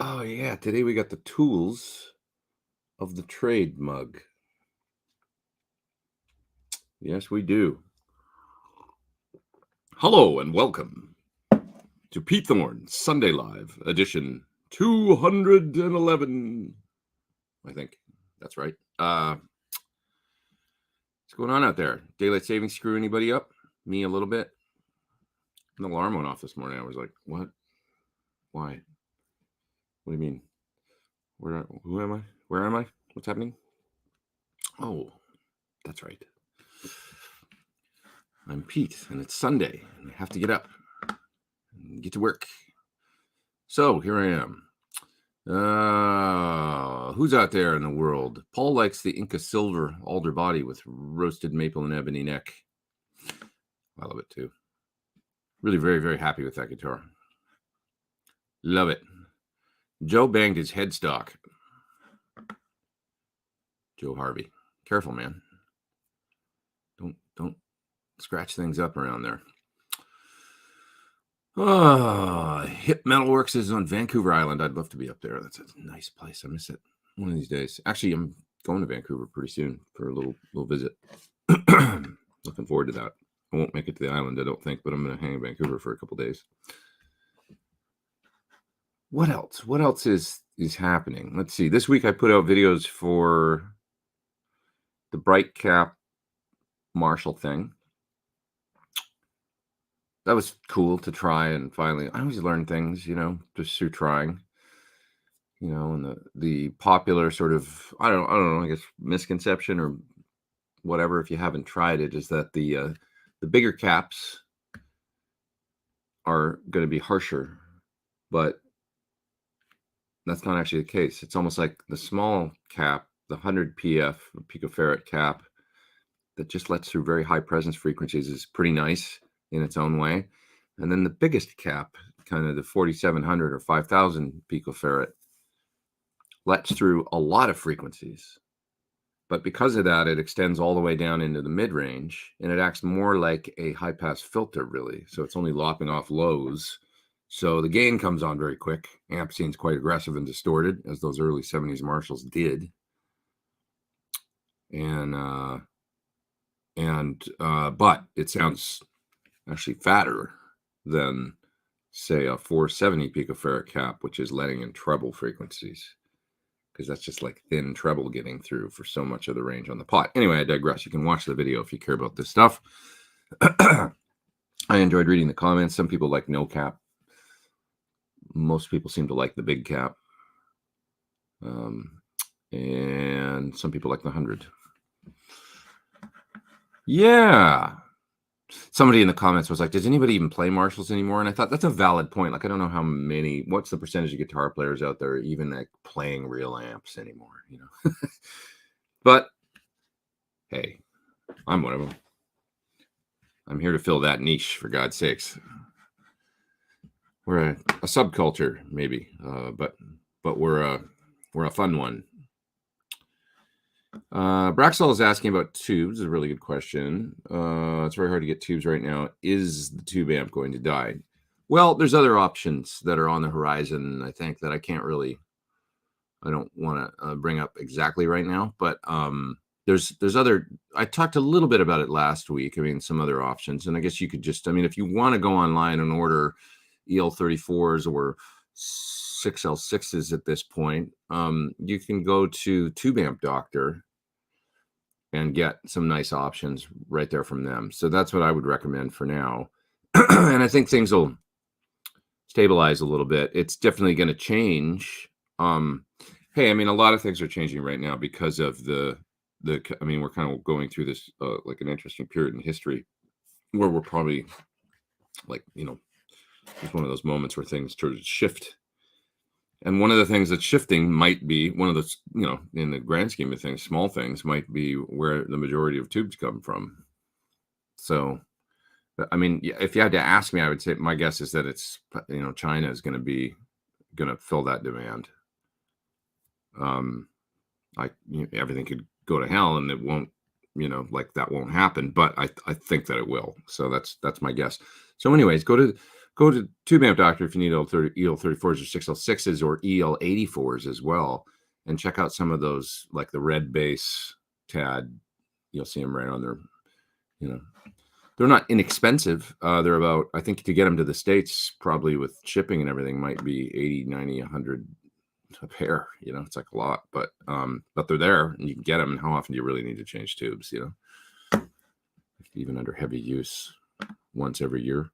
Oh, yeah. Today we got the tools of the trade mug. Yes, we do. Hello and welcome to Pete Thorn Sunday Live edition 211. I think that's right. What's going on out there? Daylight savings screw anybody up? Me a little bit. An alarm went off this morning. I was like, what? Why? What do you mean? Who am I? Where am I? What's happening? Oh, that's right. I'm Pete, and it's Sunday, and I have to get up and get to work. So here I am. Who's out there in the world? Paul likes the Inca Silver alder body with roasted maple and ebony neck. I love it too. Really very, very happy with that guitar. Love it. Joe banged his headstock. Joe Harvey. Careful, man. Don't scratch things up around there. Hip Metalworks is on Vancouver Island. I'd love to be up there. That's a nice place. I miss it one of these days. Actually, I'm going to Vancouver pretty soon for a little visit. Looking forward to that. I won't make it to the island, I don't think, but I'm going to hang in Vancouver for a couple days. What else? What else is happening? Let's see. This week I put out videos for the Bright Cap Marshall thing. That was cool to try, and finally, I always learn things, just through trying, and the popular sort of, I don't know, I guess misconception or whatever, if you haven't tried it, is that the bigger caps are going to be harsher, but that's not actually the case. It's almost like the small cap, the 100 PF picofarad cap that just lets through very high presence frequencies is pretty nice in its own way. And then the biggest cap, kind of the 4700 or 5000 picofarad, lets through a lot of frequencies. But because of that, it extends all the way down into the mid-range, and it acts more like a high-pass filter, really. So it's only lopping off lows. So the gain comes on very quick. Amp scene's quite aggressive and distorted, as those early 70s Marshalls did. But it sounds actually fatter than, say, a 470 picofarad cap, which is letting in treble frequencies, because that's just like thin treble getting through for so much of the range on the pot. Anyway, I digress. You can watch the video if you care about this stuff. I enjoyed reading the comments. Some people like no cap. Most people seem to like the big cap. And some people like the 100. Yeah. Somebody in the comments was like, does anybody even play Marshalls anymore? And I thought that's a valid point. Like, I don't know what's the percentage of guitar players out there even like playing real amps anymore, But hey, I'm one of them. I'm here to fill that niche, for God's sakes. We're a subculture, maybe, but we're a fun one. Braxall is asking about tubes. It's a really good question. It's very hard to get tubes right now. Is the tube amp going to die? Well, there's other options that are on the horizon, I think, that I don't want to bring up exactly right now, but there's other, I talked a little bit about it last week. I mean, some other options, and I guess you could just, if you want to go online and order EL34s or 6L6s at this point, you can go to Tube Amp Doctor and get some nice options right there from them. So that's what I would recommend for now. And I think things will stabilize a little bit. It's definitely going to change. Hey, a lot of things are changing right now because of we're kind of going through this like an interesting period in history where we're probably like, it's one of those moments where things sort of shift. And one of the things that's shifting might be one of those, in the grand scheme of things, small things might be where the majority of tubes come from. So, if you had to ask me, I would say my guess is that it's, China is going to fill that demand. Everything could go to hell and it won't, that won't happen, but I think that it will. So that's my guess. So anyways, go to Go to Tube Amp Doctor if you need EL34s or 6L6s or EL84s as well, and check out some of those, like the red bass TAD. You'll see them right on there. You know, they're not inexpensive. They're about, I think to get them to the States, probably with shipping and everything, might be 80, 90, 100 a pair. You know, it's like a lot, but they're there and you can get them. And how often do you really need to change tubes? You know, even under heavy use, once every year.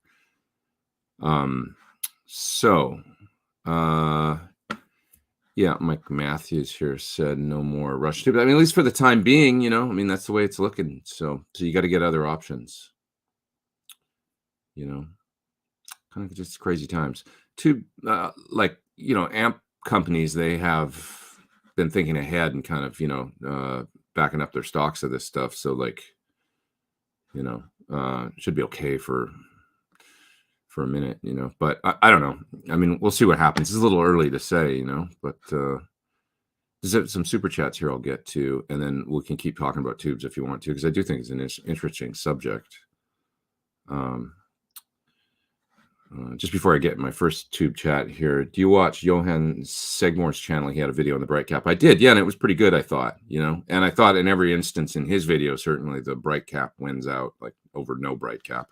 Yeah, Mike Matthews here said no more rush tube. I mean, at least for the time being, you know, I mean, that's the way it's looking. So you got to get other options, you know, kind of just crazy times. Tube, like, you know, amp companies, they have been thinking ahead and kind of, you know, backing up their stocks of this stuff. So like, you know, should be okay for a minute, you know, but I don't know. I mean, we'll see what happens. It's a little early to say, you know, but there's some super chats here I'll get to, and then we can keep talking about tubes if you want to, because I do think it's an interesting subject. Just before I get my first tube chat here, do you watch Johan Segmore's channel? He had a video on the bright cap. I did, yeah, and it was pretty good, I thought, you know, and I thought in every instance in his video, certainly the bright cap wins out, like over no bright cap.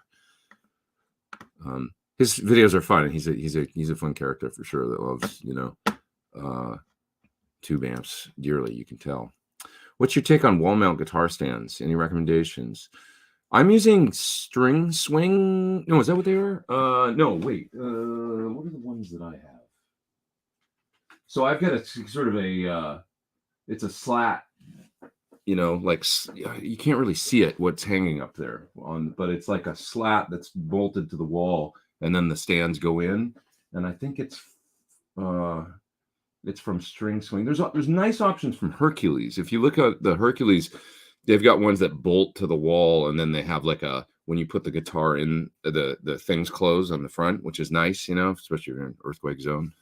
His videos are fun. He's a fun character for sure that loves, you know, tube amps dearly. You can tell. What's your take on wall mount guitar stands? Any recommendations? I'm using String Swing. No, is that what they are? No, wait. What are the ones that I have? So I've got a sort of a. It's a slat. You know, like you can't really see it, what's hanging up there but it's like a slat that's bolted to the wall, and then the stands go in. And I think it's from String Swing. There's nice options from Hercules. If you look at the Hercules, they've got ones that bolt to the wall, and then they have like when you put the guitar in, the things close on the front, which is nice, you know, especially if you're in an earthquake zone.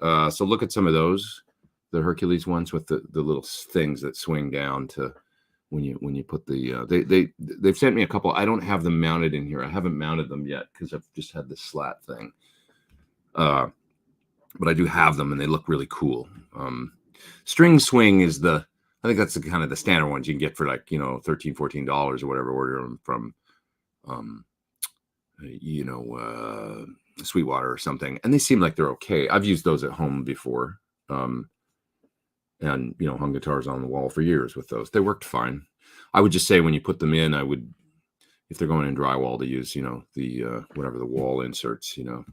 So look at some of those. The Hercules ones with the little things that swing down to when you put the they've sent me a couple. I don't have them mounted in here. I haven't mounted them yet because I've just had this slat thing. But I do have them, and they look really cool. String Swing is I think that's the kind of the standard ones you can get for, like, you know, $13, $14 or whatever. Order them from you know, Sweetwater or something, and they seem like they're okay. I've used those at home before. And, you know, hung guitars on the wall for years with those. They worked fine. I would just say when you put them in, I would, if they're going in drywall, to use, you know, the whatever the wall inserts, you know,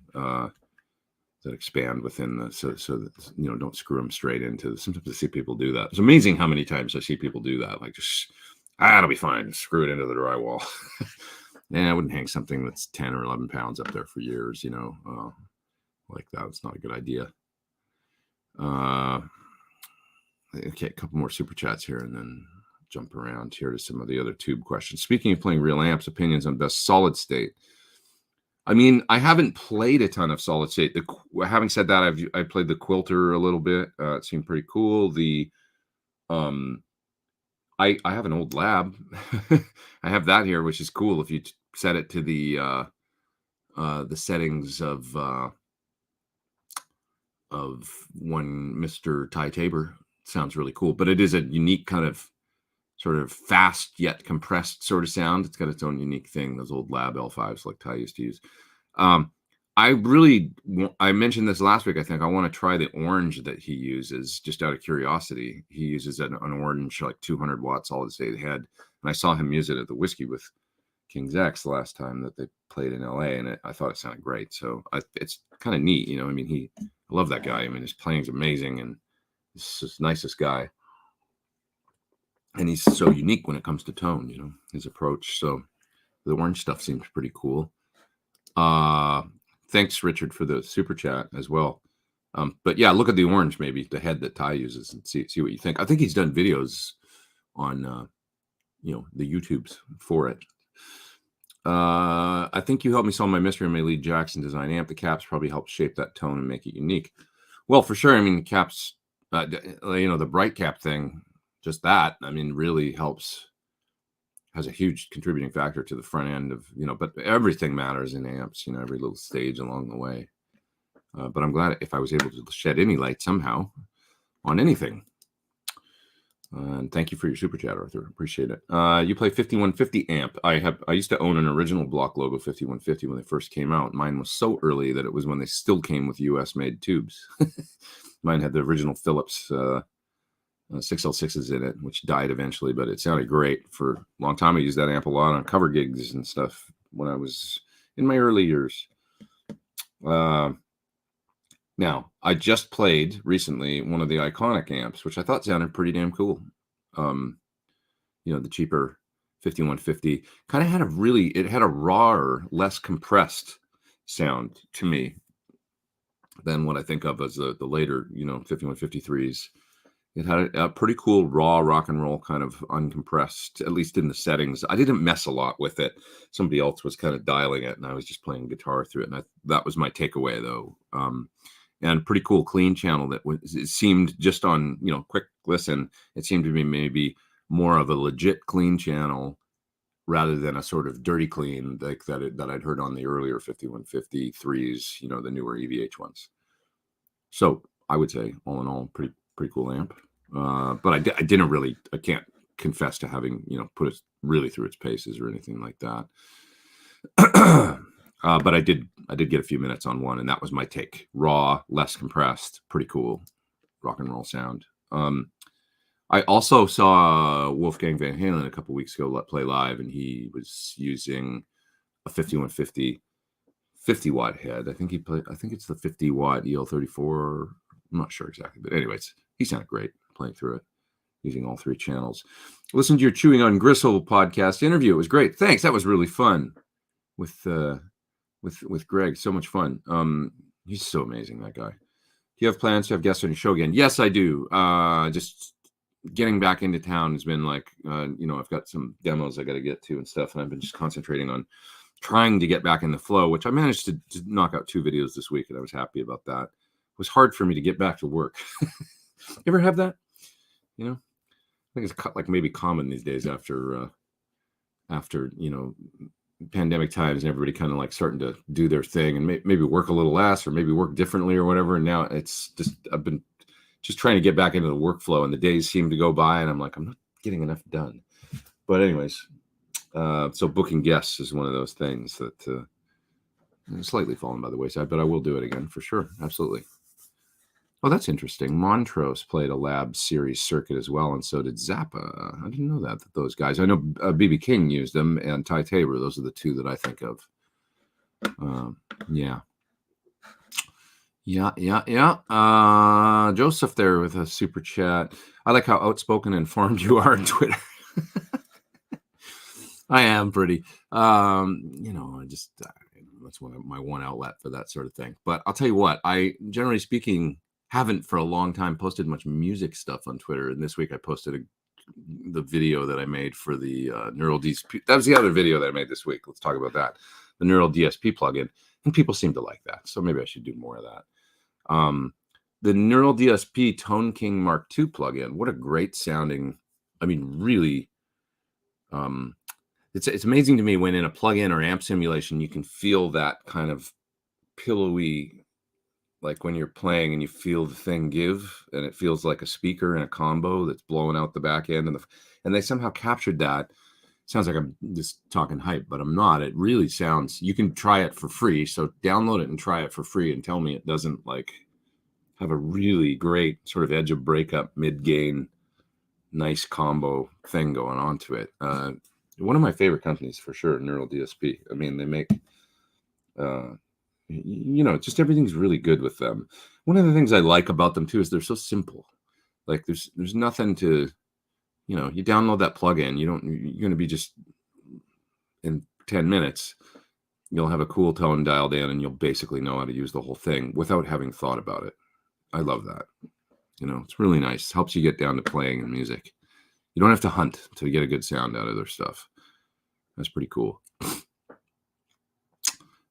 that expand within so that, you know, don't screw them straight into. Sometimes I see people do that. It's amazing how many times I see people do that. Like, just it'll be fine. Screw it into the drywall. I wouldn't hang something that's 10 or 11 pounds up there for years, you know, like that. It's not a good idea. Okay, a couple more super chats here, and then jump around here to some of the other tube questions. Speaking of playing real amps, opinions on best solid state. I mean, I haven't played a ton of solid state. Having said that, I played the Quilter a little bit. It seemed pretty cool. I have an old Lab. I have that here, which is cool. If you set it to the settings of one Mr. Ty Tabor. Sounds really cool, but it is a unique kind of sort of fast yet compressed sort of sound. It's got its own unique thing. Those old Lab L5s like Ty used to use. I mentioned this last week. I think I want to try the orange that he uses, just out of curiosity. He uses an orange, like 200 watt solid state head, and I saw him use it at the Whiskey with King's X the last time that they played in LA, and I thought it sounded great. So it's kind of neat, you know. I mean, I love that guy. I mean, his playing's amazing, and he's the nicest guy. And he's so unique when it comes to tone, you know, his approach. So the orange stuff seems pretty cool. Thanks, Richard, for the super chat as well. But yeah, look at the orange, maybe the head that Ty uses, and see what you think. I think he's done videos on, you know, the YouTubes for it. I think you helped me solve my mystery on my Lee Jackson design amp. The caps probably help shape that tone and make it unique. Well, for sure. I mean, caps, you know, the bright cap thing, just that, I mean, really helps has a huge contributing factor to the front end of, but everything matters in amps, every little stage along the way. But I'm glad if I was able to shed any light somehow on anything. And thank you for your super chat, Arthur. Appreciate it. You play 5150 amp. I used to own an original block logo 5150 when they first came out. Mine was so early that it was when they still came with US made tubes. Mine had the original Philips 6L6s in it, which died eventually, but it sounded great for a long time. I used that amp a lot on cover gigs and stuff when I was in my early years. Now, I just played recently one of the Iconic amps, which I thought sounded pretty damn cool. The cheaper 5150 kind of had it had a rawer, less compressed sound to me than what I think of as the later, 5153s. It had a pretty cool, raw rock and roll kind of uncompressed, at least in the settings. I didn't mess a lot with it. Somebody else was kind of dialing it, and I was just playing guitar through it. And that was my takeaway, though. And pretty cool clean channel it seemed just on, quick listen, it seemed to be maybe more of a legit clean channel rather than a sort of dirty clean like that I'd heard on the earlier 5153s, the newer EVH ones. So I would say all in all, pretty cool amp. But I can't confess to having, put it really through its paces or anything like that. But I did get a few minutes on one, and that was my take. Raw, less compressed, pretty cool rock and roll sound. I also saw Wolfgang Van Halen a couple weeks ago play live, and he was using a 5150 50-watt head. I think it's the 50-watt EL34. I'm not sure exactly, but anyways, he sounded great playing through it, using all three channels. Listen to your Chewing on Gristle podcast interview. It was great. Thanks. That was really fun with Greg. So much fun. He's so amazing, that guy. Do you have plans to have guests on your show again? Yes, I do. Just getting back into town has been like, I've got some demos I got to get to and stuff, and I've been just concentrating on trying to get back in the flow, which I managed to knock out 2 videos this week, and I was happy about that. It was hard for me to get back to work. You ever have that? I think it's like maybe common these days after pandemic times and everybody kind of like starting to do their thing and maybe work a little less or maybe work differently or whatever. And now it's just, I've been just trying to get back into the workflow, and the days seem to go by and I'm like, I'm not getting enough done. But anyways, so booking guests is one of those things that slightly fallen by the wayside, but I will do it again for sure. Absolutely. Oh, that's interesting. Montrose played a Lab series circuit as well, and so did Zappa. I didn't know that those guys. I know B.B. King used them, and Ty Tabor. Those are the two that I think of. Yeah. Joseph there with a super chat. I like how outspoken and informed you are on Twitter. I am pretty. That's my one outlet for that sort of thing. But I'll tell you what, I generally speaking haven't for a long time posted much music stuff on Twitter. And this week I posted the video that I made for the Neural DSP. That was the other video that I made this week. Let's talk about that. The Neural DSP plugin. And people seem to like that. So maybe I should do more of that. The Neural DSP Tone King Mark II plugin. What a great sounding, really, it's amazing to me when in a plugin or amp simulation, you can feel that kind of pillowy, like when you're playing and you feel the thing give, and it feels like a speaker in a combo that's blowing out the back end, and they somehow captured that. Sounds like I'm just talking hype, but I'm not. It really sounds. You can try it for free, so download it and try it for free, and tell me it doesn't like have a really great sort of edge of breakup, mid gain, nice combo thing going on to it. One of my favorite companies for sure, Neural DSP. They make. Just everything's really good with them. One of the things I like about them too is they're so simple. Like there's nothing to, you download that plugin. You're going to be just in 10 minutes, you'll have a cool tone dialed in, and you'll basically know how to use the whole thing without having thought about it. I love that. It's really nice. It helps you get down to playing and music. You don't have to hunt to get a good sound out of their stuff. That's pretty cool.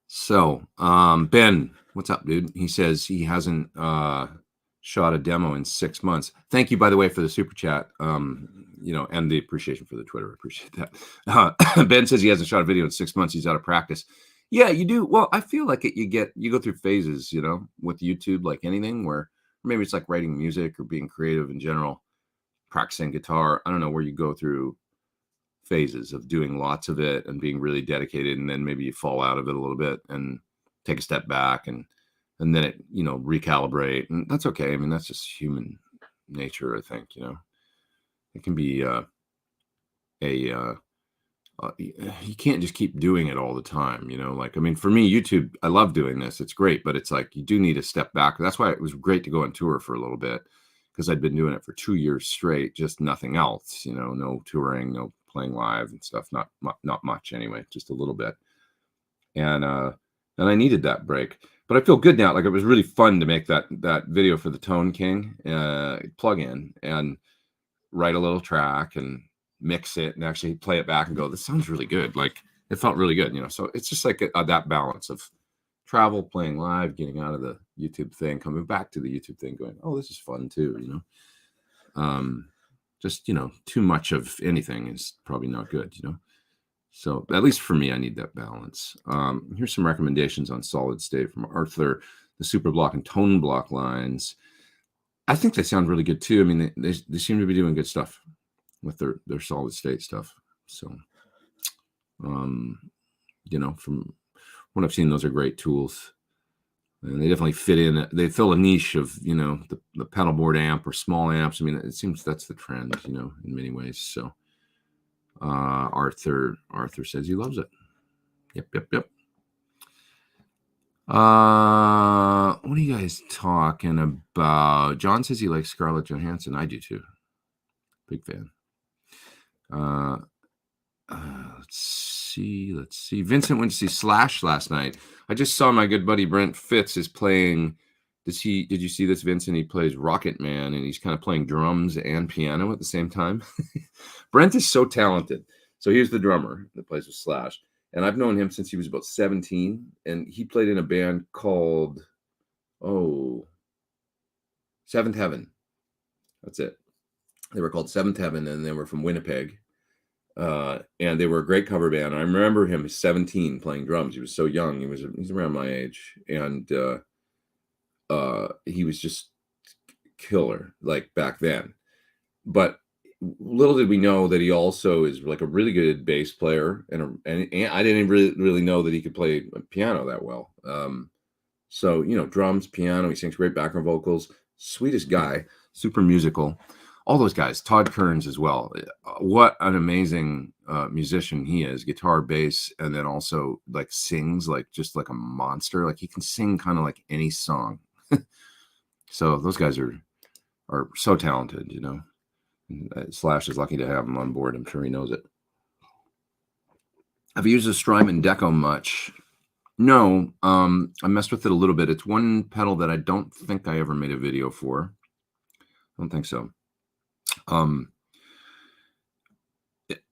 So, Ben, what's up, dude? He says he hasn't shot a demo in 6 months. Thank you, by the way, for the super chat. You know, and the appreciation for the Twitter. I appreciate that. Ben says he hasn't shot a video in 6 months. He's out of practice. Yeah, you do. Well, I feel like you go through phases, you know, with YouTube, like anything, where maybe it's like writing music or being creative in general, practicing guitar. I don't know, where you go through phases of doing lots of it and being really dedicated, and then maybe you fall out of it a little bit and take a step back, and then it, you know, recalibrate, and that's okay. I mean, that's just human nature, I think. You know, it can be you can't just keep doing it all the time, you know. Like, I mean, for me, YouTube, I love doing this, it's great, but it's like you do need to step back. That's why it was great to go on tour for a little bit, because I'd been doing it for 2 years straight, just nothing else, you know, no touring, no playing live and stuff, not much anyway, just a little bit. And I needed that break, but I feel good now. Like, it was really fun to make that video for the Tone King plugin and write a little track and mix it and actually play it back and go, this sounds really good. Like, it felt really good, you know. So it's just like that balance of travel, playing live, getting out of the YouTube thing, coming back to the YouTube thing, going, oh, this is fun too, you know. Just, you know, too much of anything is probably not good, you know. So at least for me, I need that balance. Here's some recommendations on solid state from Arthur. The super block and tone block lines, I think they sound really good too. I mean, they seem to be doing good stuff with their solid state stuff. So, you know, from what I've seen, those are great tools, and they definitely fit in. They fill a niche of, you know, the pedal board amp or small amps. I mean, it seems that's the trend, you know, in many ways. So, Arthur says he loves it. Yep. What are you guys talking about? John says he likes Scarlett Johansson. I do too. Big fan. Let's see. Vincent went to see Slash last night. I just saw my good buddy Brent Fitz is playing. Did you see this, Vincent? He plays Rocket Man, and he's kind of playing drums and piano at the same time. Brent is so talented. So here's the drummer that plays with Slash, and I've known him since he was about 17, and he played in a band called Seventh Heaven. That's it. They were called Seventh Heaven, and they were from Winnipeg. And they were a great cover band. I remember him 17 playing drums. He was so young. He's around my age, and he was just killer, like, back then. But little did we know that he also is like a really good bass player, and I didn't really know that he could play piano that well. So, you know, drums, piano. He sings great background vocals. Sweetest guy, super musical. All those guys, Todd Kearns as well. What an amazing musician he is. Guitar, bass, and then also like sings like just like a monster. Like, he can sing kind of like any song. So those guys are so talented, you know. Slash is lucky to have him on board. I'm sure he knows it. Have you used the Strymon Deco much? No, I messed with it a little bit. It's one pedal that I don't think I ever made a video for. I don't think so.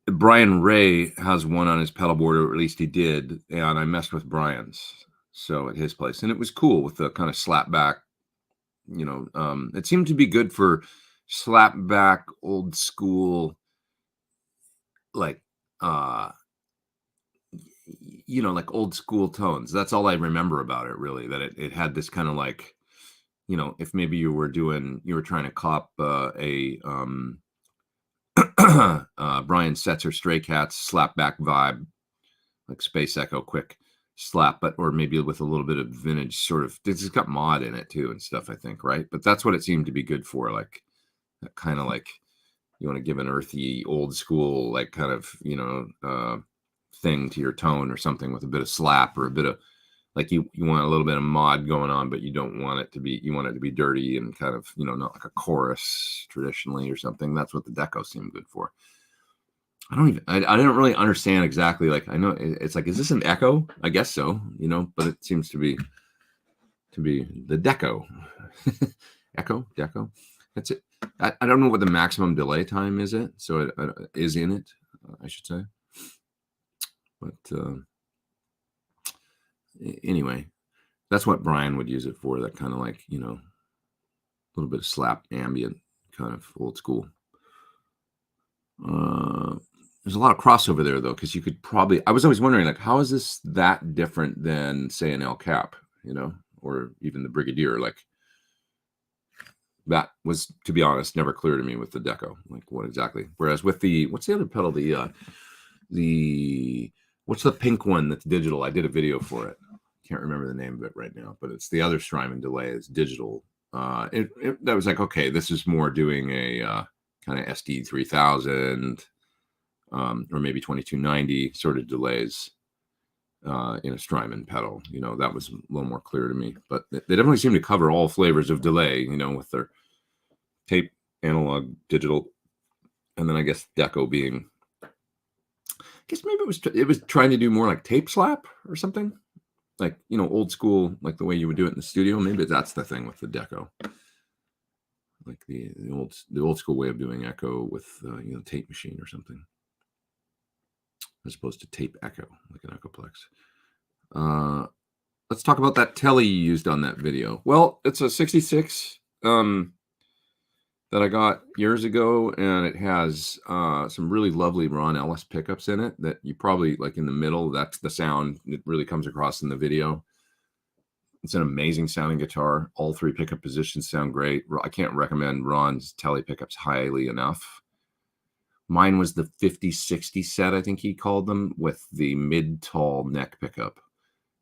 Brian Ray has one on his pedal board, or at least he did, and I messed with Brian's, so at his place, and it was cool with the kind of slap back, you know. It seemed to be good for slap back, old school, like you know, like old school tones. That's all I remember about it, really, that it had this kind of like, you know, if maybe you were trying to cop a Brian Setzer Stray Cats slapback vibe, like Space Echo quick slap, but or maybe with a little bit of vintage sort of. It's got mod in it too and stuff, I think, right? But that's what it seemed to be good for, like that kind of like you want to give an earthy, old school, like kind of, you know, thing to your tone or something with a bit of slap or a bit of like you want a little bit of mod going on, but you don't want it to be, you want it to be dirty and kind of, you know, not like a chorus traditionally or something. That's what the Deco seemed good for. I don't really understand exactly. Like, I know it's like, is this an echo? I guess so, you know, but it seems to be the Deco. Deco. That's it. I don't know what the maximum delay time is. So it is in it, I should say. But anyway, that's what Brian would use it for. That kind of like, you know, little bit of slap ambient, kind of old school. There's a lot of crossover there though, because you could probably. I was always wondering, like, how is this that different than, say, an El Cap, or even the Brigadier? Like, that was, to be honest, never clear to me with the Deco, like what exactly. Whereas with the, what's the other pedal? The what's the pink one that's digital? I did a video for it. Can't remember the name of it right now, but it's the other Strymon delay. It's digital. That was like, okay, this is more doing a kind of SD 3000 or maybe 2290 sort of delays in a Strymon pedal. That was a little more clear to me. But they definitely seem to cover all flavors of delay, with their tape, analog, digital, and then I guess Deco being, I guess maybe it was trying to do more like tape slap or something, like old school, like the way you would do it in the studio. Maybe that's the thing with the Deco, like the old school way of doing echo with tape machine or something, as opposed to tape echo like an Echoplex. Let's talk about that Tele you used on that video. Well, it's a 66 that I got years ago, and it has some really lovely Ron Ellis pickups in it that you probably like in the middle. That's the sound that really comes across in the video. It's an amazing sounding guitar. All three pickup positions sound great. I can't recommend Ron's Tele pickups highly enough. Mine was the 50-60 set, I think he called them, with the mid-tall neck pickup.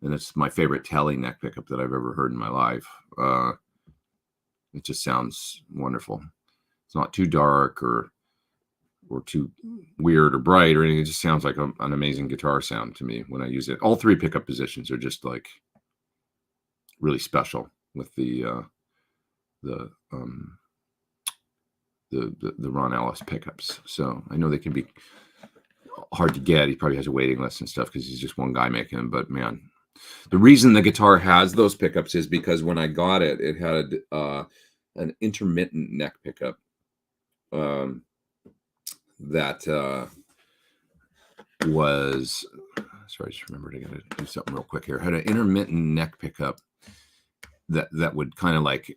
And it's my favorite Tele neck pickup that I've ever heard in my life. It just sounds wonderful. It's not too dark or too weird or bright or anything. It just sounds like an amazing guitar sound to me when I use it. All three pickup positions are just like really special with the Ron Ellis pickups. So I know they can be hard to get. He probably has a waiting list and stuff because he's just one guy making them. But man, the reason the guitar has those pickups is because when I got it, it had an intermittent neck pickup that was, sorry, I just remembered I got to do something real quick here. It had an intermittent neck pickup that would kind of like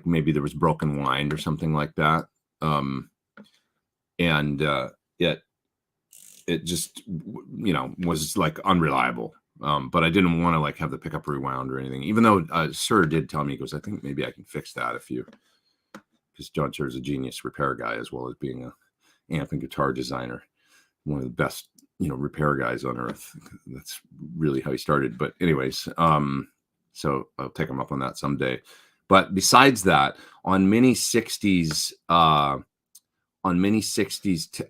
maybe there was broken wind or something like that. It just, was like unreliable. But I didn't want to like have the pickup rewound or anything, even though Sir did tell me, he goes, I think maybe I can fix that because John Sir is a genius repair guy, as well as being a amp and guitar designer, one of the best, repair guys on earth. That's really how he started. But anyways, so I'll take him up on that someday. But besides that, on mini 60s,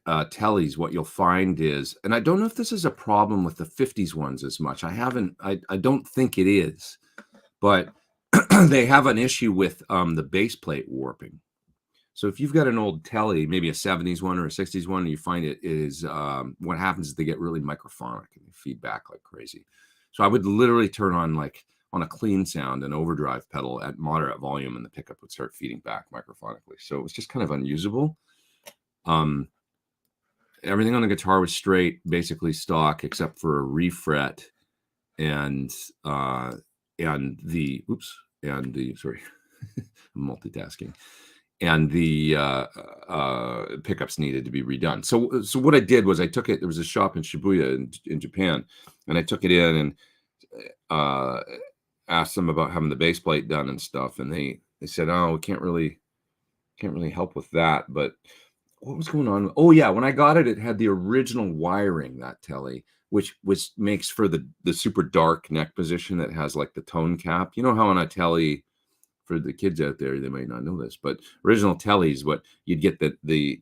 Teles, what you'll find is, and I don't know if this is a problem with the 50s ones as much. I don't think it is, but they have an issue with the base plate warping. So if you've got an old Tele, maybe a 70s one or a 60s one, and you find it is, what happens is they get really microphonic and they feed back like crazy. So I would literally turn on, like, on a clean sound, an overdrive pedal at moderate volume, and the pickup would start feeding back microphonically. So it was just kind of unusable. Everything on the guitar was straight, basically stock, except for a refret and the sorry, I'm multitasking, and the pickups needed to be redone. So what I did was I took it. There was a shop in Shibuya in Japan, and I took it in and asked them about having the base plate done and stuff, and they said, oh, we can't really help with that. But what was going on? Oh yeah, when I got it, it had the original wiring, that Tele, which makes for the super dark neck position that has like the tone cap. You know how on a Tele, for the kids out there, they might not know this, but original Teles, what you'd get the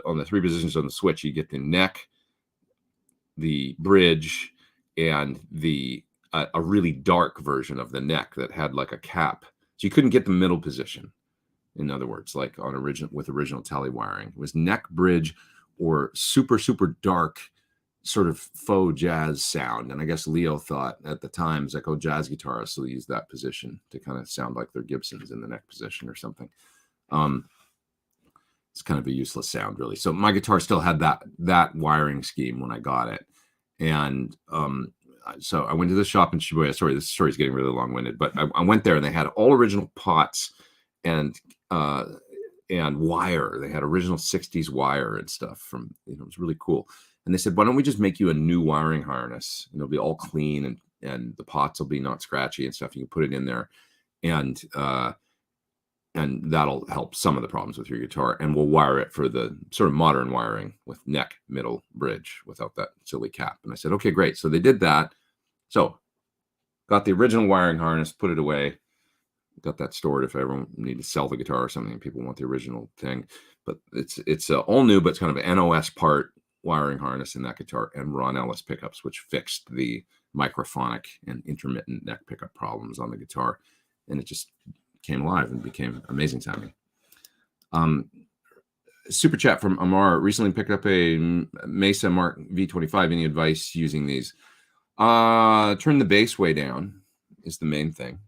on the three positions on the switch, you get the neck, the bridge, and a really dark version of the neck that had like a cap. So you couldn't get the middle position. In other words, like on original Tele wiring, it was neck, bridge, or super, super dark sort of faux jazz sound. And I guess Leo thought at the time, it's like, oh, jazz guitarists will use that position to kind of sound like their Gibsons in the neck position or something. It's kind of a useless sound, really. So my guitar still had that wiring scheme when I got it. And so I went to the shop in Shibuya. Sorry, this story is getting really long-winded, but I went there and they had all original pots and wire. They had original 60s wire and stuff from, it was really cool. And they said, why don't we just make you a new wiring harness? And it'll be all clean, and the pots will be not scratchy and stuff. You can put it in there, and that'll help some of the problems with your guitar. And we'll wire it for the sort of modern wiring with neck, middle, bridge without that silly cap. And I said, okay, great. So they did that. So got the original wiring harness, put it away. Got that stored if I ever need to sell the guitar or something and people want the original thing. But it's all new, but it's kind of an NOS part wiring harness in that guitar, and Ron Ellis pickups, which fixed the microphonic and intermittent neck pickup problems on the guitar. And it just came alive and became amazing sounding. Super chat from Amar: recently picked up a Mesa Mark V25. Any advice using these? Turn the bass way down is the main thing.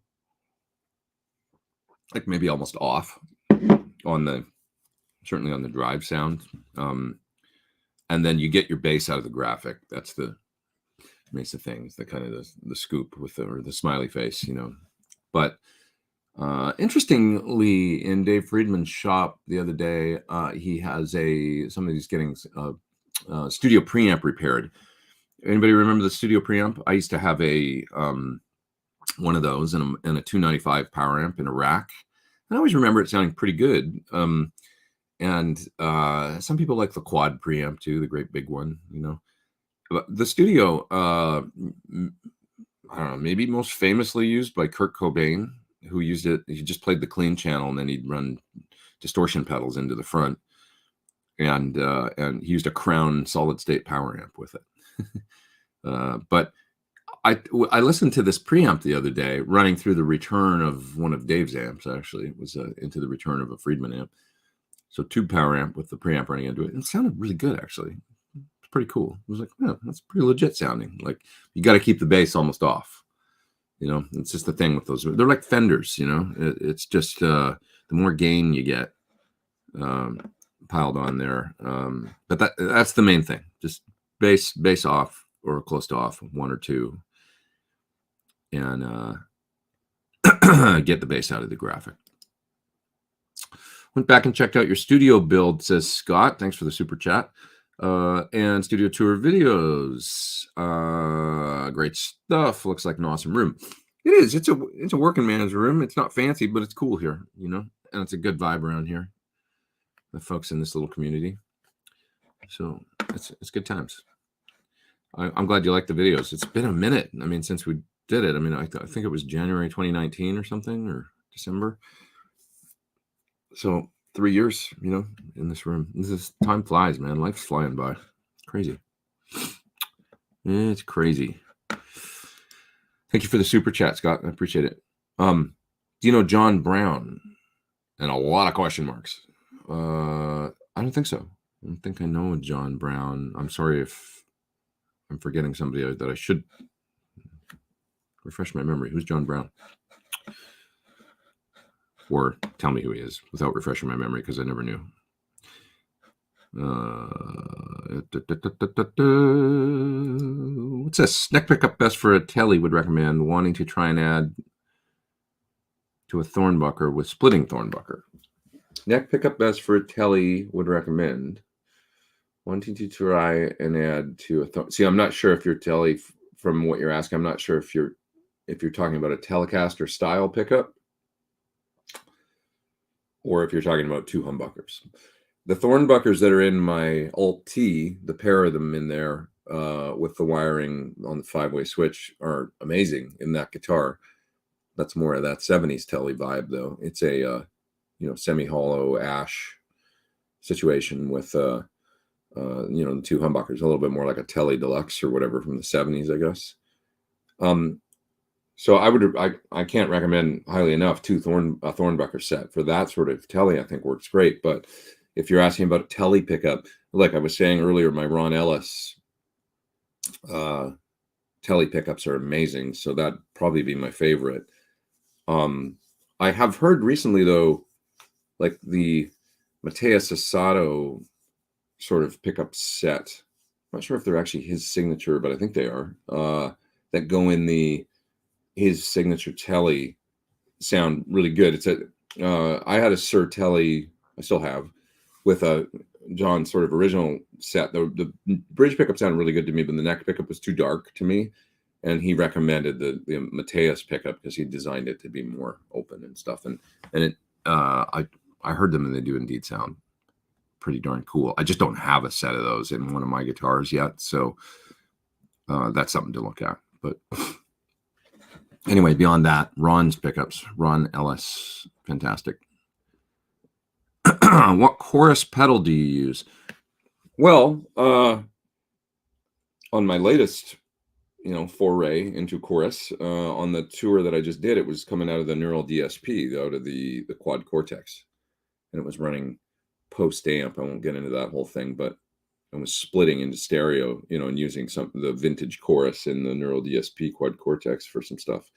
Like maybe almost off on certainly on the drive sound. And then you get your bass out of the graphic. That's the Mesa thing. It's the kind of the scoop with or the smiley face, But interestingly, in Dave Friedman's shop the other day, he has somebody's getting a studio preamp repaired. Anybody remember the studio preamp? I used to have one of those and a 295 power amp in a rack. I always remember it sounding pretty good. And some people like the quad preamp too, the great big one, But the studio, I don't know, maybe most famously used by Kurt Cobain, who used it. He just played the clean channel, and then he'd run distortion pedals into the front, and he used a Crown solid state power amp with it. But I listened to this preamp the other day, running through the return of one of Dave's amps. Actually, it was into the return of a Friedman amp. So tube power amp with the preamp running into it. And it sounded really good, actually. It's pretty cool. It was like, oh, that's pretty legit sounding. Like, you got to keep the bass almost off. It's just the thing with those. They're like Fenders, It's just the more gain you get piled on there. But that's the main thing. Just bass off or close to off, one or two. And get the bass out of the graphic. Went back and checked out your studio build, says Scott. Thanks for the super chat. And studio tour videos. Great stuff. Looks like an awesome room. It is. It's a working man's room. It's not fancy, but it's cool here, and it's a good vibe around here. The folks in this little community. So it's good times. I'm glad you like the videos. It's been a minute. Since we did it. I think it was January 2019 or something, or December. So 3 years, in this room. Time flies, man. Life's flying by. It's crazy. It's crazy. Thank you for the super chat, Scott. I appreciate it. Do you know John Brown? And a lot of question marks. I don't think so. I don't think I know John Brown. I'm sorry if I'm forgetting somebody that I should refresh my memory. Who's John Brown? Or tell me who he is without refreshing my memory, because I never knew. What's this? Neck pickup best for a Tele would recommend. Wanting to try and add to a Thornbucker with splitting Thornbucker. Neck pickup best for a Tele would recommend. Wanting to try and add to a See, I'm not sure if you're Tele, from what you're asking. I'm not sure if you're talking about a Telecaster style pickup, or if you're talking about two humbuckers. The Thornbuckers that are in my Alt-T, the pair of them in there with the wiring on the 5-way switch, are amazing in that guitar. That's more of that 70s Tele vibe, though. It's a semi-hollow ash situation with the two humbuckers, a little bit more like a Tele Deluxe or whatever from the 70s, I guess. So I can't recommend highly enough a Thornbucker set for that sort of Tele. I think works great. But if you're asking about a Tele pickup, like I was saying earlier, my Ron Ellis Tele pickups are amazing. So that'd probably be my favorite. I have heard recently, though, like the Mateus Asado sort of pickup set. I'm not sure if they're actually his signature, but I think they are. That go in his signature Tele sound really good. I had a Sir Telly, I still have, with a John's sort of original set. The bridge pickup sounded really good to me, but the neck pickup was too dark to me. And he recommended the Mateus pickup because he designed it to be more open and stuff. And it, I heard them and they do indeed sound pretty darn cool. I just don't have a set of those in one of my guitars yet, so that's something to look at. But anyway, beyond that, Ron's pickups, Ron Ellis, fantastic. What chorus pedal do you use? Well, on my latest, foray into chorus, on the tour that I just did, it was coming out of the Neural DSP, out of the Quad Cortex, and it was running post amp. I won't get into that whole thing, but I was splitting into stereo, and using some of the vintage chorus in the Neural DSP Quad Cortex for some stuff.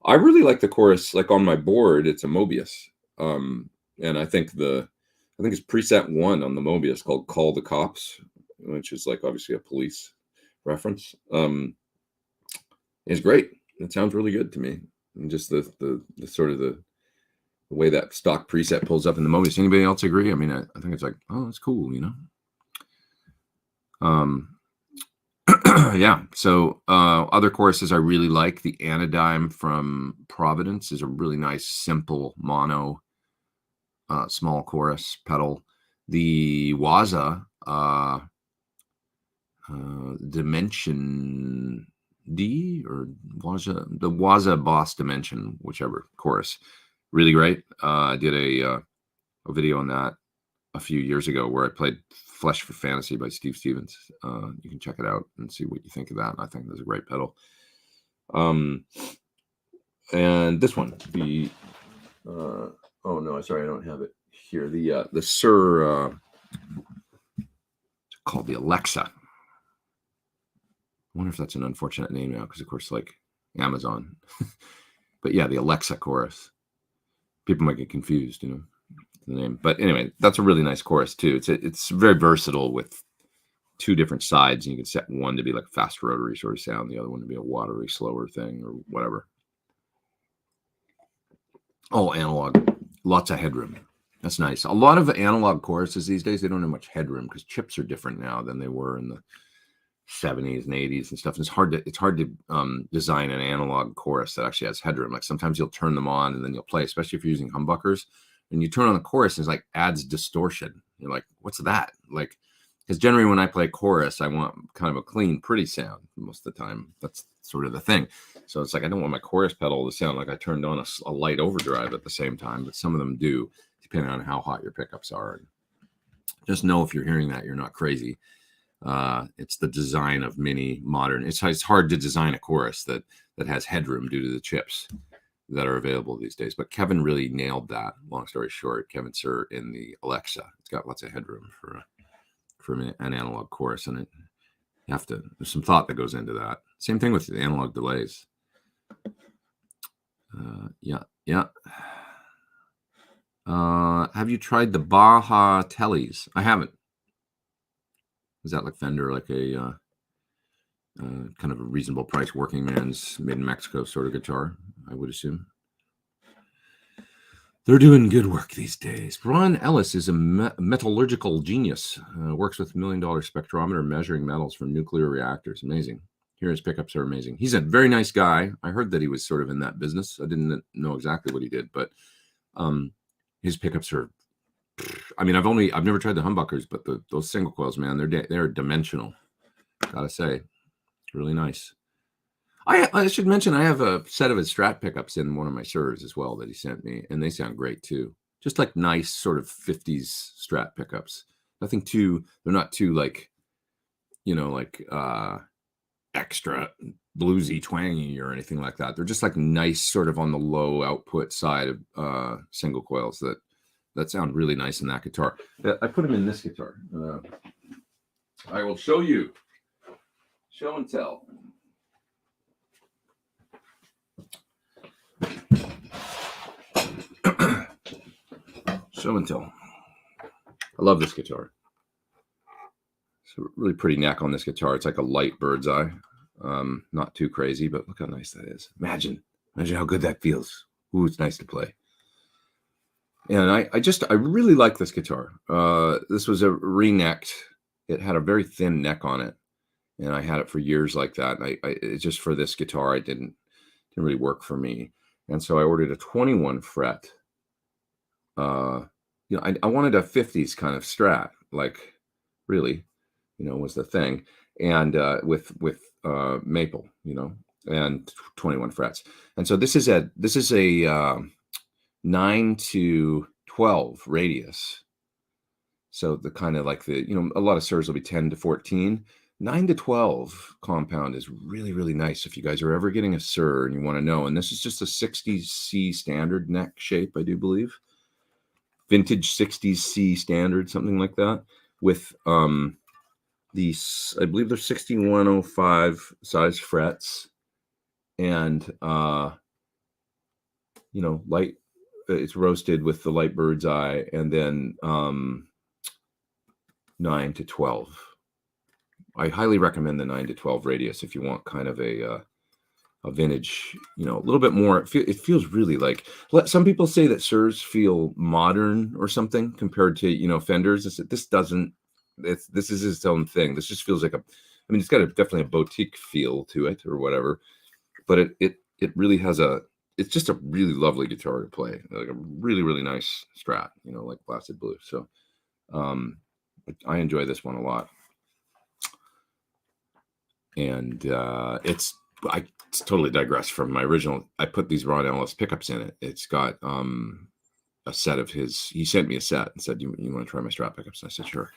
I really like the chorus. Like on my board, it's a Mobius, and I think it's preset 1 on the Mobius called "Call the Cops," which is like obviously a police reference. Is great. It sounds really good to me, and just the sort of the way that stock preset pulls up in the Mobius. Anybody else agree? I mean, I think it's like, oh, it's cool, Yeah. So other choruses I really like. The Anodyne from Providence is a really nice, simple mono small chorus pedal. The Waza Dimension D or the Waza Boss Dimension, whichever chorus, really great. I did a video on that a few years ago where I played Flesh for Fantasy by Steve Stevens. You can check it out and see what you think of that. I think that's a great pedal. And this one, the oh no, sorry, I don't have it here. The Sir called the Alexa. I wonder if that's an unfortunate name now, because of course, like Amazon. But yeah, the Alexa chorus. People might get confused, the name. But anyway, that's a really nice chorus too. It's very versatile with 2 different sides, and you can set one to be like a fast rotary sort of sound, the other one to be a watery, slower thing or whatever. Oh, analog. Lots of headroom. That's nice. A lot of analog choruses these days, they don't have much headroom because chips are different now than they were in the 70s and 80s and stuff. And it's hard to design an analog chorus that actually has headroom. Like sometimes you'll turn them on and then you'll play, especially if you're using humbuckers, and you turn on the chorus and it's like adds distortion. You're like, what's that? Like, because generally when I play chorus, I want kind of a clean, pretty sound most of the time. That's sort of the thing. So it's like, I don't want my chorus pedal to sound like I turned on a light overdrive at the same time, but some of them do, depending on how hot your pickups are. And just know if you're hearing that, you're not crazy. It's the design of many modern. It's hard to design a chorus that has headroom due to the chips that are available these days. But Kevin really nailed that. Long story short, Kevin Sir in the Alexa, it's got lots of headroom for an analog chorus, and there's some thought that goes into that. Same thing with the analog delays. Yeah. Have you tried the Baja Teles? I haven't. Is that like Fender, like a kind of a reasonable price, working man's made in Mexico sort of guitar, I would assume? They're doing good work these days. Ron Ellis is a metallurgical genius. Works with $1 million spectrometer measuring metals from nuclear reactors. Amazing. Here, his pickups are amazing. He's a very nice guy. I heard that he was sort of in that business. I didn't know exactly what he did, but his pickups are. I mean, I've never tried the humbuckers, but those single coils, man, they're dimensional. Gotta say, really nice. I should mention I have a set of his Strat pickups in one of my Sirs as well that he sent me, and they sound great too. Just like nice sort of 50s Strat pickups. They're not too like, extra bluesy, twangy or anything like that. They're just like nice sort of on the low output side of single coils that sound really nice in that guitar. I put them in this guitar. I will show you. Show and tell. Show and tell. I love this guitar. It's a really pretty neck on this guitar. It's like a light bird's eye. Not too crazy, but look how nice that is. Imagine how good that feels. Ooh, it's nice to play. And I really like this guitar. This was a re-necked. It had a very thin neck on it, and I had it for years like that. And it's just for this guitar, it didn't really work for me. And so I ordered a 21 fret. I wanted a 50s kind of Strat, like really, was the thing, and with maple, and 21 frets. And so this is a 9 to 12 radius. So the kind of like a lot of Sirs will be 10 to 14. 9 to 12 compound is really, really nice if you guys are ever getting a Sir and you want to know. And this is just a 60s C standard neck shape, I do believe. Vintage 60s C standard, something like that, with these, I believe they're 6105 size frets, and light, it's roasted with the light bird's eye, and then 9 to 12. I highly recommend the 9 to 12 radius if you want kind of a vintage, a little bit more. It feels really like, some people say that Sirs feel modern or something compared to Fenders. This doesn't. This is its own thing. This just feels like it's got definitely a boutique feel to it or whatever, but it really has it's just a really lovely guitar to play, like a really, really nice Strat, like Blasted Blue. So I enjoy this one a lot. And I totally digress from my original. I put these Ron Ellis pickups in it. It's got a set of his. He sent me a set and said, "You want to try my Strat pickups?" And I said, "Sure."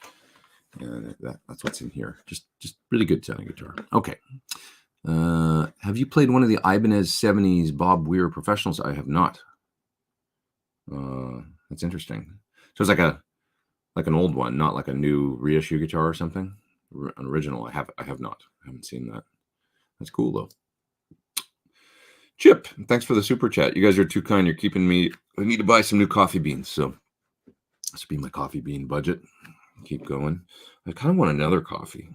And that's what's in here. Just really good sounding guitar. Okay. Have you played one of the Ibanez 70s Bob Weir Professionals? I have not. That's interesting. So it's like an old one, not like a new reissue guitar or something. An original. I have not. I haven't seen that. That's cool though. Chip, thanks for the super chat. You guys are too kind. You're keeping me. I need to buy some new coffee beans. So this will be my coffee bean budget. Keep going. I kind of want another coffee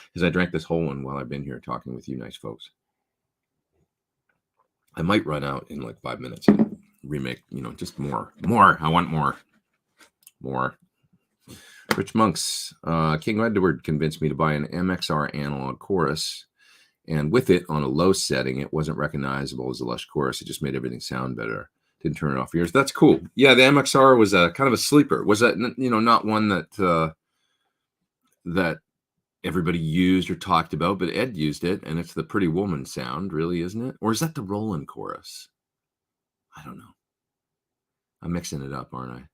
because I drank this whole one while I've been here talking with you nice folks. I might run out in like 5 minutes and remake, just more. I want more. Rich Monks, King Edward convinced me to buy an MXR analog chorus, and with it on a low setting, it wasn't recognizable as a Lush chorus. It just made everything sound better. Didn't turn it off for years. That's cool. Yeah, the MXR was a kind of a sleeper. Was that not one that that everybody used or talked about, but Ed used it, and it's the Pretty Woman sound, really, isn't it? Or is that the Roland chorus? I don't know. I'm mixing it up, aren't I?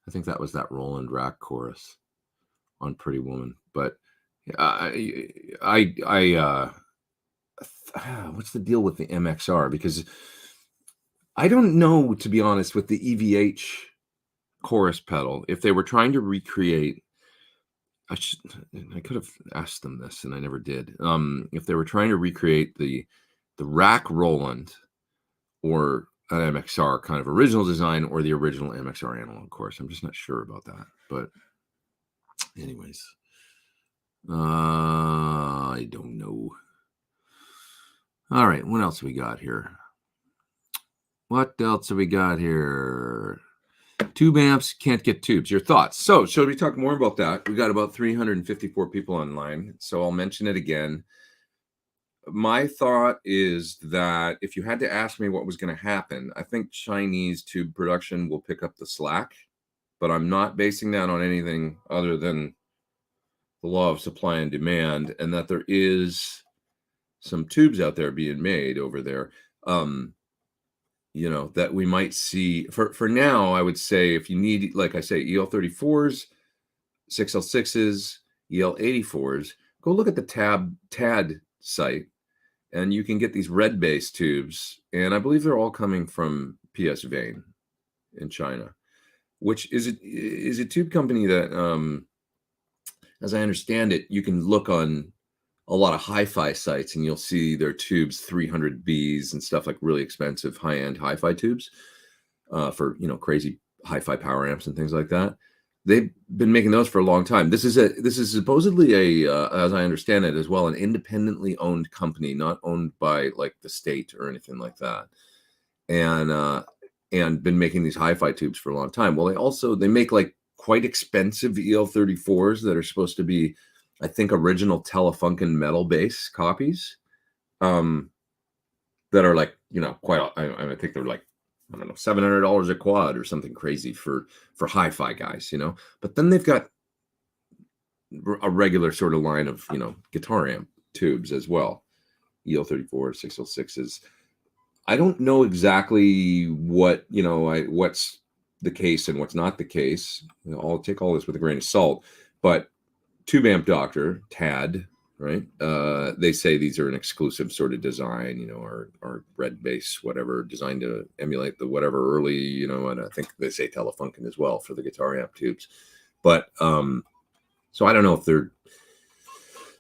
I think that was that Roland Rack chorus on Pretty Woman. But what's the deal with the MXR? Because I don't know, to be honest, with the EVH chorus pedal, if they were trying to recreate, I could have asked them this and I never did. If they were trying to recreate the Rack Roland or an MXR kind of original design or the original MXR analog chorus, I'm just not sure about that. But anyways, I don't know. All right, what else we got here? Tube amps can't get tubes. Your thoughts? So, should we talk more about that? We got about 354 people online, so I'll mention it again. My thought is that if you had to ask me what was going to happen, I think Chinese tube production will pick up the slack, but I'm not basing that on anything other than the law of supply and demand, and that there is some tubes out there being made over there. That we might see for now. I would say if you need, like I say, EL34s, 6L6s, EL84s, go look at the TAD site, and you can get these red base tubes, and I believe they're all coming from PS Vane in China, which is a tube company that, as I understand it, you can look on a lot of hi-fi sites and you'll see their tubes 300Bs and stuff, like really expensive high-end hi-fi tubes for crazy hi-fi power amps and things like that. They've been making those for a long time. This is supposedly as I understand it as well, an independently owned company, not owned by like the state or anything like that. And and been making these hi-fi tubes for a long time. Well, they make like quite expensive EL34s that are supposed to be, I think, original Telefunken metal bass copies, that are like, quite, I think they're like, I don't know, $700 a quad or something crazy for hi-fi guys, but then they've got a regular sort of line of, guitar amp tubes as well. EL34, 606s. I don't know exactly what, what's the case and what's not the case. I'll take all this with a grain of salt, but Tube Amp Doctor, TAD, right? They say these are an exclusive sort of design, or red bass, whatever, designed to emulate the whatever early, and I think they say Telefunken as well for the guitar amp tubes. But so I don't know if they're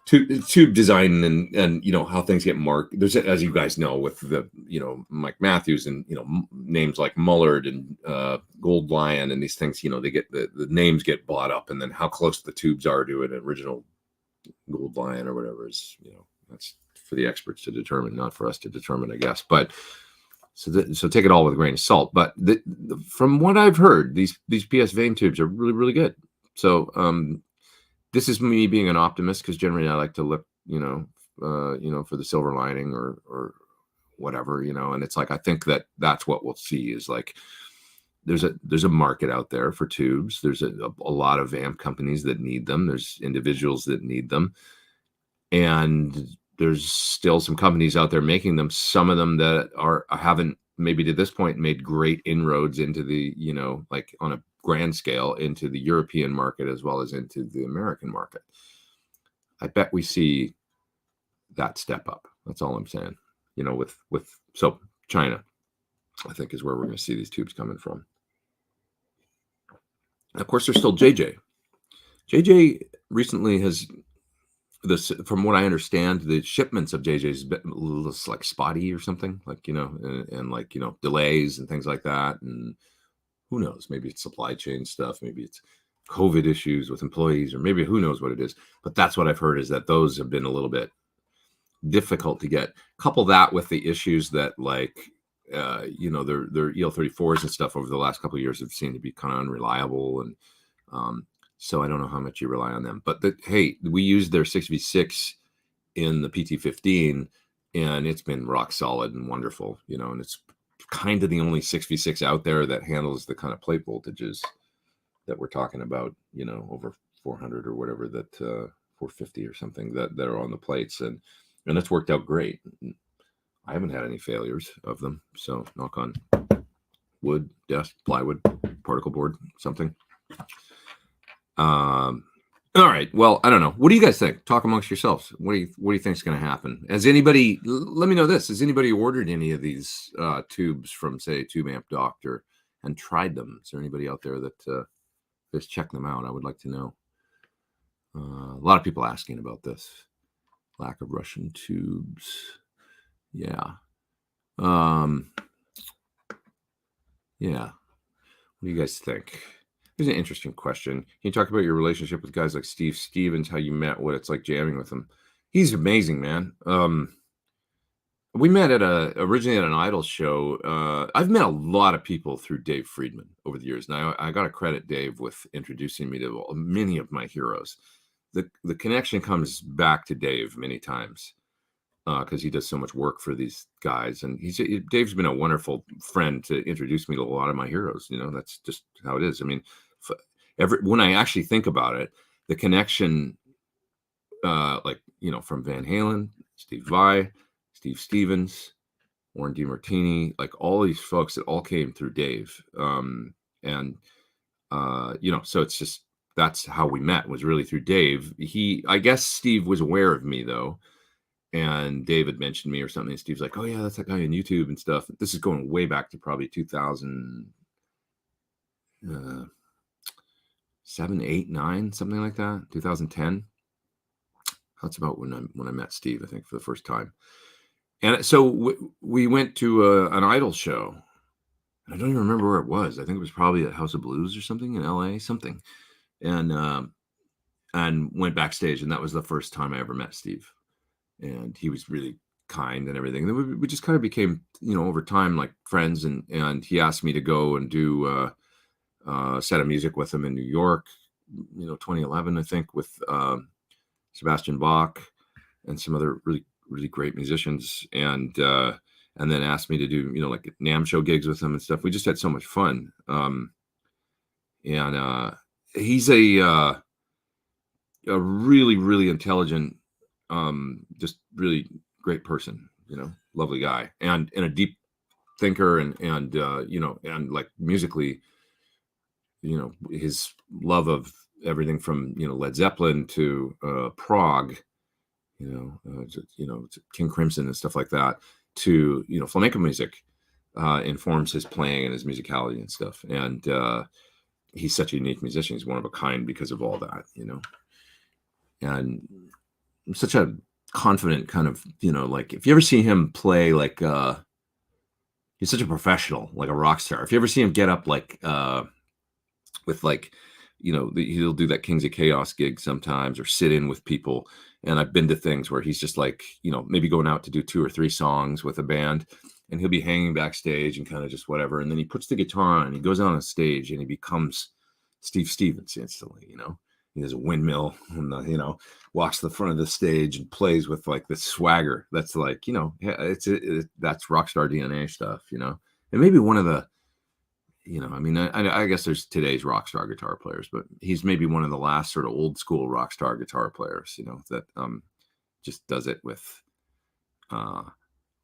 tube design and how things get marked. There's, as you guys know, with the Mike Matthews and names like Mullard and Gold Lion and these things, they get the names get bought up, and then how close the tubes are to an original Gold Lion or whatever is, that's for the experts to determine, not for us to determine, I guess. But so take it all with a grain of salt. But from what I've heard, these PS Vane tubes are really, really good. So this is me being an optimist, because generally I like to look, for the silver lining or whatever, and it's like, I think that's what we'll see is like, there's a market out there for tubes. There's a lot of amp companies that need them. There's individuals that need them. And there's still some companies out there making them. Some of them that haven't maybe to this point made great inroads into the, like on a grand scale, into the European market as well as into the American market. I bet we see that step up. That's all I'm saying. So China, I think, is where we're going to see these tubes coming from. And of course, there's still JJ. JJ recently has this, from what I understand, the shipments of JJ's been a little like spotty or something, like, and like, delays and things like that. And who knows, maybe it's supply chain stuff, maybe it's COVID issues with employees, or maybe who knows what it is. But that's what I've heard, is that those have been a little bit difficult to get. Couple that with the issues that, like, their EL34s and stuff over the last couple of years have seemed to be kind of unreliable. And so I don't know how much you rely on them. But hey, we used their 6v6 in the PT15, and it's been rock solid and wonderful, and it's kind of the only 6v6 out there that handles the kind of plate voltages that we're talking about, over 400 or whatever, that 450 or something that are on the plates, and it's worked out great. I haven't had any failures of them, so knock on wood, desk, plywood, particle board, something. All right. Well, I don't know. What do you guys think? Talk amongst yourselves. What do you think is going to happen? Has anybody? Let me know this. Has anybody ordered any of these tubes from, say, Tube Amp Doctor and tried them? Is there anybody out there that has checked them out? I would like to know. A lot of people asking about this lack of Russian tubes. Yeah. Yeah. What do you guys think? Here's an interesting question. Can you talk about your relationship with guys like Steve Stevens, how you met, what it's like jamming with him? He's amazing, man. We met originally at an Idol show. I've met a lot of people through Dave Friedman over the years. Now, I got to credit Dave with introducing me to many of my heroes. The connection comes back to Dave many times, because he does so much work for these guys. And Dave's been a wonderful friend to introduce me to a lot of my heroes. That's just how it is. I mean, when I actually think about it, the connection, from Van Halen, Steve Vai, Steve Stevens, Warren DeMartini, like all these folks that all came through Dave. So it's just, that's how we met, was really through Dave. I guess Steve was aware of me though. And David mentioned me or something. And Steve's like, oh yeah, that's that guy on YouTube and stuff. This is going way back to probably 2007, 8, 9, something like that. 2010. That's about when I met Steve, I think, for the first time. And so we went to an Idol show. I don't even remember where it was. I think it was probably at House of Blues or something in LA, something. And went backstage, and that was the first time I ever met Steve. And he was really kind and everything. And then we just kind of became, over time, like friends. And he asked me to go and do a set of music with him in New York, 2011, I think, with Sebastian Bach and some other really, really great musicians. And then asked me to do, like NAMM show gigs with him and stuff. We just had so much fun. And he's a really, really intelligent, just really great person, lovely guy, and a deep thinker, and like musically, his love of everything from Led Zeppelin to Prague, King Crimson and stuff like that, to flamenco music, informs his playing and his musicality and stuff. And he's such a unique musician. He's one of a kind because of all that, and such a confident kind of, like if you ever see him play, like he's such a professional, like a rock star. If you ever see him get up, like with like, he'll do that Kings of Chaos gig sometimes, or sit in with people. And I've been to things where he's just like, maybe going out to do 2 or 3 songs with a band, and he'll be hanging backstage and kind of just whatever. And then he puts the guitar on and he goes on a stage and he becomes Steve Stevens instantly, He has a windmill and, walks to the front of the stage and plays with like this swagger. That's like, that's rock star DNA stuff, And maybe one of the, I guess there's today's rock star guitar players, but he's maybe one of the last sort of old school rock star guitar players, that just does it with a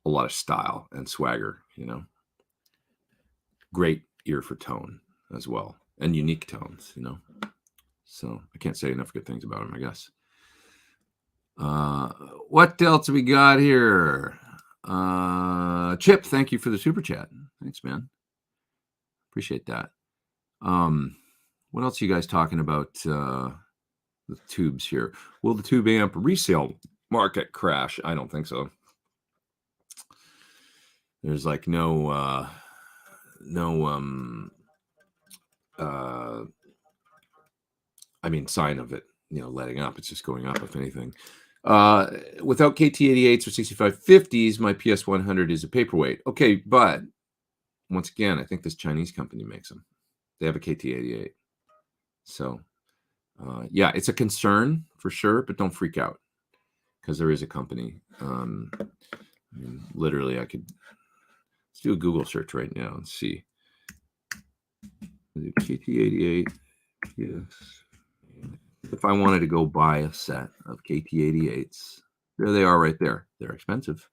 lot of style and swagger, Great ear for tone as well, and unique tones, So I can't say enough good things about him, I guess. What else we got here? Chip, thank you for the super chat. Thanks, man. Appreciate that. What else are you guys talking about the tubes here? Will the tube amp resale market crash? I don't think so. There's like no sign of it, letting up. It's just going up, if anything. Without KT88s or 6550s, my PS100 is a paperweight. Okay, but once again, I think this Chinese company makes them. They have a KT88. So, yeah, it's a concern for sure, but don't freak out, because there is a company. Literally, let's do a Google search right now and see. KT88, yes. If I wanted to go buy a set of KT88s, there they are right there. They're expensive,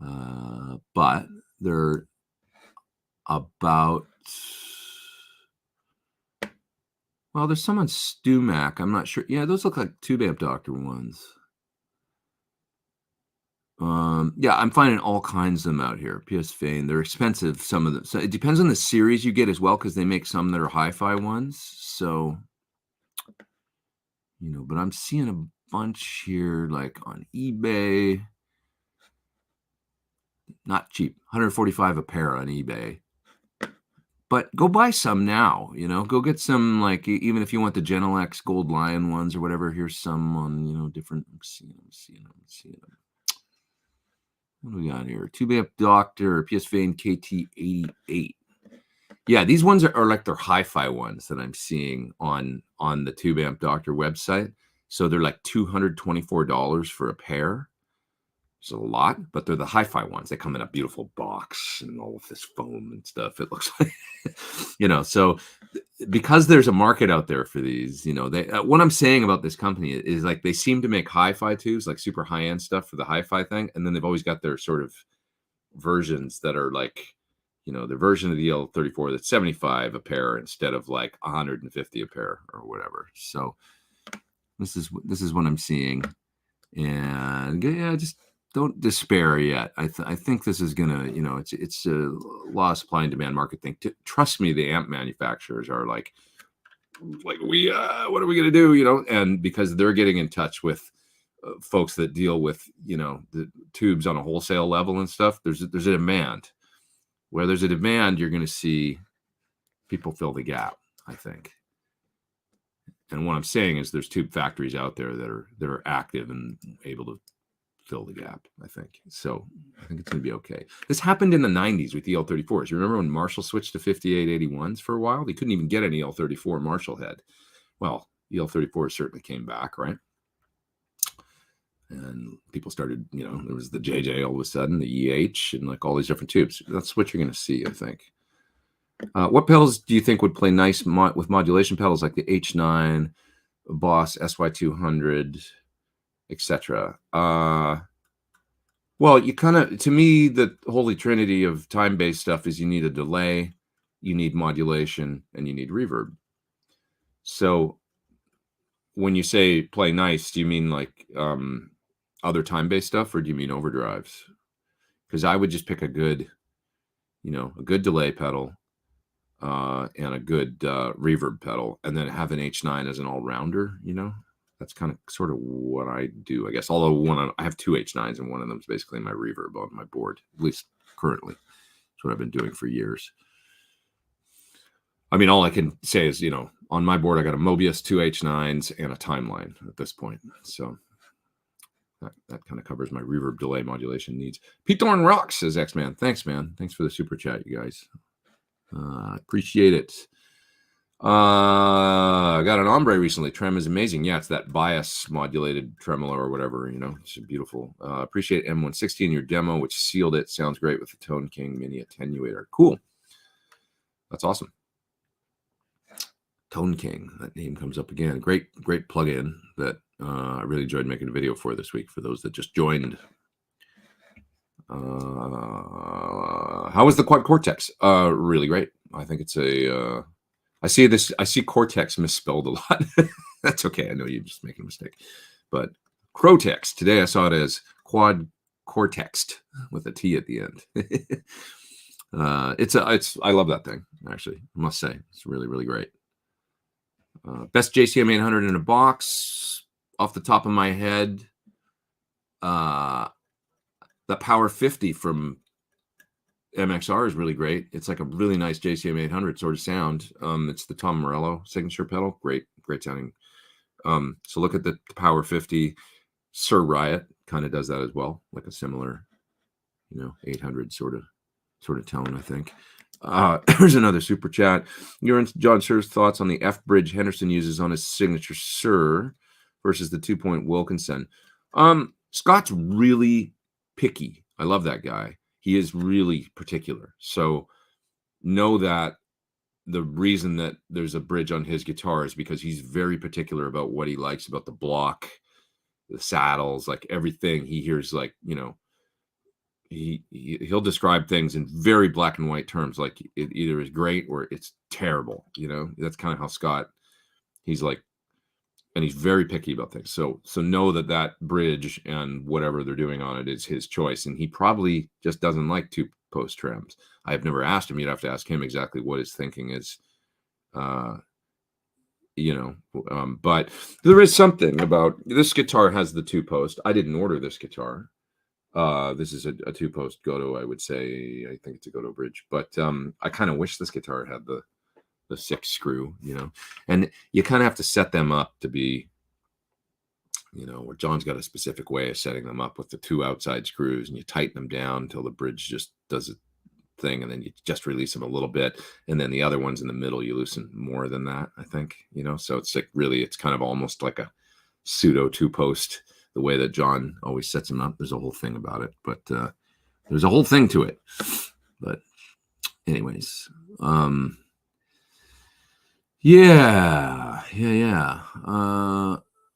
but they're about, well, there's some on StewMac. I'm not sure. Yeah, those look like Tube Amp Doctor ones. Yeah, I'm finding all kinds of them out here. PS Fane, they're expensive, some of them. So it depends on the series you get as well, because they make some that are hi-fi ones. So, but I'm seeing a bunch here, like on eBay. Not cheap, $145 a pair on eBay. But go buy some now, go get some, like, even if you want the Genel X Gold Lion ones or whatever. Here's some on, different. I'm seeing them. What do we got here? Tube Amp Doctor, PS Fane KT88. Yeah, these ones are like their hi-fi ones that I'm seeing on the Tube Amp Doctor website. So they're like $224 for a pair. It's a lot, but they're the hi-fi ones. They come in a beautiful box and all of this foam and stuff. It looks like, so because there's a market out there for these, what I'm saying about this company is, like, they seem to make hi-fi tubes, like super high-end stuff for the hi-fi thing. And then they've always got their sort of versions that are like, the version of the L34 that's $75 a pair instead of like $150 a pair or whatever. So this is what I'm seeing. And yeah, just don't despair yet. I think this is gonna, it's a law of supply and demand market thing. Trust me, the amp manufacturers are like we what are we gonna do? And because they're getting in touch with folks that deal with the tubes on a wholesale level and stuff. There's a demand. Where there's a demand, you're gonna see people fill the gap, I think. And what I'm saying is, there's tube factories out there that are active and able to fill the gap, I think. So I think it's going to be okay. This happened in the 90s with the L34s. You remember when Marshall switched to 5881s for a while? They couldn't even get any L34 Marshall head. Well, the L34 certainly came back, right? And people started, there was the JJ all of a sudden, the EH, and like all these different tubes. That's what you're going to see, I think. What pedals do you think would play nice with modulation pedals like the H9, Boss, SY200, etc.? Well, you kind of, to me, the holy trinity of time-based stuff is you need a delay, you need modulation, and you need reverb. So when you say play nice, do you mean like other time-based stuff, or do you mean overdrives? Because I would just pick a good, a good delay pedal and a good reverb pedal, and then have an H9 as an all-rounder, That's kind of sort of what I do, I guess. Although I have two H9s, and one of them is basically my reverb on my board, at least currently. That's what I've been doing for years. I mean, all I can say is, on my board, I got a Mobius, two H9s, and a timeline at this point. So that kind of covers my reverb delay modulation needs. Pete Thorn rocks, says X-Man. Thanks, man. Thanks for the super chat, you guys. Appreciate it. I got an ombre recently. Trem is amazing. Yeah, it's that bias modulated tremolo or whatever, It's beautiful. Appreciate M160 in your demo, which sealed it. Sounds great with the Tone King Mini Attenuator. Cool. That's awesome. Tone King, that name comes up again. Great plugin that I really enjoyed making a video for this week for those that just joined. How was the Quad Cortex? Really great. I think it's I see Cortex misspelled a lot. That's okay. I know you're just making a mistake. But Crotex, today I saw it as Quad Cortex with a T at the end. I love that thing, actually. I must say. It's really, really great. Best JCM 800 in a box, off the top of my head. The Power 50 from MXR is really great. It's like a really nice JCM 800 sort of sound. It's the Tom Morello signature pedal. Great sounding. So look at the Power 50. Sir Riot kind of does that as well, like a similar, 800 sort of tone, I think. There's another super chat. John Sir's thoughts on the F bridge Henderson uses on his signature Sir versus the 2-point Wilkinson. Scott's really picky. I love that guy. He is really particular. So know that the reason that there's a bridge on his guitar is because he's very particular about what he likes about the block, the saddles, like everything. He hears, like, he'll describe things in very black and white terms, like it either is great or it's terrible. That's kind of how Scott, he's like, and he's very picky about things. So know that bridge and whatever they're doing on it is his choice, and he probably just doesn't like 2-post trims. I have never asked him. You'd have to ask him exactly what his thinking is. But there is something about this guitar has the 2-post. I didn't order this guitar. This is a 2-post Goto, I would say. I think it's a Goto bridge, but I kind of wish this guitar had the 6 screw, and you kind of have to set them up to be, where John's got a specific way of setting them up with the 2 outside screws, and you tighten them down until the bridge just does a thing, and then you just release them a little bit, and then the other ones in the middle you loosen more than that, I think, so it's like really, it's kind of almost like a pseudo 2-post. The way that John always sets them up, there's a whole thing about it, but there's a whole thing to it. But anyways, yeah.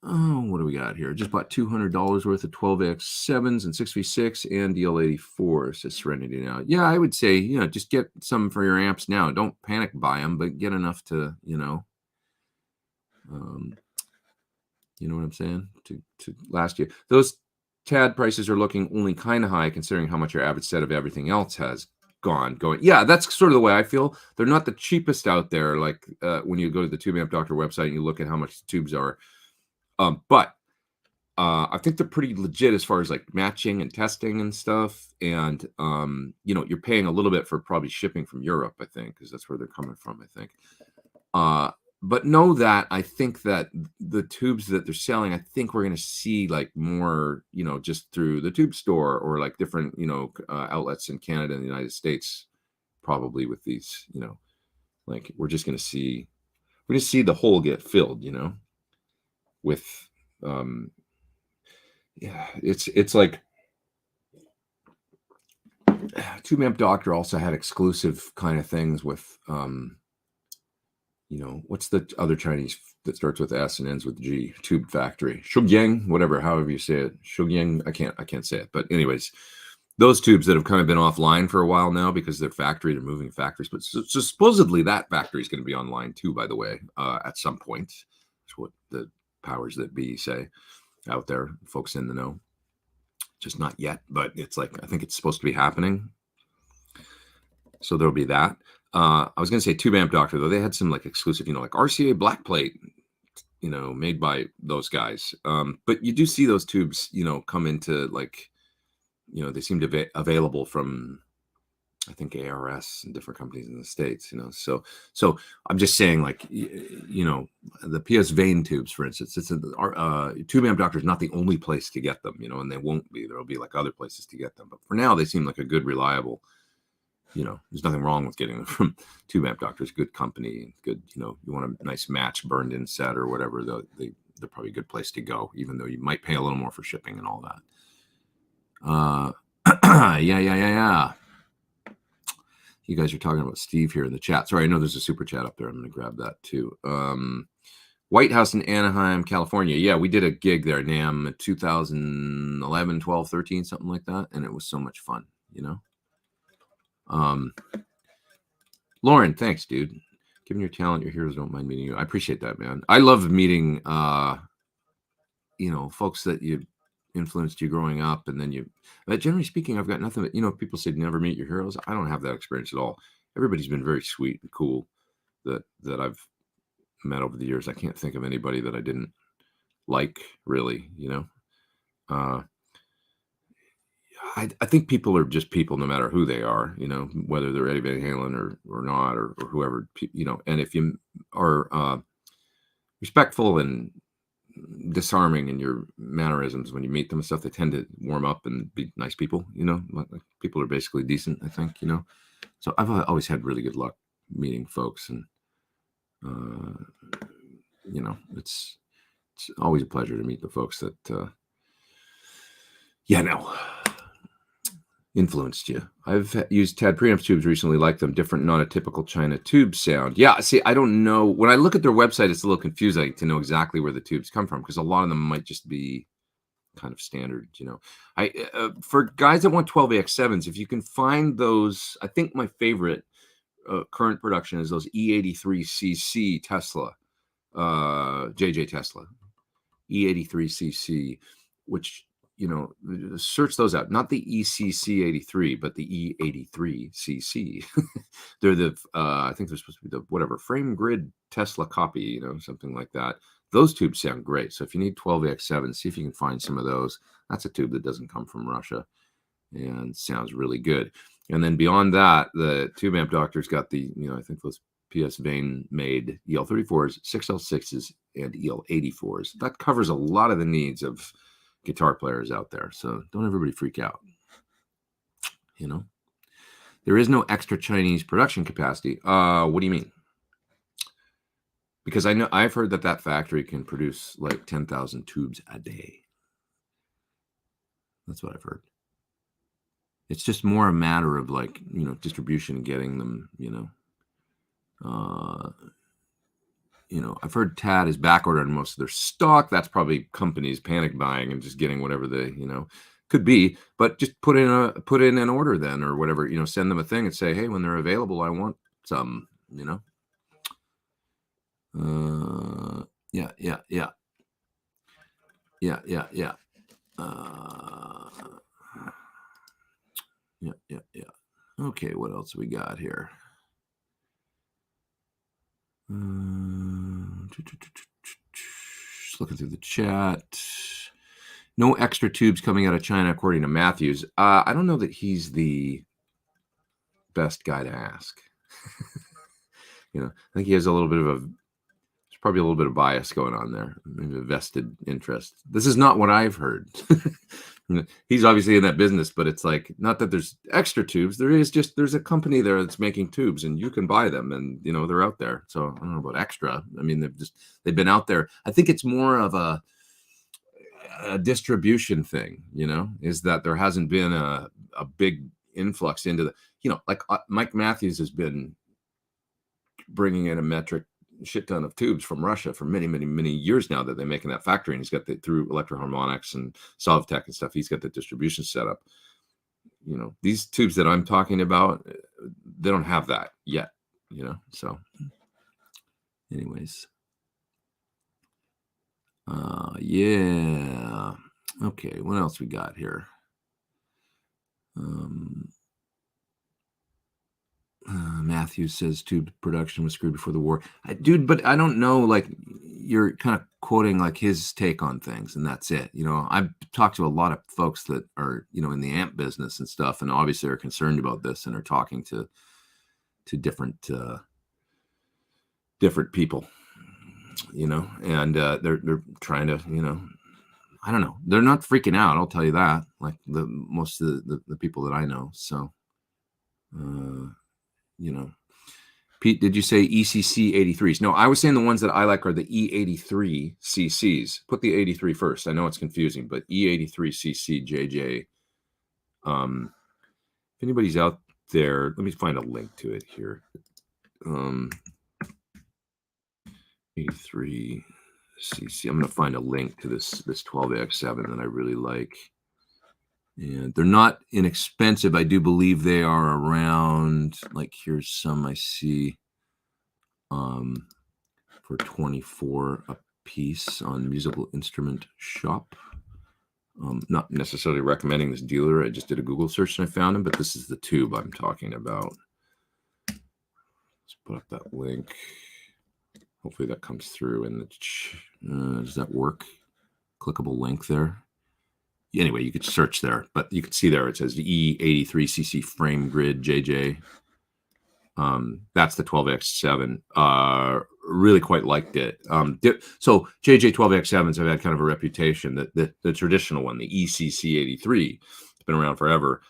What do we got here? Just bought $200 worth of 12X7s and 6v6 and DL84, says Serenity now. Yeah, I would say, just get some for your amps now. Don't panic buy them, but get enough to, you know what I'm saying? To last year. Those TAD prices are looking only kind of high considering how much your average set of everything else has going. Yeah, that's sort of the way I feel. They're not the cheapest out there. Like when you go to the Tube Amp Doctor website and you look at how much the tubes are. But I think they're pretty legit as far as like matching and testing and stuff. And, you're paying a little bit for probably shipping from Europe, I think, because that's where they're coming from, I think. but know that I think that the tubes that they're selling, I think we're going to see like more, just through the tube store or like different, outlets in Canada and the United States, probably with these, like we're just going to see, the hole get filled, with, yeah, it's like Tube Amp Doctor also had exclusive kind of things with, what's the other Chinese that starts with S and ends with G? Tube Factory, Shugyang, whatever, however you say it, Shugyang. I can't say it, but anyways, those tubes that have kind of been offline for a while now because they're they're moving factories. But so supposedly that factory is going to be online too, by the way, at some point. That's what the powers that be say out there, folks in the know. Just not yet, but it's like I think it's supposed to be happening. So there'll be that. I was going to say Tube Amp Doctor, though. They had some like exclusive, like RCA black plate, made by those guys. But you do see those tubes, come into like, they seem to be available from, I think, ARS and different companies in the States, So I'm just saying, like, the PS Vane tubes, for instance, Tube Amp Doctor is not the only place to get them, and they won't be. There'll be like other places to get them. But for now, they seem like a good, reliable, there's nothing wrong with getting them from Tube Amp Doctor. It's good company, good, you want a nice match burned in set or whatever, they're probably a good place to go, even though you might pay a little more for shipping and all that. Yeah. You guys are talking about Steve here in the chat. Sorry, I know there's a super chat up there. I'm going to grab that too. White House in Anaheim, California. Yeah, we did a gig there, NAMM, 2011, 12, 13, something like that. And it was so much fun, Lauren, thanks, dude. Given your talent, your heroes don't mind meeting you. I appreciate that, man. I love meeting, folks that you influenced you growing up, and then generally speaking, I've got nothing but, people say never meet your heroes. I don't have that experience at all. Everybody's been very sweet and cool that I've met over the years. I can't think of anybody that I didn't like, really, I think people are just people, no matter who they are, whether they're Eddie Van Halen or not, or whoever, and if you are respectful and disarming in your mannerisms when you meet them and stuff, they tend to warm up and be nice people, people are basically decent, I think, so I've always had really good luck meeting folks, and it's always a pleasure to meet the folks that influenced you. I've used Tad preamp tubes recently, like them, different, not a typical China tube sound. Yeah, see, I don't know. When I look at their website, it's a little confusing to know exactly where the tubes come from, because a lot of them might just be kind of standard, I for guys that want 12AX7s, if you can find those, I think my favorite current production is those E83cc Tesla, JJ Tesla, E83cc, which, search those out. Not the ECC83, but the E83cc. They're the, I think they're supposed to be the whatever frame grid Tesla copy, something like that. Those tubes sound great. So if you need 12AX7, see if you can find some of those. That's a tube that doesn't come from Russia and sounds really good. And then beyond that, the Tube Amp Doctor's got the, I think those PS Vane made EL34s, 6L6s, and EL84s. That covers a lot of the needs of guitar players out there. So don't everybody freak out. There is no extra Chinese production capacity. What do you mean? Because I've heard that factory can produce like 10,000 tubes a day. That's what I've heard. It's just more a matter of like, distribution and getting them, I've heard Tad is back ordered on most of their stock. That's probably companies panic buying and just getting whatever they, could be. But just put in an order then, or whatever, send them a thing and say, hey, when they're available, I want some, Yeah. Okay, what else we got here? Just looking through the chat. No extra tubes coming out of China, according to Matthews. I don't know that he's the best guy to ask. I think he has a little bit of probably a little bit of bias going on there, maybe a vested interest. This is not what I've heard. He's obviously in that business, but it's like, not that there's extra tubes. There's a company there that's making tubes, and you can buy them, and they're out there. So I don't know about extra. I mean, they've been out there. I think it's more of a distribution thing, is that there hasn't been a big influx into the, like Mike Matthews has been bringing in a metric shit ton of tubes from Russia for many, many, many years now that they make in that factory. And he's got through Electro-Harmonics and Sovtech and stuff, he's got the distribution set up. These tubes that I'm talking about, they don't have that yet, so anyways. Yeah. Okay, what else we got here? Matthew says tube production was screwed before the war. Dude, but I don't know, like, you're kind of quoting like his take on things, and that's it. I've talked to a lot of folks that are, in the amp business and stuff, and obviously are concerned about this and are talking to different people, and they're trying to, I don't know. They're not freaking out. I'll tell you that. Like most of the people that I know. So, Pete, did you say ECC 83s? No, I was saying the ones that I like are the E83 CCs. Put the 83 first. I know it's confusing, but E83 CC JJ. If anybody's out there, let me find a link to it here. 83 CC. I'm going to find a link to this 12AX7 that I really like. And they're not inexpensive. I do believe they are around, like, here's some I see for $24 a piece on Musical Instrument Shop. Not necessarily recommending this dealer. I just did a Google search and I found him, but this is the tube I'm talking about. Let's put up that link. Hopefully that comes through in the does that work? Clickable link there. Anyway, you could search there, but you can see there it says the E83cc frame grid JJ. That's the 12X7. Really quite liked it. So JJ 12X7s have had kind of a reputation that the traditional one, the ECC83, it's been around forever.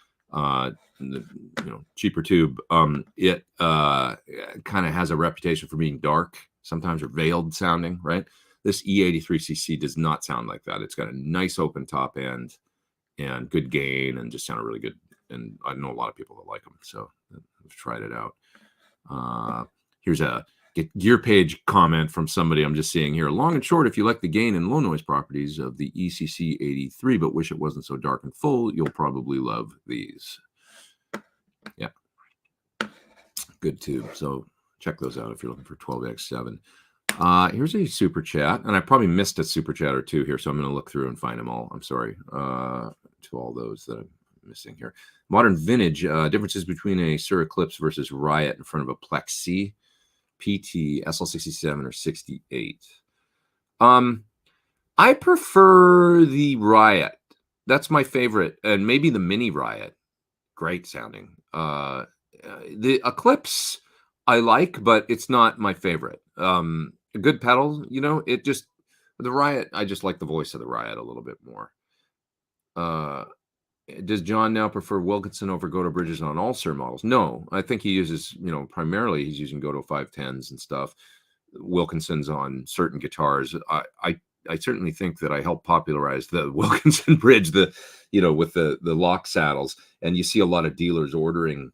Cheaper tube. It kind of has a reputation for being dark, sometimes, or veiled sounding, right? This E83cc does not sound like that. It's got a nice open top end and good gain and just sounded really good. And I know a lot of people that like them, so I've tried it out. Here's a gear page comment from somebody I'm just seeing here. Long and short, if you like the gain and low noise properties of the ECC83 but wish it wasn't so dark and full, you'll probably love these. Yeah. Good tube. So check those out if you're looking for 12X7. Here's a super chat, and I probably missed a super chat or two here, so I'm going to look through and find them all. I'm sorry to all those that I'm missing here. Modern Vintage, differences between a Sur Eclipse versus Riot in front of a Plex C, PT, SL67, or 68. I prefer the Riot. That's my favorite, and maybe the Mini Riot. Great sounding. The Eclipse I like, but it's not my favorite. A good pedal, the Riot, I just like the voice of the Riot a little bit more. Does John now prefer Wilkinson over Goto bridges on all Sur models? No, I think he uses, primarily he's using Goto 510s and stuff. Wilkinson's on certain guitars. I certainly think that I helped popularize the Wilkinson bridge, with the lock saddles, and you see a lot of dealers ordering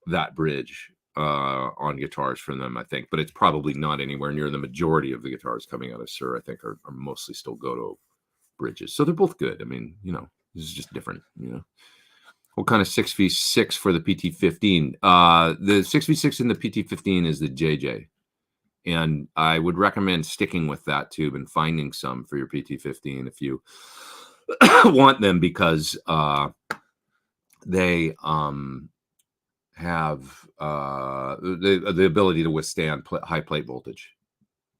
that bridge on guitars from them, I think, but it's probably not anywhere near the majority of the guitars coming out of Sur. I think are mostly still Goto bridges, so they're both good. I mean, this is just different. What kind of 6v6 for the PT15? The 6v6 in the PT15 is the JJ, and I would recommend sticking with that tube and finding some for your PT15 if you want them, because they have the ability to withstand high plate voltage,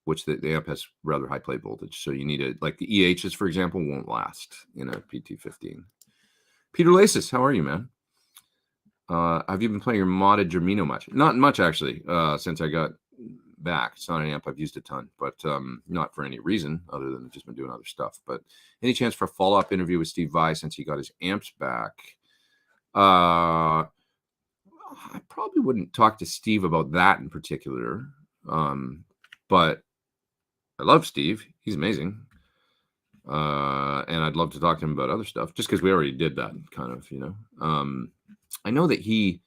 which the amp has rather high plate voltage. So you need it, like the EHs, for example, won't last in a PT15. Peter Laces, how are you, man? Have you been playing your modded Germino much? Not much, actually, since I got back. It's not an amp I've used a ton, but not for any reason other than just been doing other stuff. But any chance for a follow-up interview with Steve Vai since he got his amps back? I probably wouldn't talk to Steve about that in particular, but I love Steve. He's amazing. And I'd love to talk to him about other stuff just because we already did that kind of, I know that he,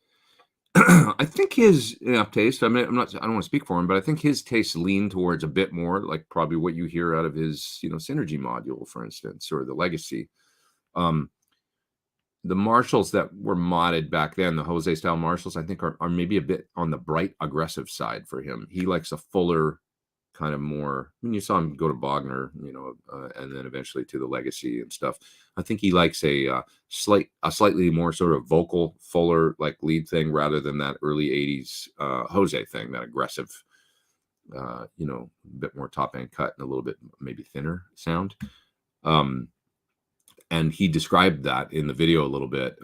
I think his taste, I mean, I don't want to speak for him, but I think his tastes lean towards a bit more like probably what you hear out of his, Synergy module, for instance, or the Legacy. The Marshalls that were modded back then, the Jose style Marshalls, I think are maybe a bit on the bright aggressive side for him. He likes a fuller kind of more, you saw him go to Bogner, and then eventually to the Legacy and stuff. I think he likes a slightly more sort of vocal, fuller like lead thing rather than that early 80s Jose thing, that aggressive, a bit more top end cut and a little bit maybe thinner sound. And he described that in the video a little bit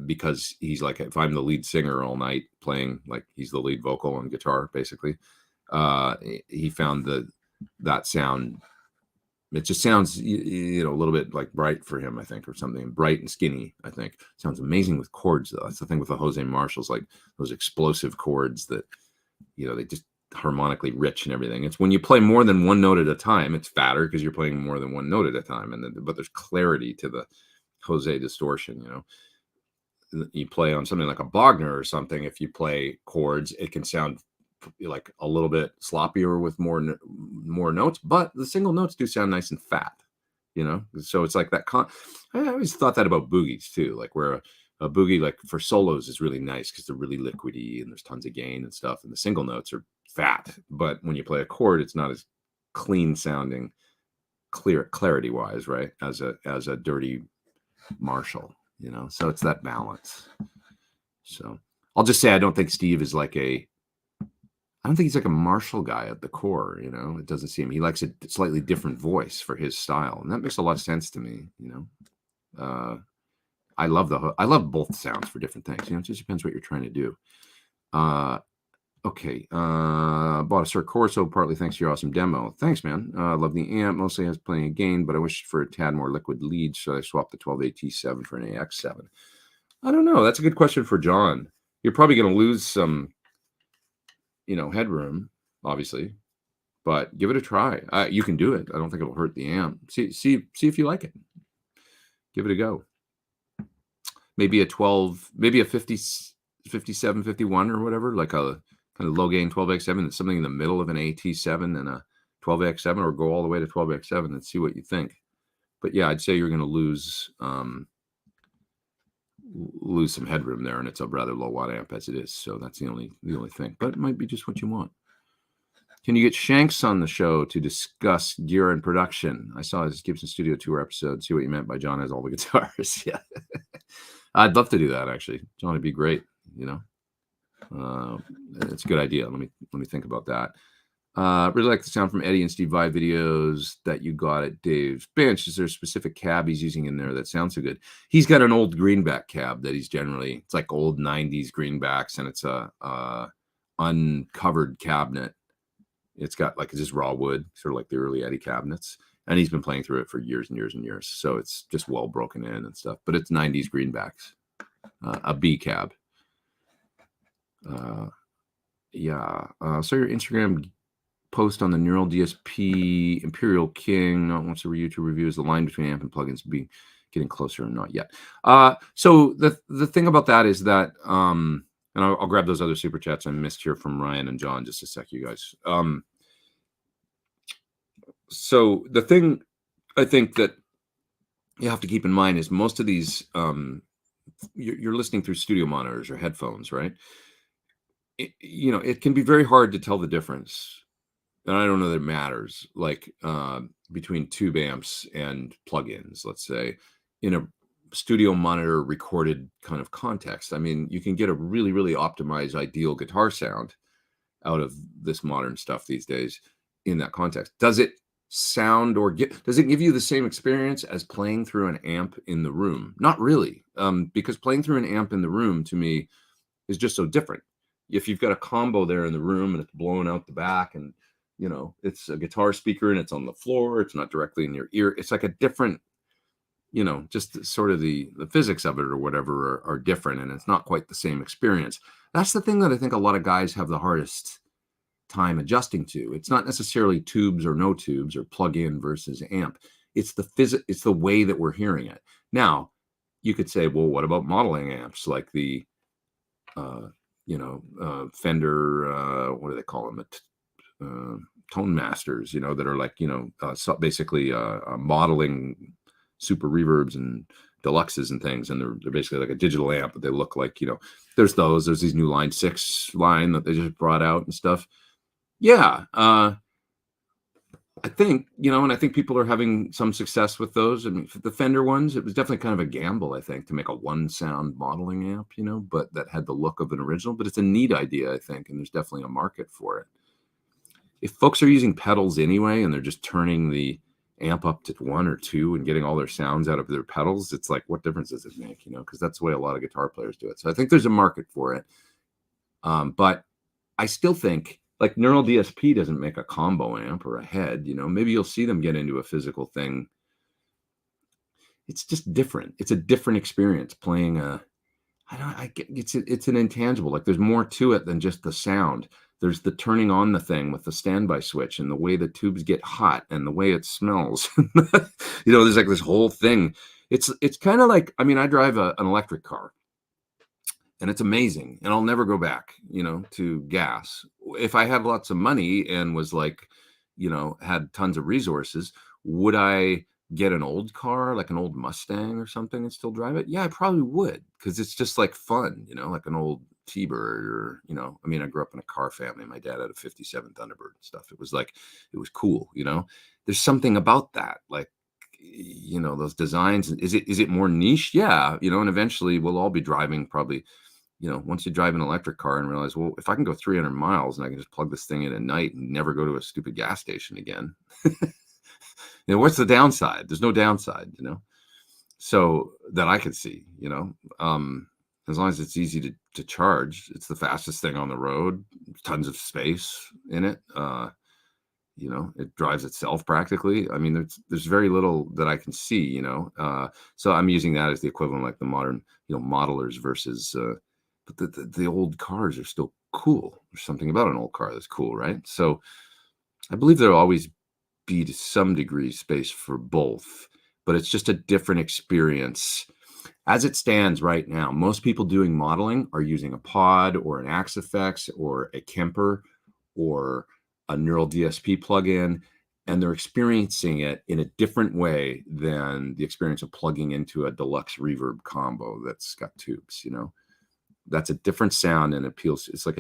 because he's like, if I'm the lead singer all night playing, like he's the lead vocal on guitar, basically, he found that sound, it just sounds, a little bit like bright for him, I think, or something, bright and skinny, I think. Sounds amazing with chords, though. That's the thing with the Jose Marshalls, like those explosive chords that, they just harmonically rich and everything. It's when you play more than one note at a time, it's fatter because you're playing more than one note at a time, but there's clarity to the Jose distortion. You play on something like a Bogner or something, if you play chords, it can sound like a little bit sloppier with more notes, but the single notes do sound nice and fat, so it's like that. I always thought that about boogies too, like where a boogie, like for solos, is really nice because they're really liquidy and there's tons of gain and stuff, and the single notes are fat, but when you play a chord, it's not as clean sounding, clarity wise, right, as a dirty Marshall, so it's that balance. So I'll just say I don't think Steve is like I don't think he's like a Marshall guy at the core, it doesn't seem, he likes a slightly different voice for his style, and that makes a lot of sense to me. I love both sounds for different things. It just depends what you're trying to do. Okay. Bought a Sir Corso partly thanks to your awesome demo. Thanks, man. Love the amp. Mostly has plenty of gain, but I wish for a tad more liquid lead, so I swapped the 12AT7 for an AX7. I don't know. That's a good question for John. You're probably going to lose some, headroom, obviously, but give it a try. You can do it. I don't think it'll hurt the amp. See if you like it. Give it a go. Maybe a 50, 57, 51 or whatever, like a kind of low gain 12X7, that's something in the middle of an AT7 and a 12X7, or go all the way to 12X7 and see what you think. But yeah, I'd say you're going to lose some headroom there, and it's a rather low watt amp as it is. So that's the only thing, but it might be just what you want. Can you get Shanks on the show to discuss gear and production? I saw his Gibson Studio Tour episode. See what you meant by John has all the guitars. Yeah. I'd love to do that, actually. John would be great, it's a good idea. Let me think about that. Really like the sound from Eddie and Steve Vai videos that you got at Dave's Bench. Is there a specific cab he's using in there that sounds so good? He's got an old greenback cab that it's like old 90s greenbacks, and it's a uncovered cabinet. It's got it's just raw wood, sort of like the early Eddie cabinets. And he's been playing through it for years and years and years. So it's just well broken in and stuff. But it's 90s greenbacks, a B cab. Yeah. So your Instagram post on the Neural DSP Imperial King, not once a YouTube review, is the line between amp and plugins getting closer or not yet. So the thing about that is that, and I'll grab those other super chats I missed here from Ryan and John just a sec, you guys. So the thing I think that you have to keep in mind is most of these, you're listening through studio monitors or headphones, right? It can be very hard to tell the difference. And I don't know that it matters, between tube amps and plugins, let's say, in a studio monitor recorded kind of context. I mean, you can get a really, really optimized, ideal guitar sound out of this modern stuff these days in that context. Does it sound does it give you the same experience as playing through an amp in the room? Not really, because playing through an amp in the room to me is just so different. if you've got a combo there in the room and it's blowing out the back, and you know, it's a guitar speaker and it's on the floor, it's not directly in your ear, it's like a different, you know, just sort of the physics of it or whatever are different, and it's not quite the same experience. That's the thing that I think a lot of guys have the hardest time adjusting to. It's not necessarily tubes or no tubes or plug-in versus amp. It's it's the way that we're hearing it. Now, you could say, well, what about modeling amps like the Fender, what do they call them? Tone masters, you know, that are like, you know, so basically modeling super reverbs and deluxes and things, and they're basically like a digital amp, but they look like, you know, there's these new Line 6 line that they just brought out and stuff. Yeah, I think, you know, and I think people are having some success with those. I mean, for the Fender ones, it was definitely kind of a gamble, I think, to make a one sound modeling amp, you know, but that had the look of an original. But it's a neat idea, I think, and there's definitely a market for it. If folks are using pedals anyway, and they're just turning the amp up to 1 or 2 and getting all their sounds out of their pedals, it's like, what difference does it make, you know? Because that's the way a lot of guitar players do it. So I think there's a market for it. But I still think, like, Neural DSP doesn't make a combo amp or a head, you know. Maybe you'll see them get into a physical thing. It's just different. It's a different experience playing it's an intangible. Like, there's more to it than just the sound. There's the turning on the thing with the standby switch, and the way the tubes get hot, and the way it smells. You know, there's like this whole thing. It's kind of like, I mean, I drive an electric car, and it's amazing, and I'll never go back, you know, to gas. If I had lots of money and was like, you know, had tons of resources, would I get an old car, like an old Mustang or something, and still drive it? Yeah, I probably would, because it's just like fun, you know, like an old T-Bird, or, you know, I mean, I grew up in a car family. My dad had a 57 Thunderbird and stuff. It was like, it was cool, you know. There's something about that, like, you know, those designs. Is it more niche? Yeah, you know, and eventually we'll all be driving probably, you know, once you drive an electric car and realize, well, if I can go 300 miles and I can just plug this thing in at night and never go to a stupid gas station again, you know, what's the downside? There's no downside, you know, so that I could see, you know, as long as it's easy to charge, it's the fastest thing on the road, tons of space in it. You know, it drives itself practically. I mean, there's very little that I can see, you know, so I'm using that as the equivalent, like the modern, you know, modelers versus, but the old cars are still cool. There's something about an old car that's cool, right? So I believe there'll always be, to some degree, space for both, but it's just a different experience. As it stands right now, most people doing modeling are using a pod or an Axe-Fx or a Kemper or a Neural DSP plugin, and they're experiencing it in a different way than the experience of plugging into a deluxe reverb combo that's got tubes, you know. That's a different sound and appeals. It's like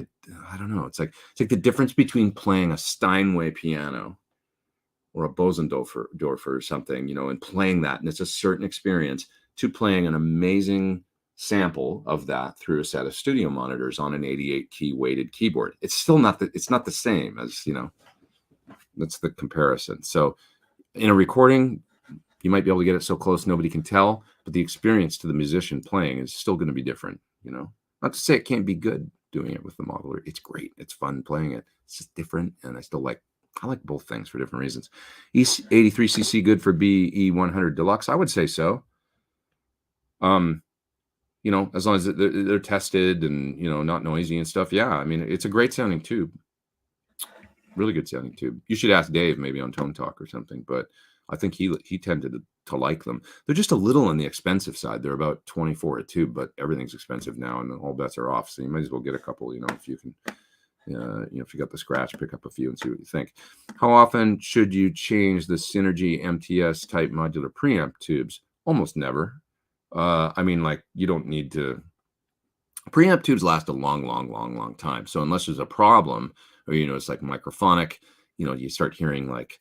I don't know. It's like the difference between playing a Steinway piano or a Bosendorfer or something, you know, and playing that, and it's a certain experience, to playing an amazing sample of that through a set of studio monitors on an 88 key weighted keyboard. It's still not it's not the same as, you know, that's the comparison. So in a recording, you might be able to get it so close nobody can tell, but the experience to the musician playing is still going to be different, you know. Not to say it can't be good doing it with the modeler. It's great. It's fun playing it. It's just different, and I like both things for different reasons. E83cc good for BE100 Deluxe? I would say so. You know, as long as they're tested and, you know, not noisy and stuff. Yeah, I mean, it's a great sounding tube. Really good sounding tube. You should ask Dave maybe on Tone Talk or something, but I think he tended to like them. They're just a little on the expensive side. They're about 24 a tube, but everything's expensive now, and all bets are off. So you might as well get a couple, you know, if you can. You know, if you got the scratch, pick up a few and see what you think. How often should you change the Synergy MTS type modular preamp tubes? Almost never. I mean, like, you don't need to. Preamp tubes last a long time. So unless there's a problem, or, you know, it's like microphonic, you know, you start hearing like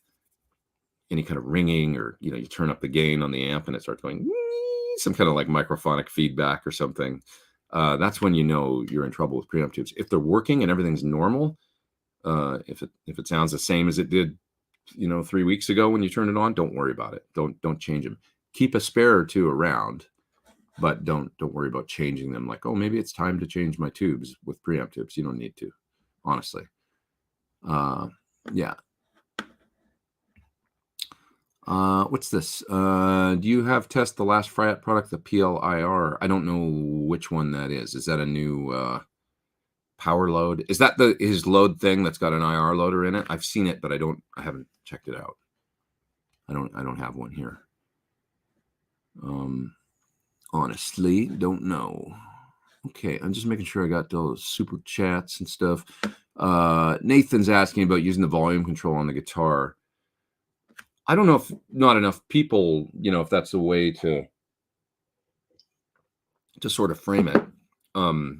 any kind of ringing, or, you know, you turn up the gain on the amp and it starts going some kind of like microphonic feedback or something. That's when you know you're in trouble with preamp tubes. If they're working and everything's normal, if it sounds the same as it did, you know, 3 weeks ago when you turn it on, don't worry about it. Don't change them. Keep a spare or two around. but don't worry about changing them. Like, oh, maybe it's time to change my tubes with preamp tubes. You don't need to, honestly. Yeah. What's this? Do you have test the last Fryat product, the PLIR? I don't know which one that is. Is that a new power load? Is that his load thing that's got an IR loader in it? I've seen it, but I haven't checked it out. I don't have one here. Honestly, don't know. Okay, I'm just making sure I got those super chats and stuff. Nathan's asking about using the volume control on the guitar. I don't know if not enough people, if that's a way to sort of frame it. I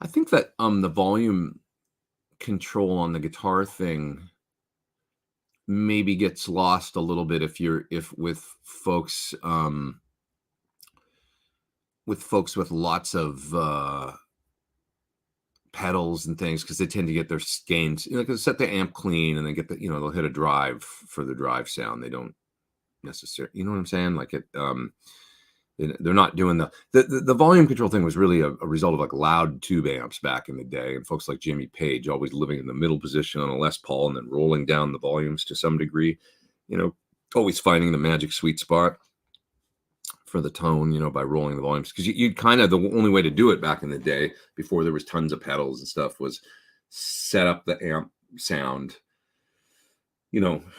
think that the volume control on the guitar thing maybe gets lost a little bit if with folks with lots of pedals and things, because they tend to get their gains, because set the amp clean and they get the, they'll hit a drive for the drive sound. They don't necessarily, you know what I'm saying? Like they're not doing the volume control thing was really a result of like loud tube amps back in the day, and folks like Jimmy Page always living in the middle position on a Les Paul and then rolling down the volumes to some degree, always finding the magic sweet spot for the tone, by rolling the volumes, because you kind of, the only way to do it back in the day before there was tons of pedals and stuff was set up the amp sound,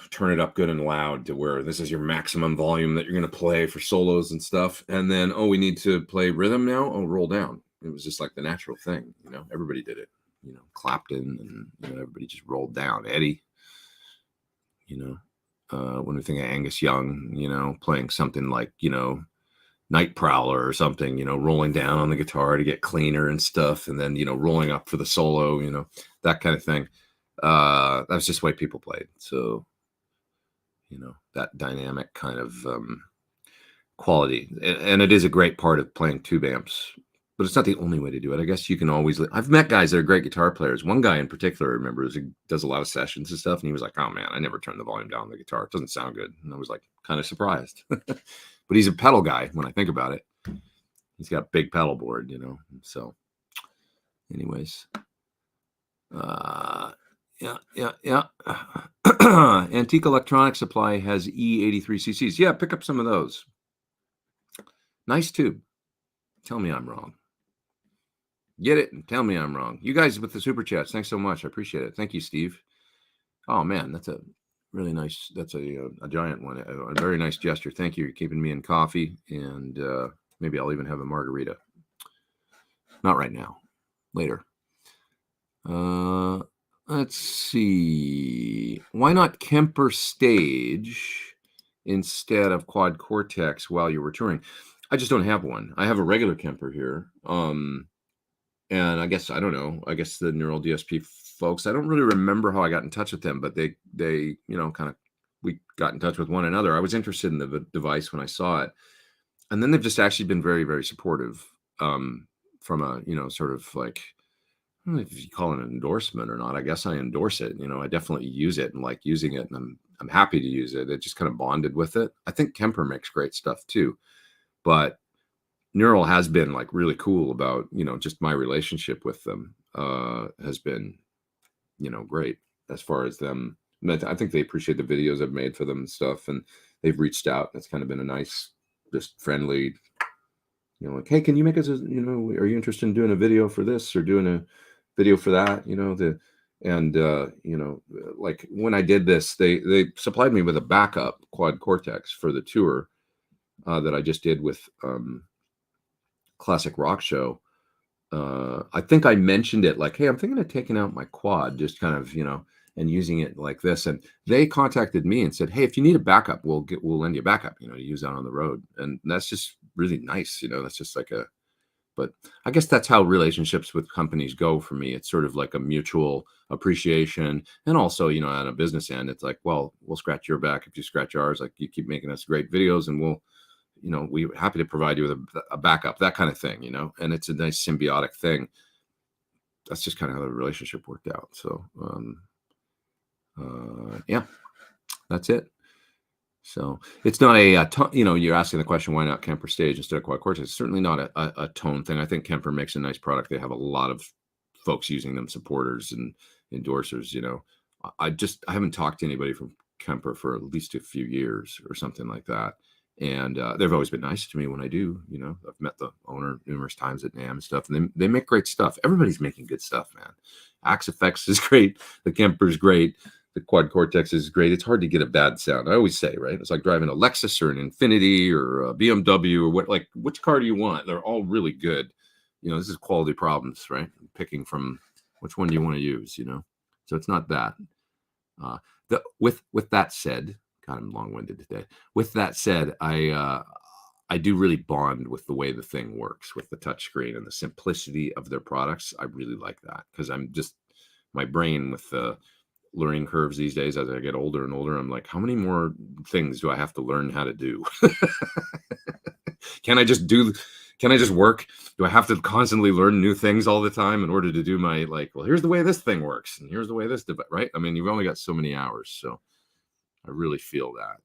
turn it up good and loud to where this is your maximum volume that you're going to play for solos and stuff. And then, we need to play rhythm now. Oh, roll down. It was just like the natural thing, everybody did it, Clapton and everybody just rolled down. Eddie, when we think of Angus Young, playing something like, Night Prowler or something, rolling down on the guitar to get cleaner and stuff. And then, rolling up for the solo, that kind of thing. That was just the way people played. So, that dynamic kind of quality. And it is a great part of playing tube amps, but it's not the only way to do it. I guess you can always, I've met guys that are great guitar players. One guy in particular, I remember, he does a lot of sessions and stuff. And he was like, oh man, I never turn the volume down on the guitar. It doesn't sound good. And I was like, kind of surprised. But he's a pedal guy when I think about it. He's got a big pedal board, So anyways, yeah. Antique Electronics Supply has E83 cc's. Yeah, pick up some of those. Nice tube. Tell me I'm wrong. Get it and tell me I'm wrong. You guys with the super chats, thanks so much. I appreciate it. Thank you, Steve. Oh man, that's a really nice. That's a giant one. A very nice gesture. Thank you. You're keeping me in coffee, and maybe I'll even have a margarita. Not right now. Later. Let's see. Why not Kemper Stage instead of Quad Cortex while you were touring? I just don't have one. I have a regular Kemper here. And I guess, I don't know, I guess the Neural DSP folks, I don't really remember how I got in touch with them, but they we got in touch with one another. I was interested in the device when I saw it. And then they've just actually been very, very supportive from a, sort of like, I don't know if you call it an endorsement or not. I guess I endorse it. I definitely use it and like using it, and I'm happy to use it. It just kind of bonded with it. I think Kemper makes great stuff too, but Neural has been like really cool about, just my relationship with them has been, great as far as them. I think they appreciate the videos I've made for them and stuff, and they've reached out. That's kind of been a nice, just friendly, like, hey, can you make us are you interested in doing a video for this or doing a video for that? Like when I did this, they supplied me with a backup Quad Cortex for the tour that I just did with Classic Rock Show. I think I mentioned it like, hey, I'm thinking of taking out my quad, just kind of, and using it like this. And they contacted me and said, hey, if you need a backup, we'll lend you a backup, to use out on the road. And that's just really nice. That's just like but I guess that's how relationships with companies go for me. It's sort of like a mutual appreciation. And also, on a business end, it's like, well, we'll scratch your back if you scratch ours. Like, you keep making us great videos and we'll, we're happy to provide you with a backup, that kind of thing, and it's a nice symbiotic thing. That's just kind of how the relationship worked out. So, yeah, that's it. So it's not a you're asking the question, why not Kemper Stage instead of Quad Cortex? It's certainly not a tone thing. I think Kemper makes a nice product. They have a lot of folks using them, supporters and endorsers. I haven't talked to anybody from Kemper for at least a few years or something like that. And they've always been nice to me when I do. I've met the owner numerous times at NAMM and stuff, and they make great stuff. Everybody's making good stuff, man. Axe Effects is great. The Kemper's great. The Quad Cortex is great. It's hard to get a bad sound. I always say, right? It's like driving a Lexus or an Infiniti or a BMW or which car do you want? They're all really good. This is quality problems, right? Picking from which one do you want to use, So it's not that. With that said, God, I'm long-winded today. With that said, I do really bond with the way the thing works with the touchscreen and the simplicity of their products. I really like that because my brain with the learning curves these days as I get older and older, I'm like, how many more things do I have to learn how to do? Can I just work? Do I have to constantly learn new things all the time in order to do my, well, here's the way this thing works and here's the way this, right? I mean, you've only got so many hours. So I really feel that,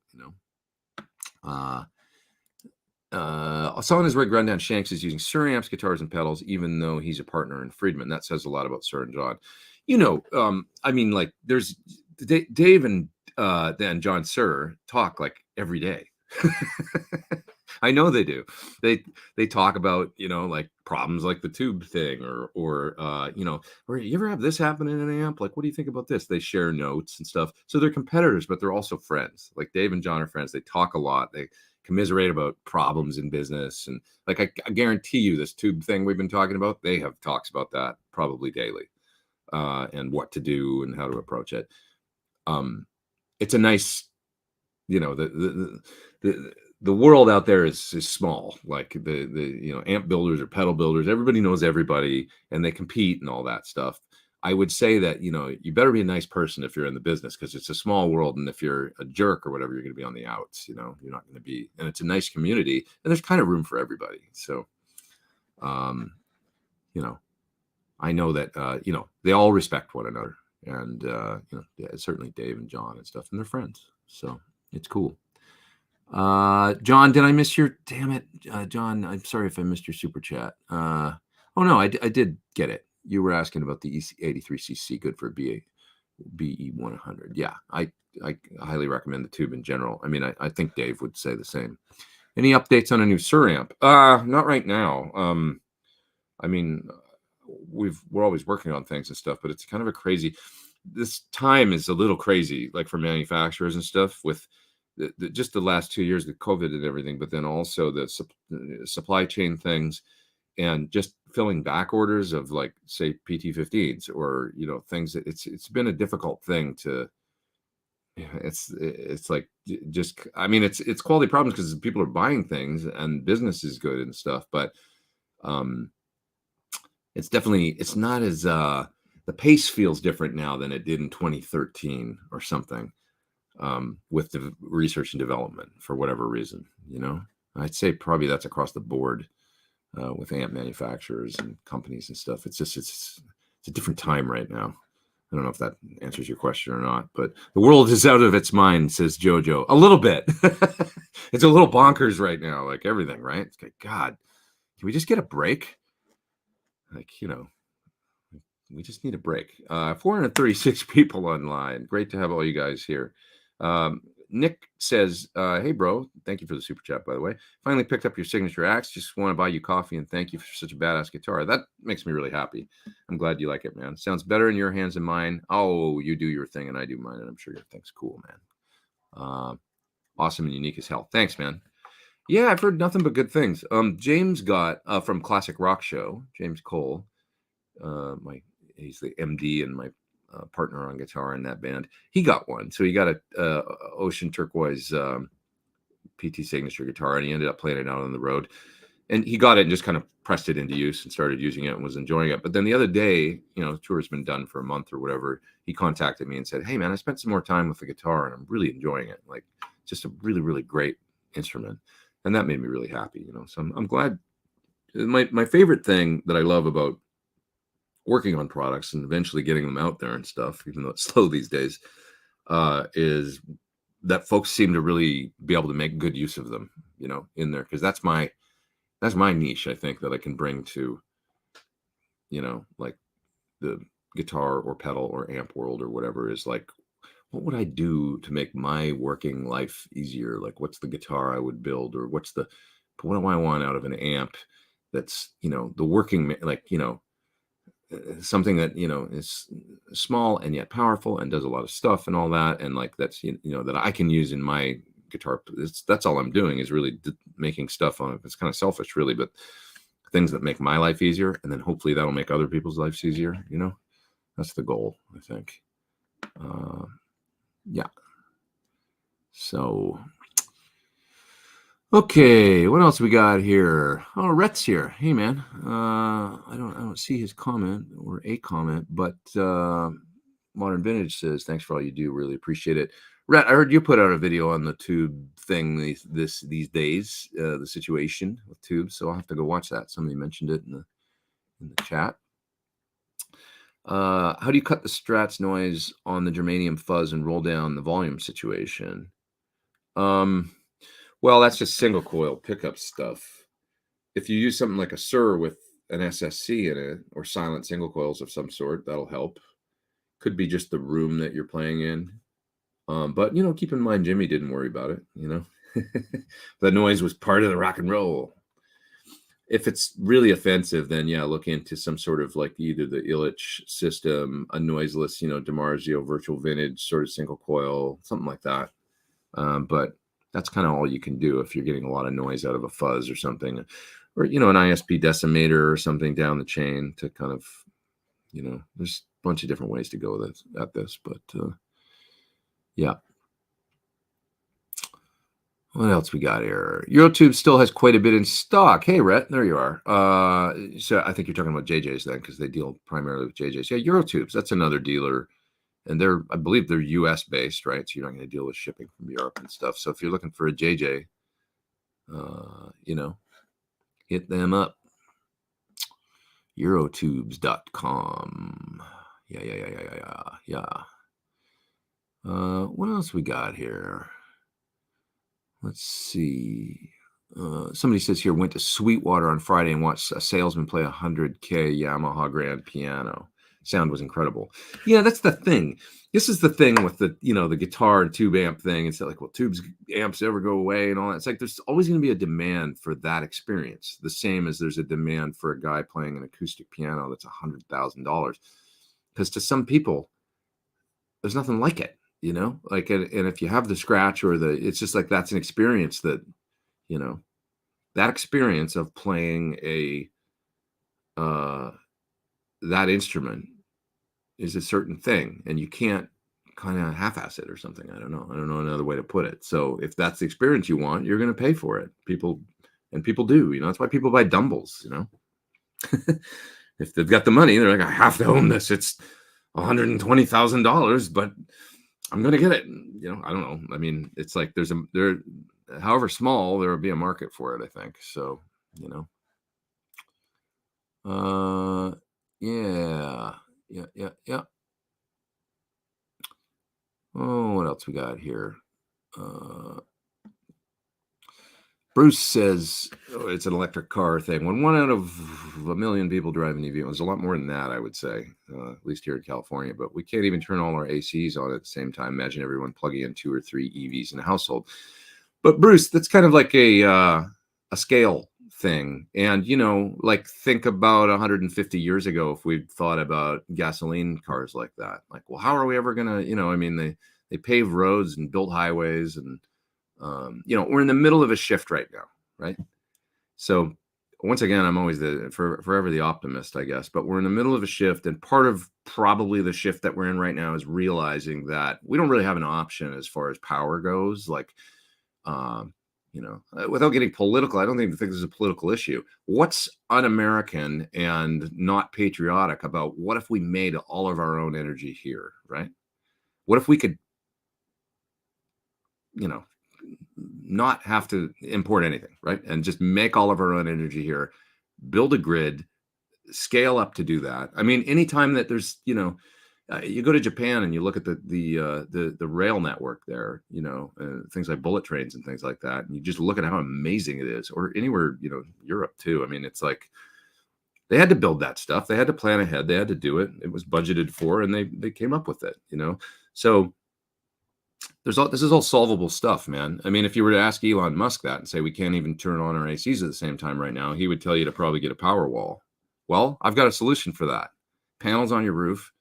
Saw on his rig rundown, Shanks is using Sir amps, guitars, and pedals, even though he's a partner in Friedman. That says a lot about Sir and John. There's Dave and then John Sir talk like every day. I know they do. They talk about, problems like the tube thing or you ever have this happen in an amp? Like, what do you think about this? They share notes and stuff. So they're competitors, but they're also friends. Like Dave and John are friends. They talk a lot. They commiserate about problems in business. And I guarantee you this tube thing we've been talking about, they have talks about that probably daily. And what to do and how to approach it. It's a nice, the world out there is small. Like the amp builders or pedal builders, everybody knows everybody and they compete and all that stuff. I would say that, you better be a nice person if you're in the business because it's a small world. And if you're a jerk or whatever, you're going to be on the outs, you're not going to be, and it's a nice community and there's kind of room for everybody. So, I know that, they all respect one another and, certainly Dave and John and stuff, and they're friends. So it's cool. John, did I miss damn it. John, I'm sorry if I missed your super chat. Oh no, I did get it. You were asking about the EC83CC, good for BE100. Yeah. I highly recommend the tube in general. I mean, I think Dave would say the same. Any updates on a new Sir amp? Not right now. I mean, we're always working on things and stuff, but it's kind of a crazy, this time is a little crazy, like for manufacturers and stuff with just the last 2 years with COVID and everything, but then also the supply chain things and just filling back orders of say PT15s or, things that it's been a difficult thing to, it's like just, I mean, it's quality problems because people are buying things and business is good and stuff, but, it's not as the pace feels different now than it did in 2013 or something with the research and development for whatever reason. I'd say probably that's across the board with amp manufacturers and companies and stuff. It's just it's a different time right now. I don't know if that answers your question or not, but the world is out of its mind, says Jojo. A little bit. It's a little bonkers right now, like everything, right? It's like, God, can we just get a break? We just need a break. 436 people online. Great to have all you guys here. Nick says, hey, bro, thank you for the super chat, by the way. Finally picked up your signature axe. Just want to buy you coffee and thank you for such a badass guitar. That makes me really happy. I'm glad you like it, man. Sounds better in your hands than mine. Oh, you do your thing and I do mine, and I'm sure your thing's cool, man. Awesome and unique as hell. Thanks, man. Yeah, I've heard nothing but good things. James got from Classic Rock Show, James Cole, he's the MD and my partner on guitar in that band. He got one, so he got a Ocean Turquoise PT signature guitar, and he ended up playing it out on the road. And he got it and just kind of pressed it into use and started using it and was enjoying it. But then the other day, the tour's been done for a month or whatever. He contacted me and said, "Hey, man, I spent some more time with the guitar and I'm really enjoying it. Like, just a really, really great instrument." And that made me really happy, So I'm glad. My favorite thing that I love about working on products and eventually getting them out there and stuff, even though it's slow these days, is that folks seem to really be able to make good use of them, you know, in there, because that's my niche, I think, that I can bring to, you know, like the guitar or pedal or amp world or whatever, is like, what would I do to make my working life easier? Like, what's the guitar I would build, or what do I want out of an amp that's, you know, the working, like, you know, something that, you know, is small and yet powerful and does a lot of stuff and all that, and like that's, you know, that I can use in my guitar. That's all I'm doing, is really making stuff on it. It's kind of selfish, really, but things that make my life easier, and then hopefully that'll make other people's lives easier. You know, that's the goal, I think. Yeah. So, okay, what else we got here? Oh, Rhett's here. Hey, man. I don't see his comment or a comment, but Modern Vintage says, thanks for all you do. Really appreciate it. Rhett, I heard you put out a video on the tube thing these days, the situation with tubes. So I'll have to go watch that. Somebody mentioned it in the chat. How do you cut the Strats noise on the Germanium fuzz and roll down the volume situation? Well, that's just single coil pickup stuff. If you use something like a SUR with an SSC in it, or silent single coils of some sort, that'll help. Could be just the room that you're playing in. But, you know, keep in mind, Jimmy didn't worry about it, you know. The noise was part of the rock and roll. If it's really offensive, then yeah, look into some sort of like either the Illich system, a noiseless, you know, DiMarzio virtual vintage sort of single coil, something like that. But that's kind of all you can do if you're getting a lot of noise out of a fuzz or something, or, you know, an ISP decimator or something down the chain to kind of, you know, there's a bunch of different ways to go at this, but yeah. What else we got here? Eurotube still has quite a bit in stock. Hey, Rhett, there you are. So I think you're talking about JJ's then, because they deal primarily with JJ's. Yeah, Eurotubes, that's another dealer. And I believe they're US based, right? So you're not going to deal with shipping from Europe and stuff. So if you're looking for a JJ, you know, hit them up. Eurotubes.com. Yeah. What else we got here? Let's see. Somebody says here, went to Sweetwater on Friday and watched a salesman play a 100K Yamaha grand piano. Sound was incredible. Yeah, that's the thing. This is the thing with the, you know, the guitar and tube amp thing. It's like, well, tubes amps never go away and all that. It's like there's always going to be a demand for that experience. The same as there's a demand for a guy playing an acoustic piano that's $100,000. Because to some people, there's nothing like it, you know? Like, and if you have the scratch or it's just like that's an experience that, you know, that experience of playing that instrument is a certain thing, and you can't kind of half-ass it or something. I don't know another way to put it. So if that's the experience you want, you're going to pay for it. People do, you know, that's why people buy Dumbles, you know. If they've got the money, they're like, I have to own this. It's $120,000, but I'm going to get it. You know, I don't know. I mean, it's like however small, there will be a market for it, I think. So, you know, yeah. Oh, what else we got here? Bruce says, it's an electric car thing. When 1 out of a million people drive an EV, there's a lot more than that, I would say, at least here in California. But we can't even turn all our ACs on at the same time. Imagine everyone plugging in 2 or 3 EVs in a household. But Bruce, that's kind of like a scale thing. And, you know, like think about 150 years ago, if we'd thought about gasoline cars like that. Like, well, how are we ever going to, you know, I mean, they pave roads and built highways, and you know, we're in the middle of a shift right now, right? So once again, I'm always forever the optimist, I guess, but we're in the middle of a shift, and part of probably the shift that we're in right now is realizing that we don't really have an option as far as power goes. Like, you know, without getting political, I don't think this is a political issue. What's un-American and not patriotic about what if we made all of our own energy here, right? What if we could, you know, not have to import anything, right? And just make all of our own energy here, build a grid, scale up to do that. I mean, anytime that there's, you know, You go to Japan and you look at the rail network there, you know, things like bullet trains and things like that, and you just look at how amazing it is. Or anywhere, you know, Europe too. I mean, it's like they had to build that stuff. They had to plan ahead. They had to do it. It was budgeted for, and they came up with it. You know, so this is all solvable stuff, man. I mean, if you were to ask Elon Musk that and say we can't even turn on our ACs at the same time right now, he would tell you to probably get a power wall. Well, I've got a solution for that. Panels on your roof,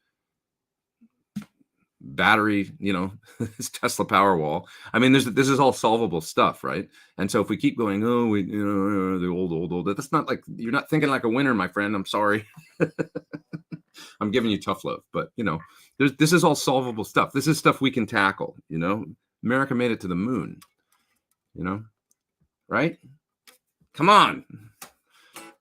battery, you know, this Tesla power wall. I mean, this is all solvable stuff, right? And so if we keep going, oh, we, you know, the old, that's not like, you're not thinking like a winner, my friend. I'm sorry. I'm giving you tough love, but you know, this is all solvable stuff. This is stuff we can tackle. You know, America made it to the moon. You know, right? Come on,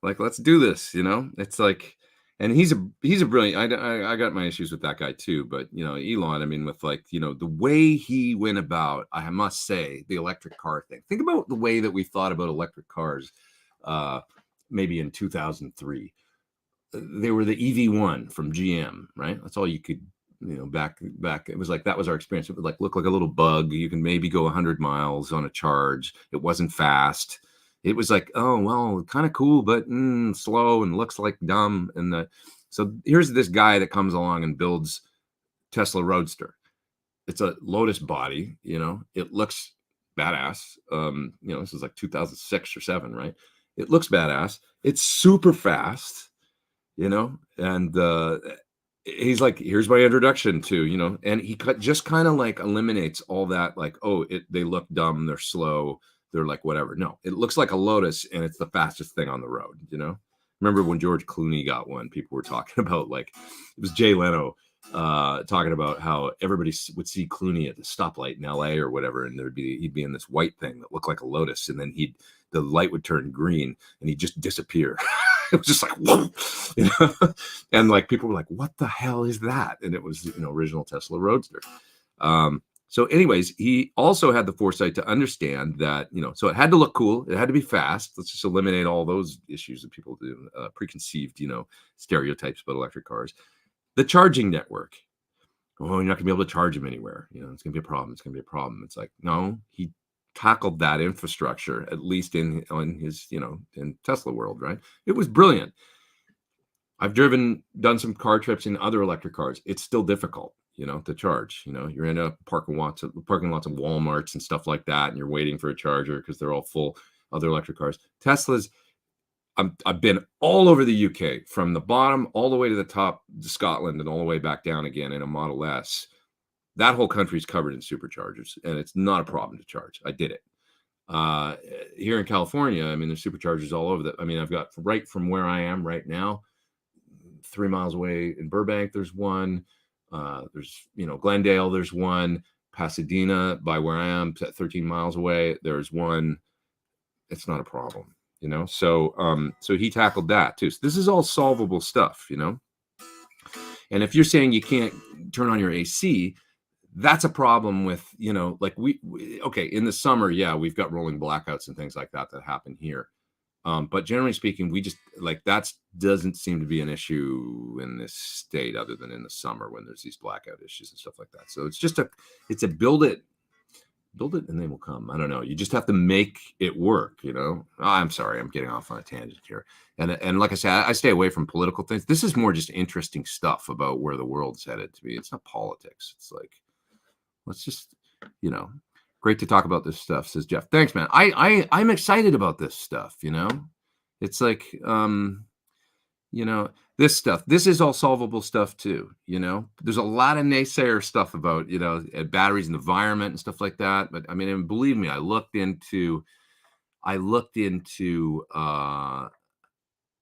like let's do this. You know, it's like, and he's a brilliant. I got my issues with that guy too, but you know, Elon. I mean, with like you know the way he went about, I must say, the electric car thing. Think about the way that we thought about electric cars, maybe in 2003. They were the EV1 from GM, right? That's all you could, you know, back. It was like, that was our experience. It would like look like a little bug. You can maybe go 100 miles on a charge. It wasn't fast. It was like, oh, well, kind of cool, but slow and looks like dumb. And so here's this guy that comes along and builds Tesla Roadster. It's a Lotus body, you know, it looks badass. You know, this is like 2006 or 7, right? It looks badass. It's super fast. You know, and he's like, here's my introduction to, you know, and he just kind of like eliminates all that, like, oh, they look dumb, they're slow, they're like whatever. No, it looks like a Lotus, and it's the fastest thing on the road. You know, remember when George Clooney got one? People were talking about, like, it was Jay Leno talking about how everybody would see Clooney at the stoplight in LA or whatever, and he'd be in this white thing that looked like a Lotus, and then the light would turn green and he'd just disappear. It was just like, whoa, you know, and like people were like, what the hell is that? And it was, you know, original Tesla Roadster. So anyways, he also had the foresight to understand that, you know, so it had to look cool. It had to be fast. Let's just eliminate all those issues that people do, preconceived, you know, stereotypes about electric cars. The charging network. Oh, you're not gonna be able to charge them anywhere. You know, it's gonna be a problem. It's gonna be a problem. It's like, no, he tackled that infrastructure, at least in his, you know, in Tesla world, right? It was brilliant. I've done some car trips in other electric cars. It's still difficult, you know, to charge. You know, you're in a parking lots of Walmarts and stuff like that, and you're waiting for a charger because they're all full. Other electric cars, Teslas. I've been all over the UK, from the bottom all the way to the top, to Scotland, and all the way back down again in a Model S. That whole country is covered in superchargers, and it's not a problem to charge. I did it. Here in California, I mean, there's superchargers all over I mean, I've got right from where I am right now, 3 miles away in Burbank, there's one. There's, you know, Glendale, there's one. Pasadena, by where I am, 13 miles away, there's one. It's not a problem, you know? So he tackled that too. So this is all solvable stuff, you know? And if you're saying you can't turn on your AC, that's a problem with, you know, like okay, in the summer, yeah, we've got rolling blackouts and things like that happen here. But generally speaking, we just like, that doesn't seem to be an issue in this state, other than in the summer when there's these blackout issues and stuff like that. So it's just it's a build it and they will come. I don't know. You just have to make it work, you know? I'm sorry, I'm getting off on a tangent here. And like I said, I stay away from political things. This is more just interesting stuff about where the world's headed to be. It's not politics. It's like, let's just, you know, great to talk about this stuff, says Jeff. Thanks, man. I'm excited about this stuff, you know? It's like, you know, this stuff, this is all solvable stuff too, you know? There's a lot of naysayer stuff about, you know, batteries and the environment and stuff like that. But I mean, and believe me, I looked into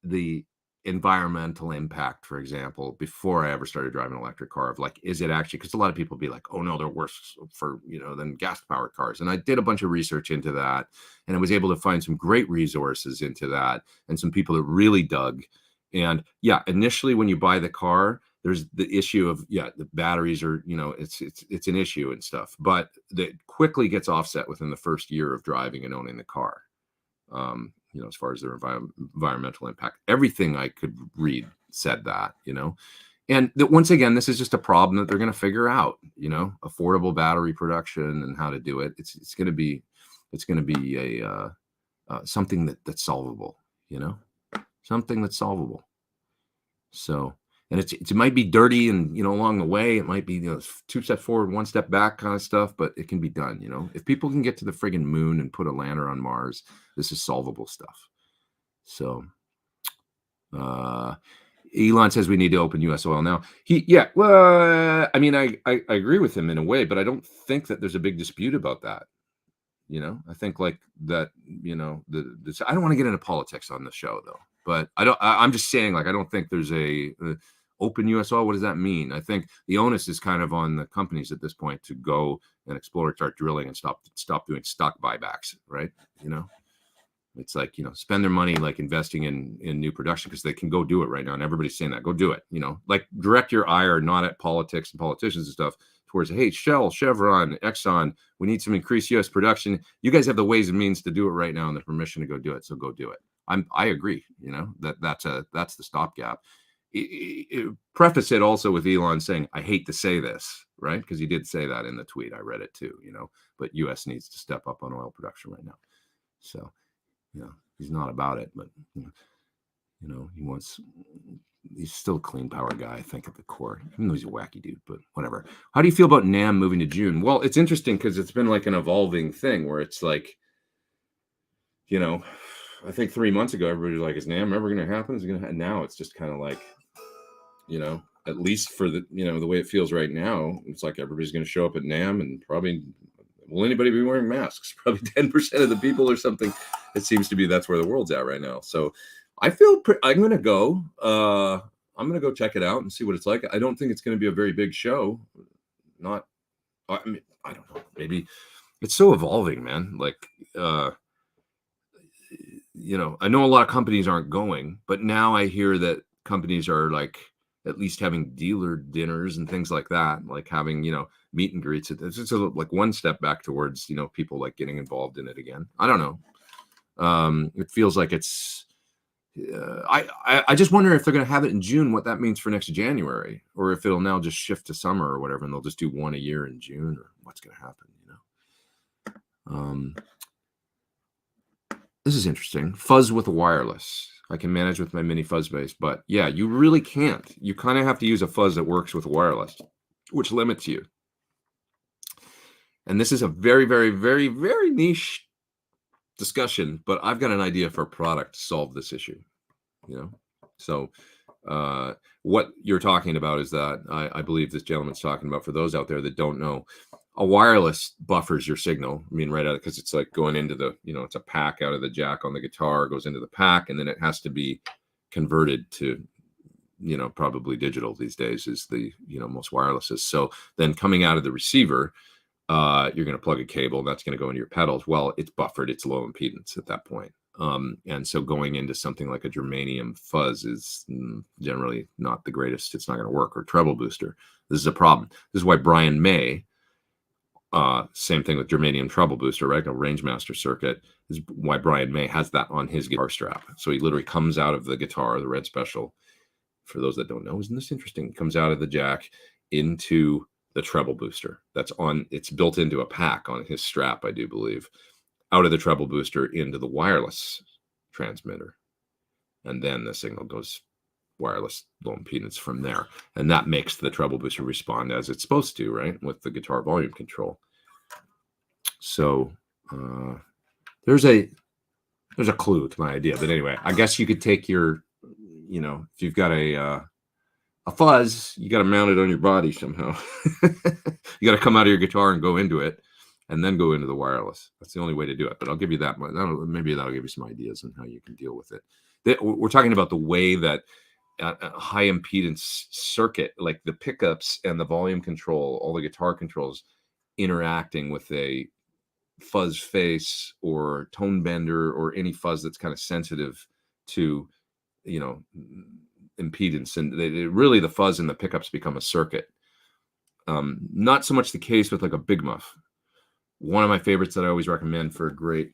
the environmental impact, for example, before I ever started driving an electric car, of like, is it actually, because a lot of people be like, oh no, they're worse for, you know, than gas powered cars. And I did a bunch of research into that, and I was able to find some great resources into that, and some people that really dug. And yeah, initially when you buy the car, there's the issue of, yeah, the batteries are, you know, it's an issue and stuff, but that quickly gets offset within the first year of driving and owning the car. You know, as far as their environmental impact, everything I could read said that, you know, And once again, this is just a problem that they're going to figure out, affordable battery production and how to do it. It's going to be a something that's solvable, something that's solvable. So, and it might be dirty and, along the way, it might be, 2 steps forward, 1 step back kind of stuff, but it can be done. If people can get to the friggin' moon and put a lander on Mars, this is solvable stuff. So, Elon says we need to open U.S. oil now. Well, I mean, I agree with him in a way, but I don't think that there's a big dispute about that. I think like that, I don't want to get into politics on the show though, but I'm just saying, like, I don't think there's a open U.S. oil. What does that mean? I think the onus is kind of on the companies at this point to go and explore, start drilling, and stop doing stock buybacks, right? It's like, spend their money like investing in new production, because they can go do it right now. And everybody's saying that, go do it, like direct your ire not at politics and politicians and stuff towards, hey, Shell, Chevron, Exxon, we need some increased U.S. production. You guys have the ways and means to do it right now and the permission to go do it. So go do it. I agree, that's the stopgap. Preface it also with Elon saying, I hate to say this, right? Because he did say that in the tweet. I read it too, but U.S. needs to step up on oil production right now. So, he's not about it, but he's still a clean power guy, I think, at the core, even though he's a wacky dude, but whatever. How do you feel about NAM moving to June? Well, it's interesting because it's been like an evolving thing where it's like, I think 3 months ago, everybody was like, is NAM ever going to happen? Is it going to happen? Now it's just kind of like, at least for the, the way it feels right now, it's like everybody's going to show up at NAM and probably, will anybody be wearing masks? Probably 10% of the people or something. It seems to be that's where the world's at right now. So I feel I'm going to go. I'm going to go check it out and see what it's like. I don't think it's going to be a very big show. I mean, I don't know. Maybe it's so evolving, man. Like, I know a lot of companies aren't going, but now I hear that companies are like at least having dealer dinners and things like that, like having, meet and greets. It's just like one step back towards, people like getting involved in it again. I don't know. It feels like it's, I just wonder if they're going to have it in June, what that means for next January, or if it'll now just shift to summer or whatever, and they'll just do one a year in June, or what's going to happen, This is interesting. Fuzz with wireless. I can manage with my mini fuzz base, but yeah, you really can't. You kind of have to use a fuzz that works with wireless, which limits you. And this is a very, very, very, very niche discussion, but I've got an idea for a product to solve this issue. So what you're talking about is that I believe this gentleman's talking about, for those out there that don't know, a wireless buffers your signal. I mean, right out, because it's like going into the, it's a pack out of the jack on the guitar, goes into the pack, and then it has to be converted to, probably digital these days is the, most wireless is. So then coming out of the receiver, you're going to plug a cable, and that's going to go into your pedals. Well, it's buffered, it's low impedance at that point. And so going into something like a germanium fuzz is generally not the greatest. It's not going to work. Or treble booster. This is a problem. This is why Brian May, same thing with germanium treble booster, right? A Rangemaster circuit, is why Brian May has that on his guitar strap. So he literally comes out of the guitar, the Red Special. For those that don't know, isn't this interesting? Comes out of the jack into the treble booster. It's built into a pack on his strap, I do believe. Out of the treble booster into the wireless transmitter. And then the signal goes wireless low impedance from there. And that makes the treble booster respond as it's supposed to, right? With the guitar volume control. So there's a clue to my idea. But anyway, I guess you could take your, if you've got a fuzz, you got to mount it on your body somehow. You got to come out of your guitar and go into it, and then go into the wireless. That's the only way to do it. But I'll give you that. Maybe that'll give you some ideas on how you can deal with it. We're talking about the way that a high impedance circuit, like the pickups and the volume control, all the guitar controls interacting with a fuzz face or tone bender or any fuzz that's kind of sensitive to, impedance. And really the fuzz and the pickups become a circuit. Not so much the case with like a Big Muff. One of my favorites that I always recommend for a great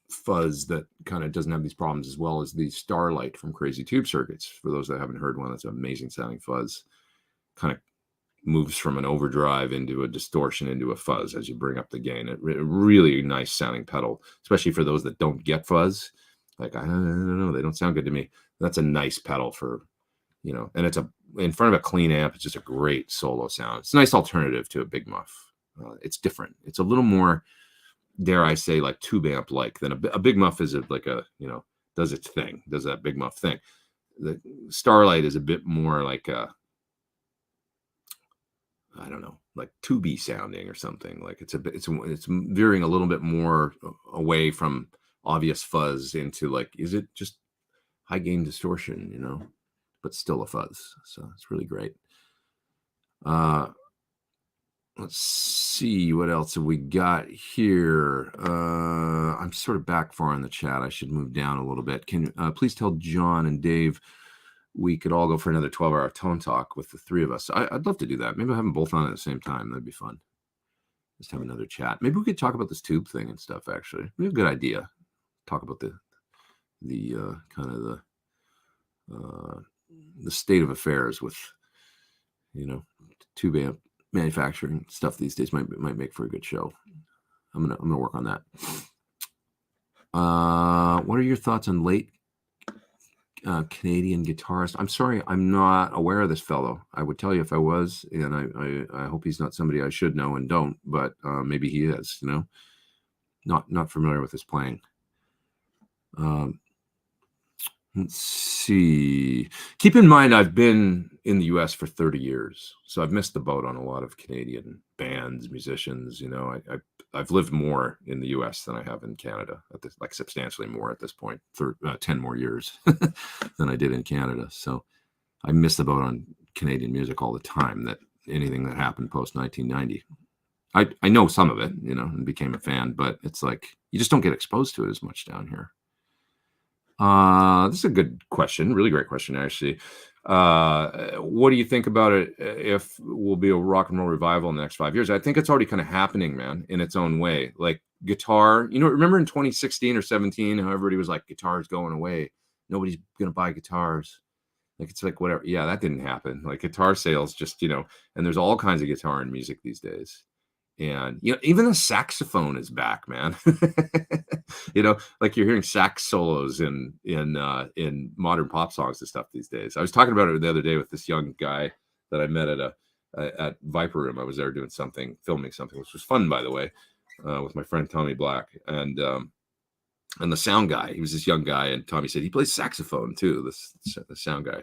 fuzz that kind of doesn't have these problems, as well as the Starlight from Crazy Tube Circuits. For those that haven't heard one, that's an amazing sounding fuzz. Kind of moves from an overdrive into a distortion into a fuzz as you bring up the gain. A really nice sounding pedal, especially for those that don't get fuzz. Like, I don't know, they don't sound good to me. That's a nice pedal for, you know, and it's in front of a clean amp. It's just a great solo sound. It's a nice alternative to a big muff. It's different. It's a little more, dare I say, like tube amp like than a big muff is like a, you know, does its thing, does that big muff thing. The Starlight is a bit more like a, I don't know, like tubey sounding or something. Like it's veering a little bit more away from obvious fuzz into like, is it just high gain distortion, you know, but still a fuzz. So it's really great. Let's see, what else have we got here? I'm sort of back far in the chat. I should move down a little bit. Can please tell John and Dave we could all go for another 12-hour tone talk with the three of us. I'd love to do that. Maybe I'll have them both on at the same time. That'd be fun. Just have another chat. Maybe we could talk about this tube thing and stuff, actually. We have a good idea. Talk about the kind of the state of affairs with, you know, tube amp manufacturing stuff these days. Might make for a good show. I'm gonna work on that. What are your thoughts on late Canadian guitarist? I'm sorry, I'm not aware of this fellow. I would tell you if I was, and I hope he's not somebody I should know and don't, but maybe he is, you know. Not familiar with his playing. Let's see. Keep in mind, I've been in the US for 30 years, so I've missed the boat on a lot of Canadian bands, musicians. You know, I've lived more in the US than I have in Canada, like substantially more at this point, for 10 more years than I did in Canada. So I miss the boat on Canadian music all the time, that anything that happened post 1990. I know some of it, you know, and became a fan, but it's like you just don't get exposed to it as much down here. This is a good question. Really great question, actually. What do you think about it if will be a rock and roll revival in the next 5 years? I think it's already kind of happening, man, in its own way. Like guitar, you know, remember in 2016 or 17, how everybody was like, guitar's going away. Nobody's going to buy guitars. Like, it's like, whatever. Yeah, that didn't happen. Like guitar sales just, you know, and there's all kinds of guitar and music these days. And, you know, even the saxophone is back, man. You know, like you're hearing sax solos in modern pop songs and stuff these days. I was talking about it the other day with this young guy that I met at Viper Room. I was there doing something, filming something, which was fun, by the way, with my friend Tommy Black and the sound guy. He was this young guy, and Tommy said he plays saxophone too. The sound guy.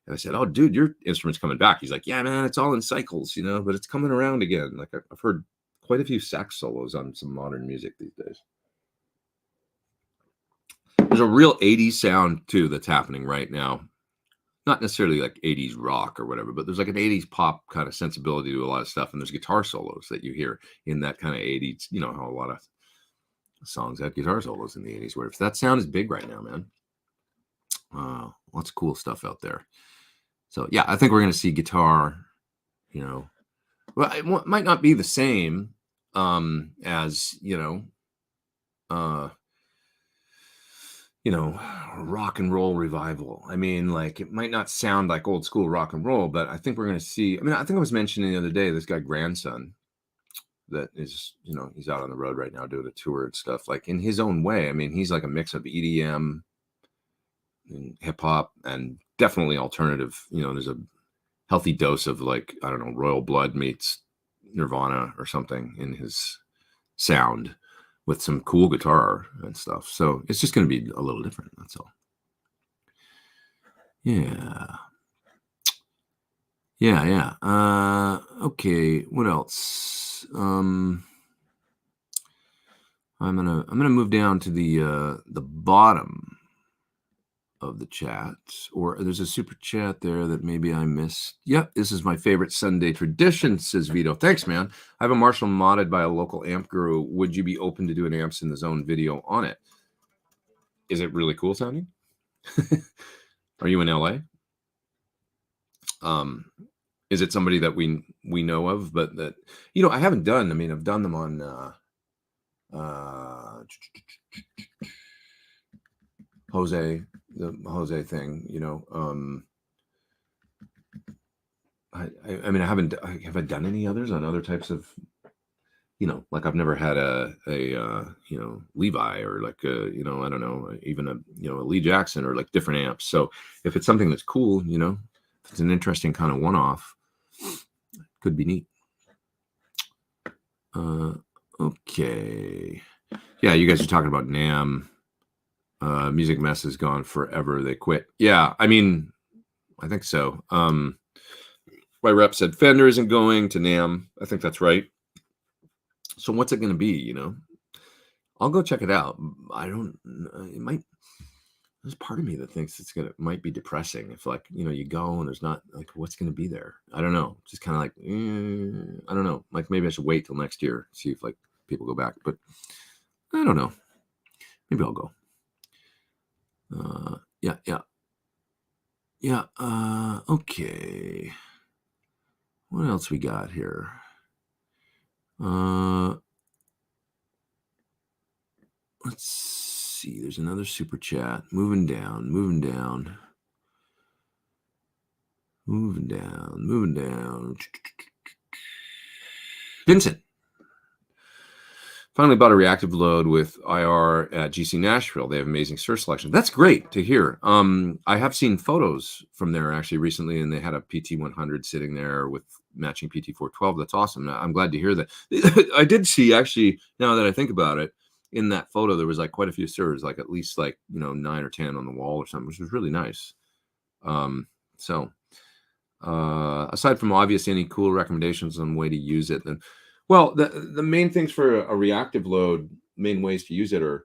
And I said, "Oh, dude, your instrument's coming back." He's like, "Yeah, man, it's all in cycles, you know, but it's coming around again." Like I've heard quite a few sax solos on some modern music these days. There's a real 80s sound too that's happening right now. Not necessarily like 80s rock or whatever, but there's like an 80s pop kind of sensibility to a lot of stuff. And there's guitar solos that you hear in that kind of 80s, you know, how a lot of songs have guitar solos in the 80s. Where if that sound is big right now, man. Lots of cool stuff out there. So yeah, I think we're going to see guitar, you know, well, it might not be the same as, you know, rock and roll revival. I mean, like, it might not sound like old school rock and roll, but I think we're going to see, I mean, I think I was mentioning the other day, this guy Grandson that is, you know, he's out on the road right now doing a tour and stuff, like in his own way. I mean, he's like a mix of EDM and hip hop and definitely alternative. You know, there's a healthy dose of, like, I don't know, Royal Blood meets Nirvana or something in his sound, with some cool guitar and stuff. So it's just going to be a little different. That's all. Yeah. Okay. What else? I'm gonna move down to the bottom of the chat, or there's a super chat there that maybe I missed. Yep, this is my favorite Sunday tradition, says Vito. Thanks, man. I have a Marshall modded by a local amp guru. Would you be open to doing amps in the zone video on it? Is it really cool sounding? Are you in LA? Is it somebody that we know of, but that, you know, I haven't done? I mean, I've done them on Jose, the Jose thing, you know. I mean, have I done any others on other types of, you know, like I've never had a you know, Levi or like a, you know, I don't know, even a, you know, a Lee Jackson or like different amps. So if it's something that's cool, you know, if it's an interesting kind of one-off, could be neat. Okay. Yeah, you guys are talking about NAMM. Music Mess is gone forever. They quit. Yeah, I mean, I think so. My rep said Fender isn't going to NAMM. I think that's right. So what's it going to be, you know? I'll go check it out. I don't, it might, there's part of me that thinks might be depressing if, like, you know, you go and there's not, like, what's going to be there? I don't know. Just kind of like, I don't know. Like, maybe I should wait till next year, see if, like, people go back. But I don't know. Maybe I'll go. Yeah. Okay. What else we got here? Let's see. There's another super chat. Moving down. Vincent. Finally bought a reactive load with IR at GC Nashville. They have amazing surge selection. That's great to hear. I have seen photos from there actually recently, and they had a PT100 sitting there with matching PT412. That's awesome. I'm glad to hear that. I did see, actually, now that I think about it, in that photo, there was like quite a few surges, like at least like, you know, 9 or 10 on the wall or something, which was really nice. Aside from obvious, any cool recommendations on way to use it, then, well, the main things for a reactive load, main ways to use it are,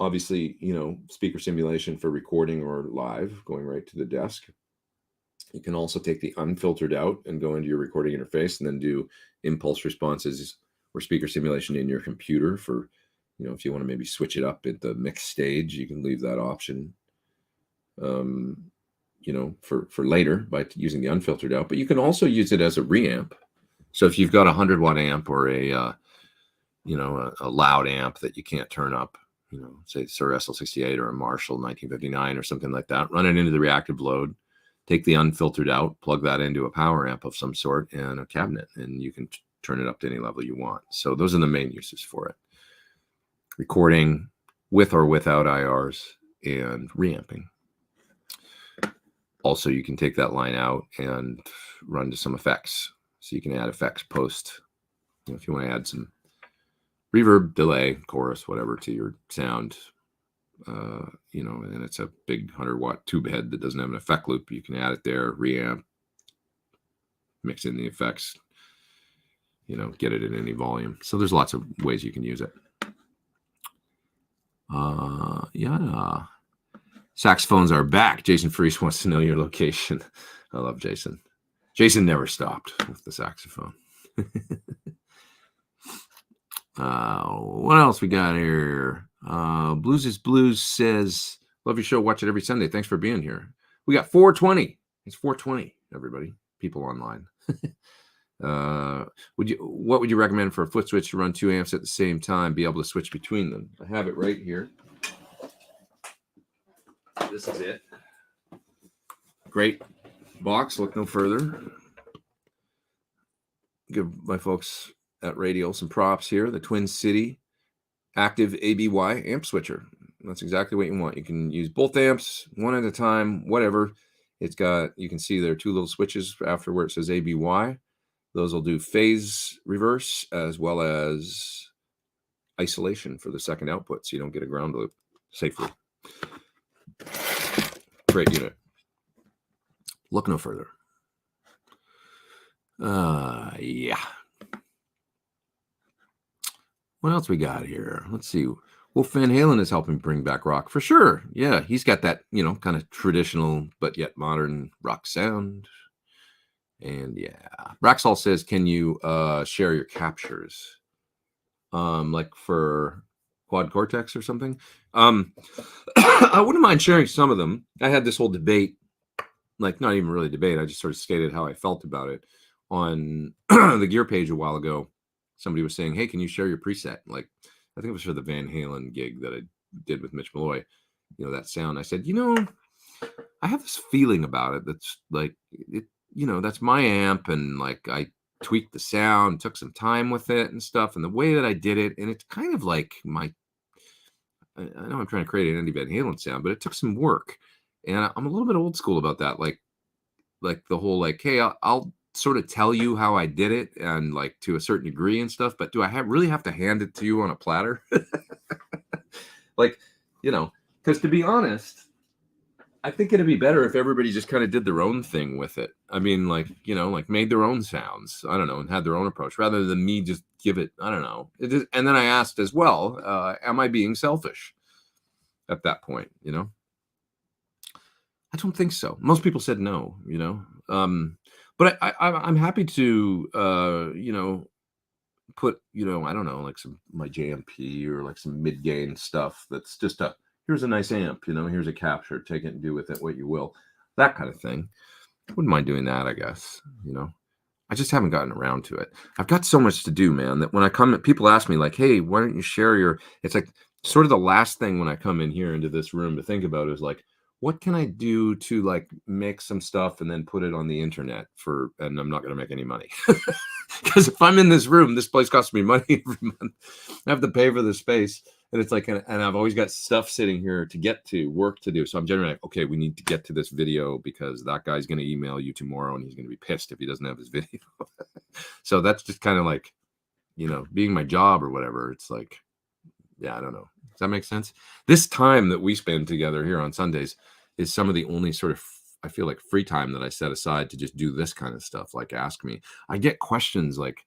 obviously, you know, speaker simulation for recording or live, going right to the desk. You can also take the unfiltered out and go into your recording interface and then do impulse responses or speaker simulation in your computer for, you know, if you want to maybe switch it up at the mix stage, you can leave that option, you know, for later by using the unfiltered out. But you can also use it as a reamp. So if you've got a 100-watt amp or a, you know, a loud amp that you can't turn up, you know, say Sir SL68 or a Marshall 1959 or something like that, run it into the reactive load, take the unfiltered out, plug that into a power amp of some sort and a cabinet, and you can turn it up to any level you want. So those are the main uses for it. Recording with or without IRs and reamping. Also, you can take that line out and run to some effects. So you can add effects post, you know, if you want to add some reverb, delay, chorus, whatever to your sound, you know, and it's a big 100-watt tube head that doesn't have an effect loop. You can add it there, reamp, mix in the effects, you know, get it in any volume. So there's lots of ways you can use it. Yeah. Saxophones are back. Jason Freese wants to know your location. I love Jason. Jason never stopped with the saxophone. What else we got here? Blues is Blues says, love your show. Watch it every Sunday. Thanks for being here. We got 420. It's 420, everybody. People online. What would you recommend for a foot switch to run 2 amps at the same time, be able to switch between them? I have it right here. This is it. Great box. Look no further. Give my folks at Radial some props here. The Twin City Active ABY amp switcher. That's exactly what you want. You can use both amps one at a time, whatever. It's got, you can see there are 2 little switches after where it says ABY. Those will do phase reverse as well as isolation for the second output, so you don't get a ground loop safely. Great unit. Look no further. Yeah. What else we got here? Let's see. Wolf Van Halen is helping bring back rock for sure. Yeah, he's got that, you know, kind of traditional but yet modern rock sound. And yeah, Braxall says, can you share your captures? Like for Quad Cortex or something? I wouldn't mind sharing some of them. I had this whole debate, like not even really debate. I just sort of stated how I felt about it on the gear page a while ago. Somebody was saying, hey, can you share your preset? Like, I think it was for the Van Halen gig that I did with Mitch Malloy, that sound. I said, I have this feeling about it that's like, that's my amp, and like I tweaked the sound, took some time with it and stuff, and the way that I did it, and it's kind of like I know I'm trying to create an Andy Van Halen sound, but it took some work, and I'm a little bit old school about that, like the whole like, hey, I'll sort of tell you how I did it, and like to a certain degree and stuff, but do I really have to hand it to you on a platter? Like, because to be honest, I think it'd be better if everybody just kind of did their own thing with it. I mean, like, like made their own sounds, I don't know, and had their own approach rather than me just give it, I don't know. And then I asked as well, am I being selfish at that point? I don't think so. Most people said no, but I'm happy to, put, I don't know, like my JMP or like some mid-gain stuff that's just here's a nice amp, here's a capture, take it and do with it what you will, that kind of thing. Wouldn't mind doing that, I guess. I just haven't gotten around to it. I've got so much to do, man, that when I come, people ask me like, hey, why don't you share it's like sort of the last thing when I come in here into this room to think about is like, what can I do to like make some stuff and then put it on the internet and I'm not going to make any money. Because if I'm in this room, this place costs me money every month. I have to pay for the space. And it's like, and I've always got stuff sitting here to get to, work to do. So I'm generally like, okay, we need to get to this video because that guy's going to email you tomorrow and he's going to be pissed if he doesn't have his video. So that's just kind of like, being my job or whatever. It's like, yeah, I don't know. Does that make sense? This time that we spend together here on Sundays is some of the only sort of, I feel like, free time that I set aside to just do this kind of stuff. Like ask me. I get questions, like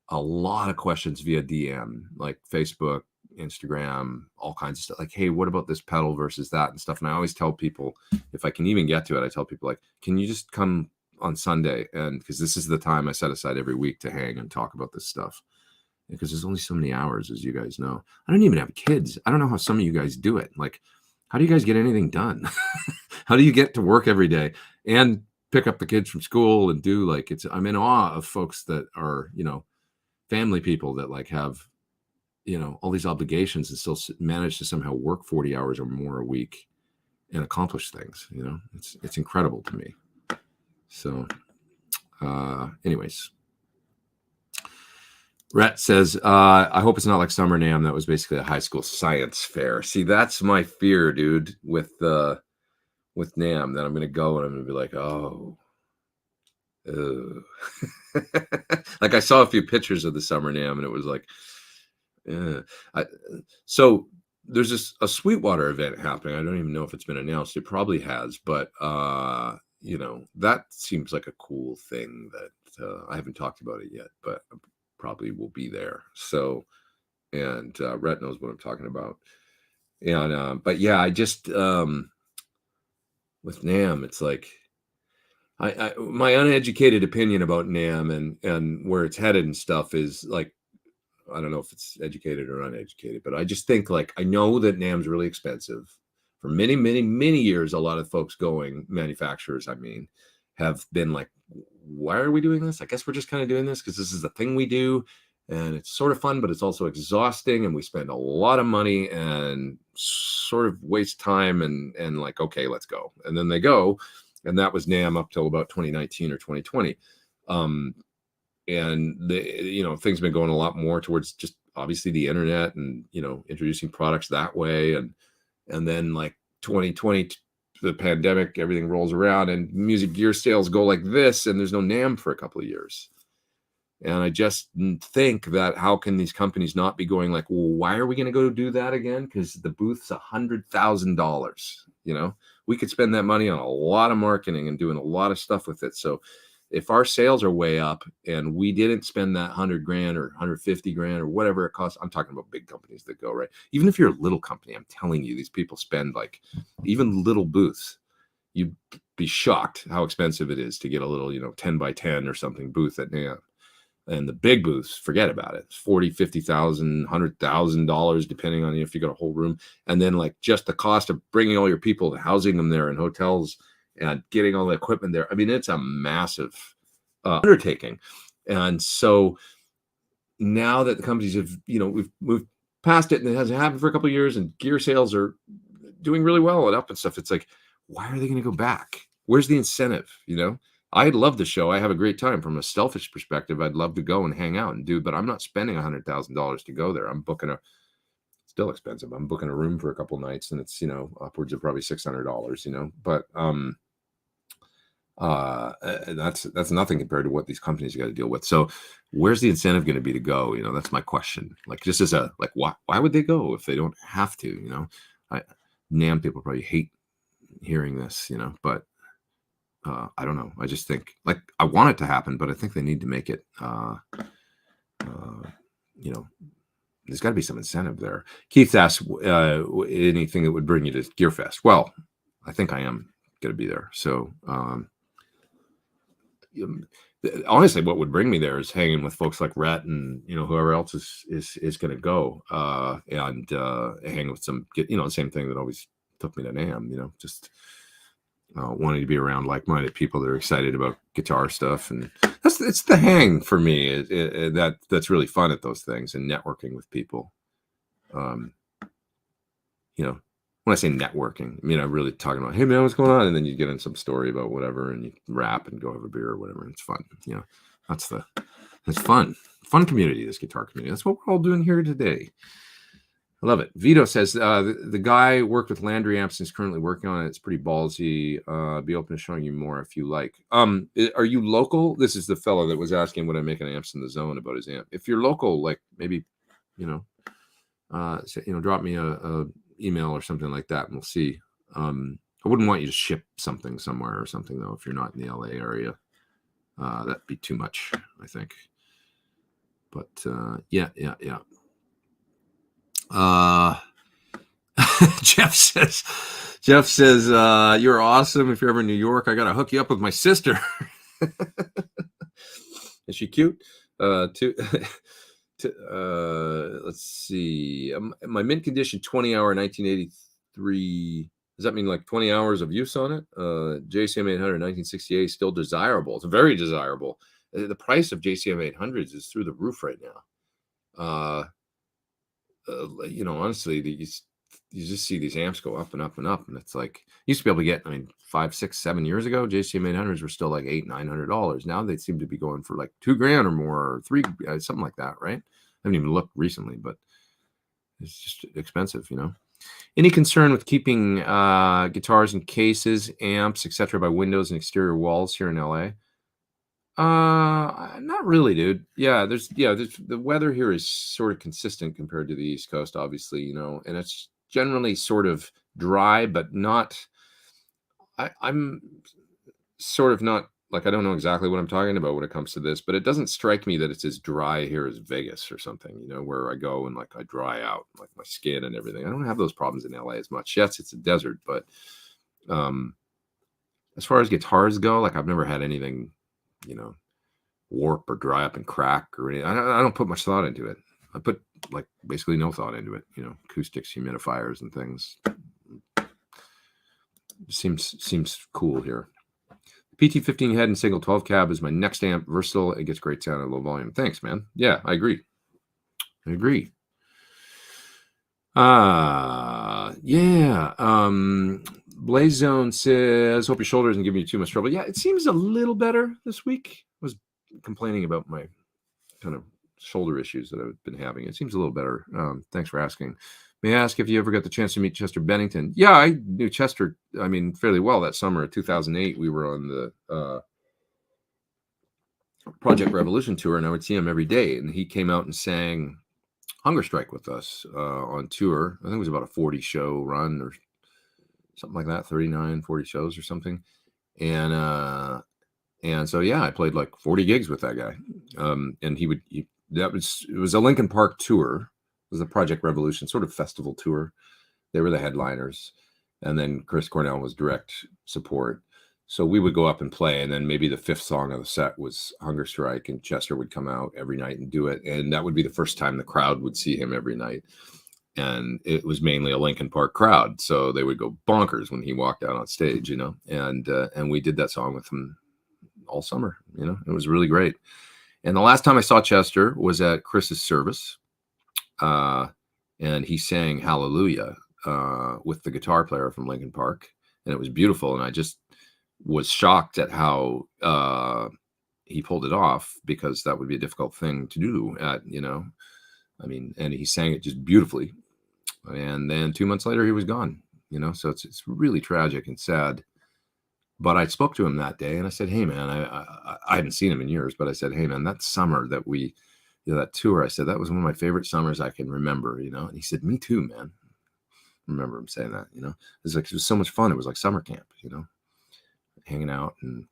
a lot of questions via DM, like Facebook, Instagram, all kinds of stuff. Like, hey, what about this pedal versus that and stuff? And I always tell people, if I can even get to it, I tell people like, can you just come on Sunday? And because this is the time I set aside every week to hang and talk about this stuff. Because there's only so many hours, as you guys know. I don't even have kids. I don't know how some of you guys do it. Like, how do you guys get anything done? How do you get to work every day and pick up the kids from school and do like, I'm in awe of folks that are, family people that like have, all these obligations and still manage to somehow work 40 hours or more a week and accomplish things. It's incredible to me. So anyways, Rhett says, I hope it's not like Summer NAMM. That was basically a high school science fair. See, that's my fear, dude, with NAMM, that I'm going to go and I'm going to be like, oh. Like I saw a few pictures of the Summer NAMM and it was like, so there's a Sweetwater event happening. I don't even know if it's been announced. It probably has, but that seems like a cool thing that I haven't talked about it yet, but probably will be there. So, and Rhett knows what I'm talking about. And but yeah, I just with NAMM, it's like my uneducated opinion about NAMM and where it's headed and stuff is like, I don't know if it's educated or uneducated, but I just think like, I know that NAMM's really expensive. For many, many, many years, a lot of folks manufacturers, have been like, why are we doing this? I guess we're just kind of doing this because this is the thing we do. And it's sort of fun, but it's also exhausting. And we spend a lot of money and sort of waste time and like, okay, let's go. And then they go. And that was NAMM up till about 2019 or 2020. And things have been going a lot more towards just obviously the internet and, introducing products that way. And then like 2020, the pandemic, everything rolls around and music gear sales go like this. And there's no NAMM for a couple of years. And I just think that how can these companies not be going like, well, why are we going to go do that again? Because the booth's $100,000, we could spend that money on a lot of marketing and doing a lot of stuff with it. So if our sales are way up and we didn't spend that 100 grand or 150 grand or whatever it costs, I'm talking about big companies that go, right? Even if you're a little company, I'm telling you, these people spend like even little booths. You'd be shocked how expensive it is to get a little, 10 by 10 or something booth at NAMM. And the big booths, forget about it. It's $40,000, $50,000, $100,000, depending on if you got a whole room. And then like just the cost of bringing all your people, housing them there in hotels and getting all the equipment there. It's a massive undertaking. And so now that the companies have, we've past it, and it hasn't happened for a couple of years, and gear sales are doing really well and up and stuff. It's like, why are they going to go back? Where's the incentive? I love the show. I have a great time. From a selfish perspective, I'd love to go and hang out and do, but I'm not spending $100,000 to go there. I'm booking still expensive. I'm booking a room for a couple nights, and it's, upwards of probably $600, but, that's nothing compared to what these companies got to deal with. So where's the incentive going to be to go? That's my question. Like, just as why would they go if they don't have to? NAMM people probably hate hearing this, but I don't know. I just think, like, I want it to happen, but I think they need to make it, there's got to be some incentive there. Keith asks, anything that would bring you to GearFest? Well, I think I am going to be there. So, honestly, what would bring me there is hanging with folks like Rhett and whoever else is going to go, and hang with some, the same thing that always took me to NAMM. Just wanting to be around like-minded people that are excited about guitar stuff, and it's the hang for me. That's really fun at those things, and networking with people. When I say networking, I'm really talking about, hey man, what's going on? And then you get in some story about whatever, and you rap and go have a beer or whatever. And it's fun. It's fun community, this guitar community. That's what we're all doing here today. I love it. Vito says, the guy worked with Landry amps and is currently working on it. It's pretty ballsy. Be open to showing you more if you like. Are you local? This is the fellow that was asking would I make an Amps in the Zone about his amp. If you're local, like maybe, drop me a email or something like that, and we'll see. I wouldn't want you to ship something somewhere or something, though, if you're not in the LA area. That'd be too much, I think. But yeah. Jeff says, you're awesome. If you're ever in New York, I gotta hook you up with my sister. Is she cute? Let's see. My mint condition 20-hour 1983. Does that mean like 20 hours of use on it? JCM 800 1968 still desirable. It's very desirable. The price of JCM 800s is through the roof right now. Honestly, you just see these amps go up and up and up, and it's like, used to be able to get, 5, 6, 7 years ago, JCM 800s were still like $800-900. Now they seem to be going for like $2,000 or more, or $3,000, something like that, right? I haven't even looked recently, but it's just expensive, Any concern with keeping guitars and cases, amps, etc. by windows and exterior walls here in LA? Not really, dude. Yeah, there's the weather here is sort of consistent compared to the East Coast, obviously, and it's generally sort of dry, but not. I'm sort of not, like, I don't know exactly what I'm talking about when it comes to this, but it doesn't strike me that it's as dry here as Vegas or something, where I go and like I dry out like my skin and everything. I don't have those problems in LA as much. Yes, it's a desert, but as far as guitars go, like I've never had anything, warp or dry up and crack or anything. I don't put much thought into it. I put like basically no thought into it, acoustics, humidifiers and things. Seems cool here. PT15 head and single 12 cab is my next amp. Versatile. It gets great sound at low volume. Thanks, man. Yeah, I agree. Yeah. Blaze Zone says, hope your shoulder isn't giving you too much trouble. Yeah, it seems a little better this week. I was complaining about my kind of shoulder issues that I've been having. It seems a little better. Thanks for asking. May I ask if you ever got the chance to meet Chester Bennington? Yeah, I knew Chester, fairly well that summer of 2008. We were on the Project Revolution tour, and I would see him every day. And he came out and sang Hunger Strike with us on tour. I think it was about a 40-show run or something like that, 39, 40 shows or something. And so, yeah, I played like 40 gigs with that guy. And it was a Linkin Park tour. It was a Project Revolution sort of festival tour. They were the headliners. And then Chris Cornell was direct support. So we would go up and play. And then maybe the fifth song of the set was Hunger Strike. And Chester would come out every night and do it. And that would be the first time the crowd would see him every night. And it was mainly a Linkin Park crowd. So they would go bonkers when he walked out on stage, And we did that song with him all summer. It was really great. And the last time I saw Chester was at Chris's service. and he sang Hallelujah with the guitar player from Linkin Park, and it was beautiful. And I just was shocked at how he pulled it off, because that would be a difficult thing to do. I mean, and he sang it just beautifully. And then 2 months later, he was gone. So it's really tragic and sad. But I spoke to him that day, and I said, "Hey, man, I haven't seen him in years, but I said, hey, man, that summer that we, that tour, I said, that was one of my favorite summers I can remember, And he said, me too, man. I remember him saying that, it was so much fun. It was like summer camp, hanging out, and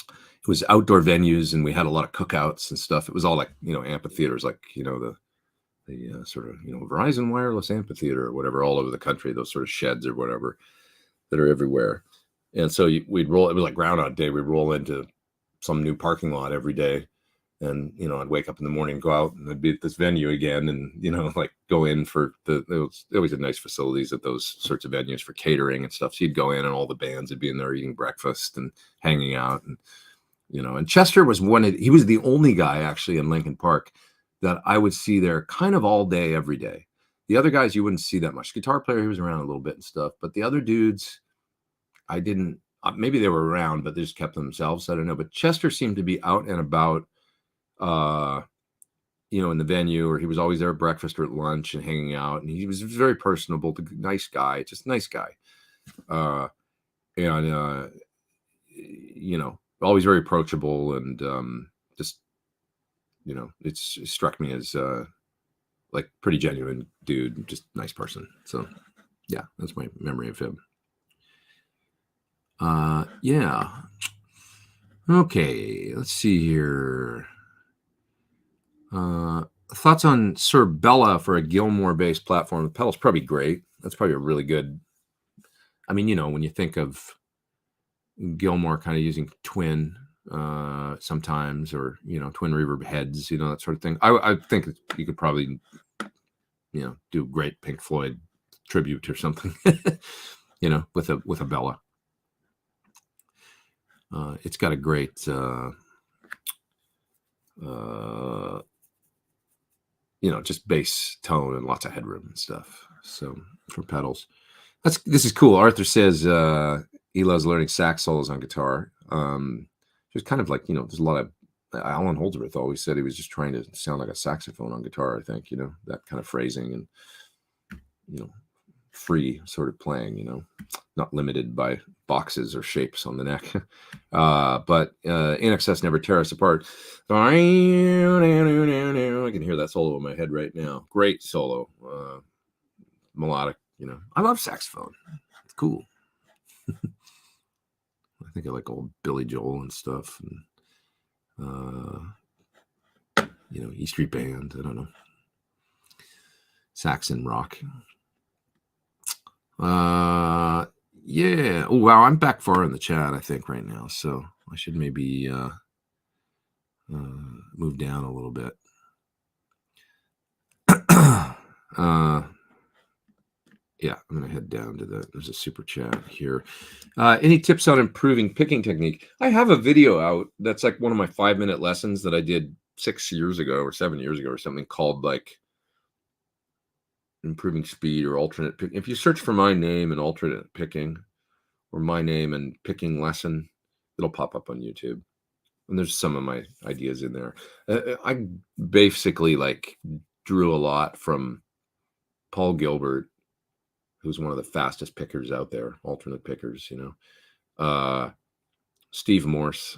it was outdoor venues, and we had a lot of cookouts and stuff. It was all like, amphitheaters, like, the sort of, Verizon Wireless Amphitheater or whatever, all over the country, those sort of sheds or whatever that are everywhere. And so we'd roll, it was like Groundhog Day. We'd roll into some new parking lot every day. And, I'd wake up in the morning, go out, and I'd be at this venue again, and, like go in for they always had nice facilities at those sorts of venues for catering and stuff. So you'd go in, and all the bands would be in there eating breakfast and hanging out. And, and Chester was he was the only guy actually in Linkin Park that I would see there kind of all day, every day. The other guys, you wouldn't see that much. Guitar player, he was around a little bit and stuff, but the other dudes, I didn't, maybe they were around, but they just kept themselves. I don't know. But Chester seemed to be out and about, in the venue, or he was always there at breakfast or at lunch and hanging out. And he was very personable, nice guy, just nice guy. Always very approachable, and just, it struck me as like pretty genuine dude, just nice person. So yeah, that's my memory of him. Yeah. Okay, let's see here. Thoughts on Sir Bella for a Gilmour-based platform? The pedal's probably great. That's probably a really good. I mean, when you think of Gilmour kind of using twin sometimes, or twin reverb heads, that sort of thing. I think you could probably do great Pink Floyd tribute or something, with a Bella. It's got a great just bass tone and lots of headroom and stuff. So for pedals, this is cool. Arthur says he loves learning sax solos on guitar. Just kind of like, there's a lot of, Alan Holdsworth always said he was just trying to sound like a saxophone on guitar. I think, that kind of phrasing and, free sort of playing, not limited by boxes or shapes on the neck. But In Excess Never Tear Us Apart. I can hear that solo in my head right now. Great solo. Melodic, I love saxophone. It's cool. I think I like old Billy Joel and stuff, and E Street Band. I don't know, Saxon rock. Yeah. Oh wow, I'm back far in the chat, I think, right now, so I should maybe move down a little bit. Yeah, I'm going to head down to there's a super chat here. Any tips on improving picking technique? I have a video out that's like one of my 5-minute lessons that I did 6 years ago or 7 years ago or something, called like improving speed or alternate pick. If you search for my name and alternate picking, or my name and picking lesson, it'll pop up on YouTube. And there's some of my ideas in there. I basically like drew a lot from Paul Gilbert, who's one of the fastest pickers out there, alternate pickers, Steve Morse,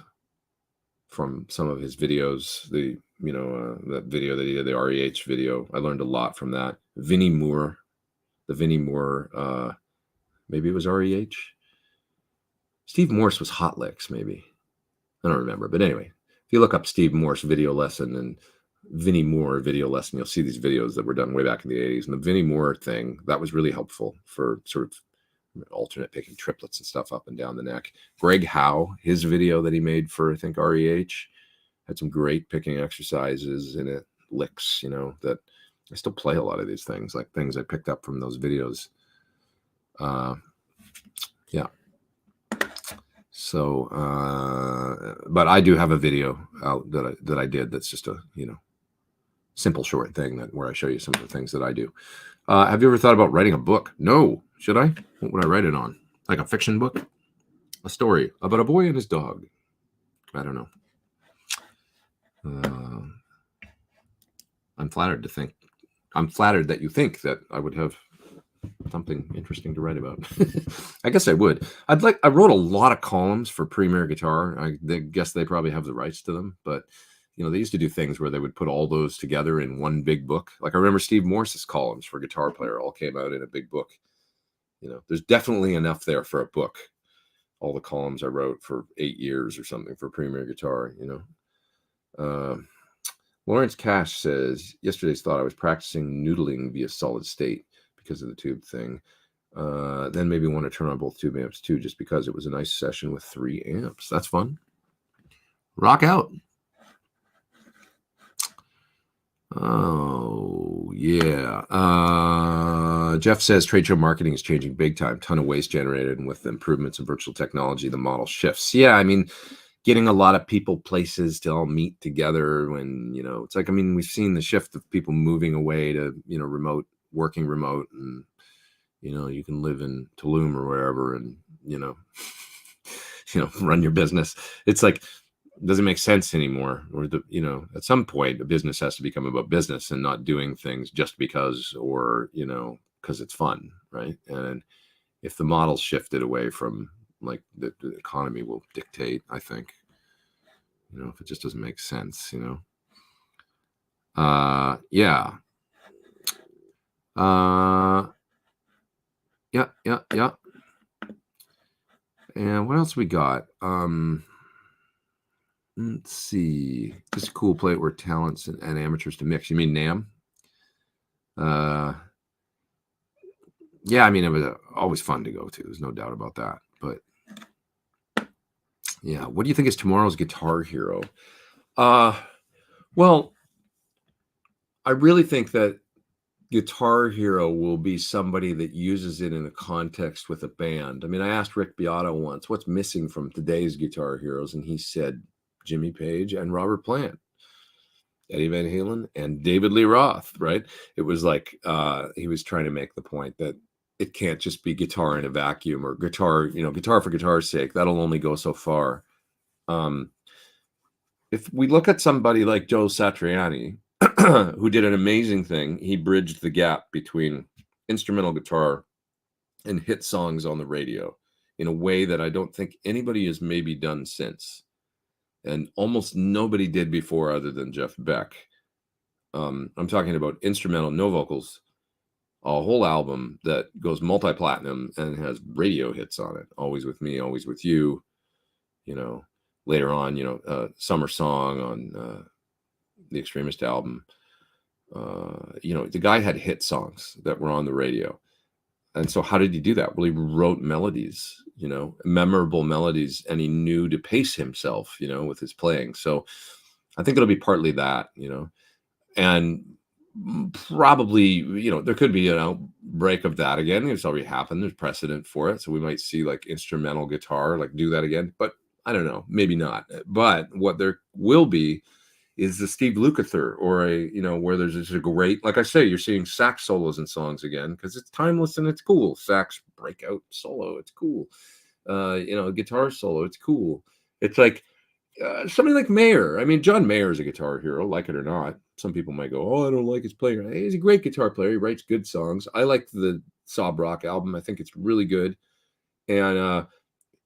from some of his videos, that video that he did, the REH video. I learned a lot from that. Vinnie Moore, maybe it was REH. Steve Morse was Hot Licks, maybe. I don't remember. But anyway, if you look up Steve Morse video lesson and Vinnie Moore video lesson, you'll see these videos that were done way back in the 80s. And the Vinnie Moore thing, that was really helpful for sort of alternate picking triplets and stuff up and down the neck. Greg Howe, his video that he made for, I think, REH, had some great picking exercises in it, licks, that I still play a lot of these things, like things I picked up from those videos. Yeah. So, but I do have a video out that I did that's just a, simple short thing where I show you some of the things that I do. Have you ever thought about writing a book? No. Should I? What would I write it on? Like a fiction book? A story about a boy and his dog? I don't know. I'm flattered that you think that I would have something interesting to write about. I guess I would. I wrote a lot of columns for Premier Guitar. I guess they probably have the rights to them, but they used to do things where they would put all those together in one big book. Like I remember Steve Morse's columns for Guitar Player all came out in a big book. There's definitely enough there for a book. All the columns I wrote for 8 years or something for Premier Guitar, Lawrence Cash says, yesterday's thought I was practicing noodling via solid state because of the tube thing. Then maybe want to turn on both tube amps too, just because it was a nice session with 3 amps. That's fun. Rock out. Oh, yeah. Jeff says trade show marketing is changing big time. Ton of waste generated, and with improvements in virtual technology, the model shifts. Yeah, I mean, getting a lot of people places to all meet together when, it's like, I mean, we've seen the shift of people moving away to, working remote, and, you can live in Tulum or wherever and, run your business. It's like, it doesn't make sense anymore. Or at some point, a business has to become about business and not doing things just because, or, because it's fun. Right. And if the model's shifted away from, like, the economy will dictate, I think, if it just doesn't make sense, yeah. Yeah. And what else we got? Let's see. Just a cool plate where talents and amateurs to mix. You mean NAMM? Yeah, I mean, it was always fun to go to. There's no doubt about that. But yeah, what do you think is tomorrow's Guitar Hero? Well, I really think that Guitar Hero will be somebody that uses it in a context with a band. I mean, I asked Rick Beato once, what's missing from today's Guitar Heroes? And he said Jimmy Page and Robert Plant, Eddie Van Halen and David Lee Roth, right? It was like he was trying to make the point that it can't just be guitar in a vacuum, or guitar, guitar for guitar's sake. That'll only go so far. If we look at somebody like Joe Satriani, who did an amazing thing, he bridged the gap between instrumental guitar and hit songs on the radio in a way that I don't think anybody has maybe done since. And almost nobody did before other than Jeff Beck. I'm talking about instrumental, no vocals, a whole album that goes multi-platinum and has radio hits on it. Always With Me, Always With You, later on, Summer Song on the Extremist album. The guy had hit songs that were on the radio. And so how did he do that? Well, he wrote melodies, memorable melodies, and he knew to pace himself, with his playing. So I think it'll be partly that, and probably, there could be an outbreak of that again. It's already happened. There's precedent for it. So we might see like instrumental guitar, like do that again, but I don't know, maybe not. But what there will be is the Steve Lukather, or where there's just a great, like I say, you're seeing sax solos in songs again because it's timeless and it's cool. Sax breakout solo, it's cool. Guitar solo, it's cool. It's like somebody like Mayer. I mean, John Mayer is a guitar hero, like it or not. Some people might go, "Oh, I don't like his playing." Hey, he's a great guitar player. He writes good songs. I like the Sob Rock album. I think it's really good, and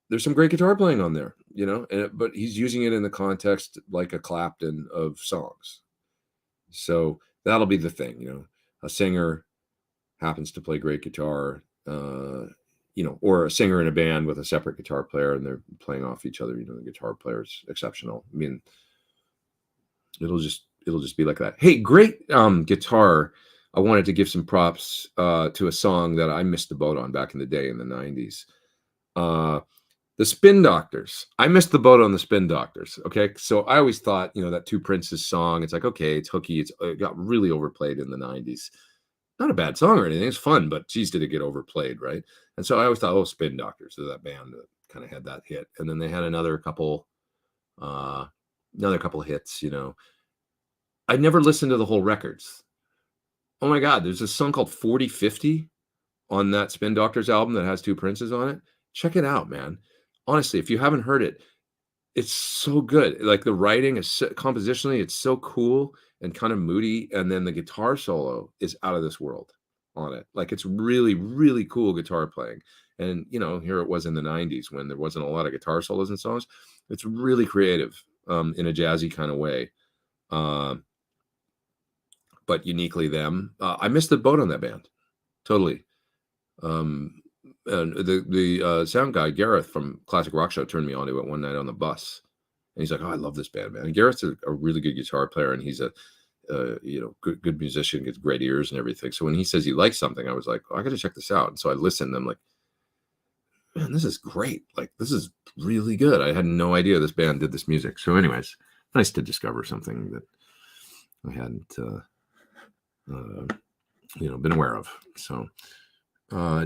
there's some great guitar playing on there, but he's using it in the context like a Clapton of songs. So that'll be the thing, a singer happens to play great guitar, or a singer in a band with a separate guitar player and they're playing off each other. The guitar player's exceptional. I mean, it'll just be like that. Hey, great guitar. I wanted to give some props to a song that I missed the boat on back in the day in the 90s. The Spin Doctors. I missed the boat on the Spin Doctors. Okay. So I always thought, that Two Princes song, it's like, okay, it's hooky. It got really overplayed in the 90s. Not a bad song or anything. It's fun, but geez, did it get overplayed, right? And so I always thought, oh, Spin Doctors, they're that band that kind of had that hit. And then they had another couple hits, I never listened to the whole records. Oh my God, there's a song called 4050 on that Spin Doctors album that has 2 Princes on it. Check it out, man. Honestly, if you haven't heard it, it's so good. Like the writing is compositionally, it's so cool and kind of moody. And then the guitar solo is out of this world on it. Like it's really, really cool guitar playing. And here it was in the 90s when there wasn't a lot of guitar solos and songs. It's really creative in a jazzy kind of way. But uniquely them. I missed the boat on that band. Totally. And the sound guy, Gareth from Classic Rock Show, turned me on to it one night on the bus. And he's like, "Oh, I love this band, man." And Garrett's a really good guitar player, and he's a good musician, gets great ears and everything. So when he says he likes something, I was like, "Oh, I got to check this out." And so I listened. And I'm like, "Man, this is great! Like, this is really good." I had no idea this band did this music. So, anyways, nice to discover something that I hadn't, been aware of. So,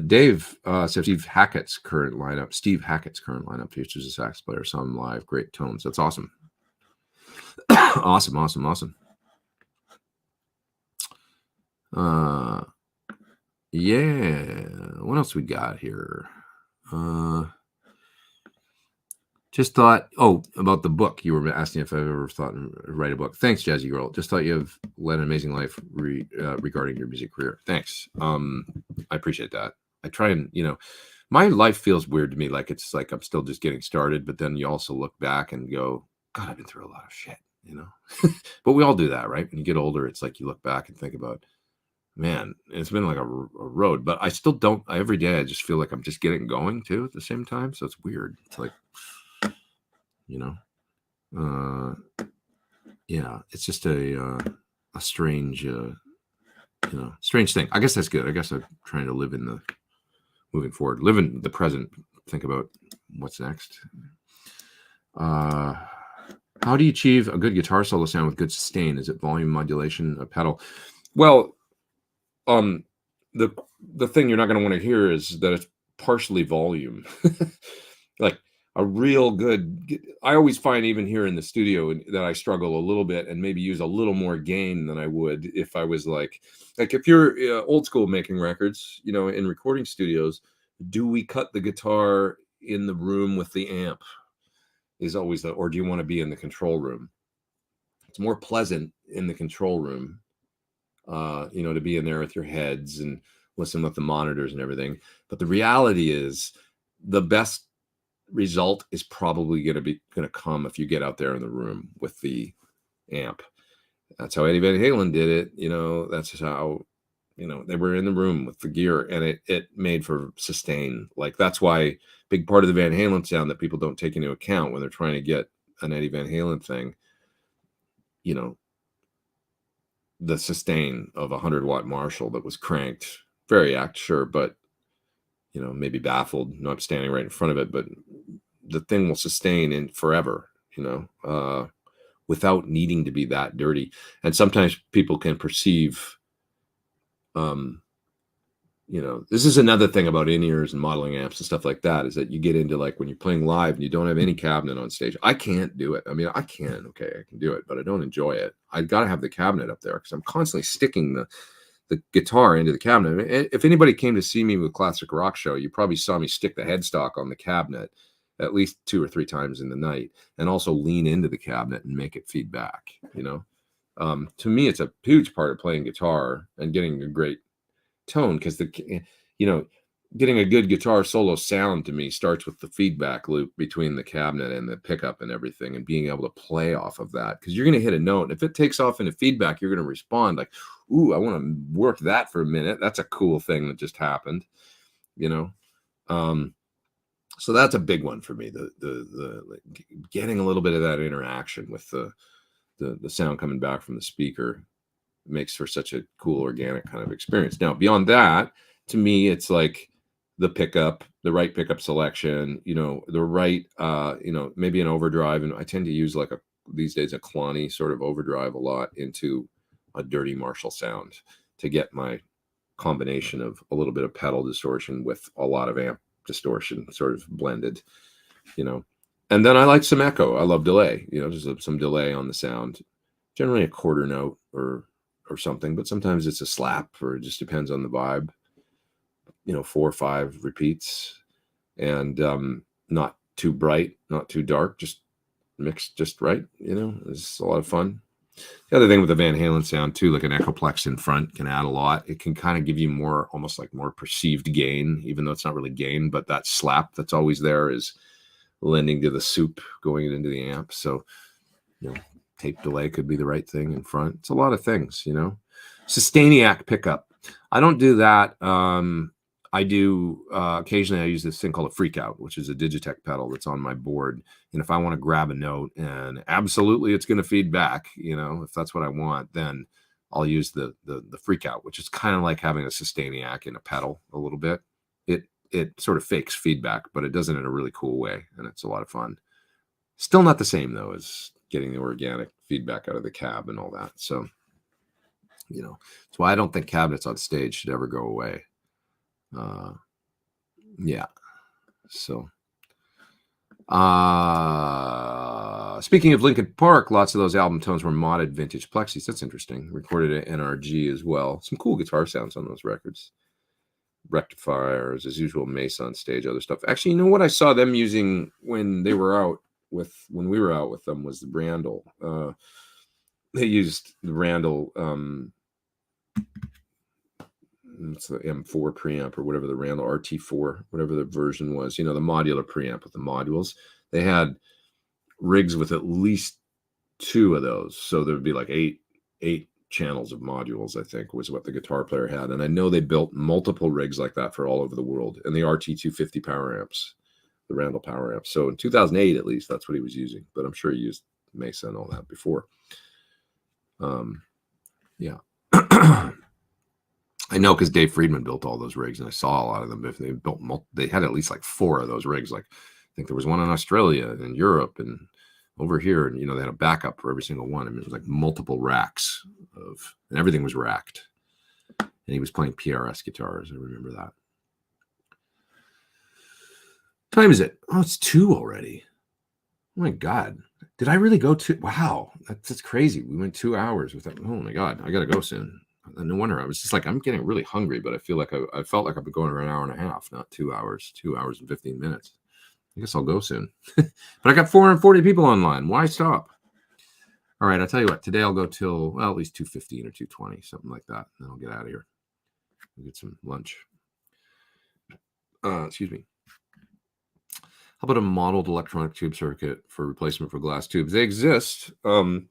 Dave says Steve Hackett's current lineup features a sax player, some live, great tones. That's awesome. awesome. Yeah. What else we got here? Just thought, about the book. You were asking if I ever thought to write a book. Thanks, Jazzy Girl. Just thought you have led an amazing life regarding your music career. Thanks. I appreciate that. I try and, my life feels weird to me. Like it's like I'm still just getting started, but then you also look back and go, God, I've been through a lot of shit, but we all do that, right? When you get older, it's like you look back and think about, man, it's been like a road, but I still don't, every day I just feel like I'm just getting going too at the same time. So it's weird. It's like, yeah, it's just a strange, strange thing. I guess that's good. I guess I'm trying to live in moving forward, live in the present, think about what's next. How do you achieve a good guitar solo sound with good sustain? Is it volume modulation, a pedal? Well, the thing you're not going to want to hear is that it's partially volume. Like a real good, I always find even here in the studio that I struggle a little bit and maybe use a little more gain than I would if I was like if you're old school making records, in recording studios, do we cut the guitar in the room with the amp is always or do you want to be in the control room? It's more pleasant in the control room, to be in there with your heads and listen with the monitors and everything. But the reality is the best result is probably going to come if you get out there in the room with the amp. That's how Eddie Van Halen did it. That's how, they were in the room with the gear, and it made for sustain. Like that's why big part of the Van Halen sound that people don't take into account when they're trying to get an Eddie Van Halen thing, the sustain of 100-watt Marshall that was cranked, very sure, but maybe baffled, not standing right in front of it, but the thing will sustain in forever, without needing to be that dirty. And sometimes people can perceive, this is another thing about in-ears and modeling amps and stuff like that, is that you get into like when you're playing live and you don't have any cabinet on stage. I can't do it. I mean, I can do it, but I don't enjoy it. I got to have the cabinet up there because I'm constantly sticking the guitar into the cabinet. If anybody came to see me with Classic Rock Show, you probably saw me stick the headstock on the cabinet at least 2 or 3 times in the night, and also lean into the cabinet and make it feed back. To me, it's a huge part of playing guitar and getting a great tone, because getting a good guitar solo sound to me starts with the feedback loop between the cabinet and the pickup and everything, and being able to play off of that, because you're going to hit a note, and if it takes off into feedback, you're going to respond like, ooh, I want to work that for a minute. That's a cool thing that just happened. So that's a big one for me, the getting a little bit of that interaction with the sound coming back from the speaker makes for such a cool organic kind of experience. Now, beyond that, to me, it's like the pickup, the right pickup selection, the right, maybe an overdrive. And I tend to use these days, a clonny sort of overdrive a lot into a dirty Marshall sound to get my combination of a little bit of pedal distortion with a lot of amp distortion sort of blended, and then I like some echo. I love delay, just some delay on the sound, generally a quarter note or something, but sometimes it's a slap, or it just depends on the vibe. 4 or 5 repeats, and not too bright, not too dark, just mixed just right. It's a lot of fun. The other thing with the Van Halen sound too, like an Echoplex in front can add a lot. It can kind of give you almost like more perceived gain, even though it's not really gain, but that slap that's always there is lending to the soup going into the amp. So, tape delay could be the right thing in front. It's a lot of things, Sustainiac pickup. I don't do that. I do occasionally. I use this thing called a freak out, which is a Digitech pedal that's on my board. And if I want to grab a note and absolutely it's going to feed back, if that's what I want, then I'll use the freak out, which is kind of like having a Sustainiac in a pedal a little bit. It sort of fakes feedback, but it does it in a really cool way, and it's a lot of fun. Still not the same though as getting the organic feedback out of the cab and all that. So, that's why I don't think cabinets on stage should ever go away. Yeah. So, speaking of Linkin Park, lots of those album tones were modded vintage plexis. That's interesting. Recorded at NRG as well. Some cool guitar sounds on those records. Rectifiers, as usual, Mesa on stage, other stuff. Actually, what I saw them using when we were out with them was the Randall. They used the Randall. It's the M4 preamp or whatever, the Randall RT4, whatever the version was. The modular preamp with the modules. They had rigs with at least 2 of those, so there would be like eight channels of modules, I think, was what the guitar player had. And I know they built multiple rigs like that for all over the world. And the RT250 power amps, the Randall power amps. So in 2008, at least, that's what he was using. But I'm sure he used Mesa and all that before. Yeah. I know because Dave Friedman built all those rigs, and I saw a lot of them. If they built, they had at least like 4 of those rigs. Like, I think there was one in Australia and Europe and over here, and they had a backup for every single one. I mean, it was like multiple racks and everything was racked. And he was playing PRS guitars. I remember that. What time is it? Oh, it's 2 already. Oh my God. Did I really go 2? Wow. That's crazy. We went 2 hours with that. Oh my God. I got to go soon. No wonder. I was just like, I'm getting really hungry, but I feel like I felt like I've been going for an hour and a half, not 2 hours, 2 hours and 15 minutes. I guess I'll go soon. But I got 440 people online. Why stop? All right, I'll tell you what. Today I'll go till, at least 2:15 or 2:20, something like that. Then I'll get out of here. I'll get some lunch. Excuse me. How about a modeled electronic tube circuit for replacement for glass tubes? They exist. There's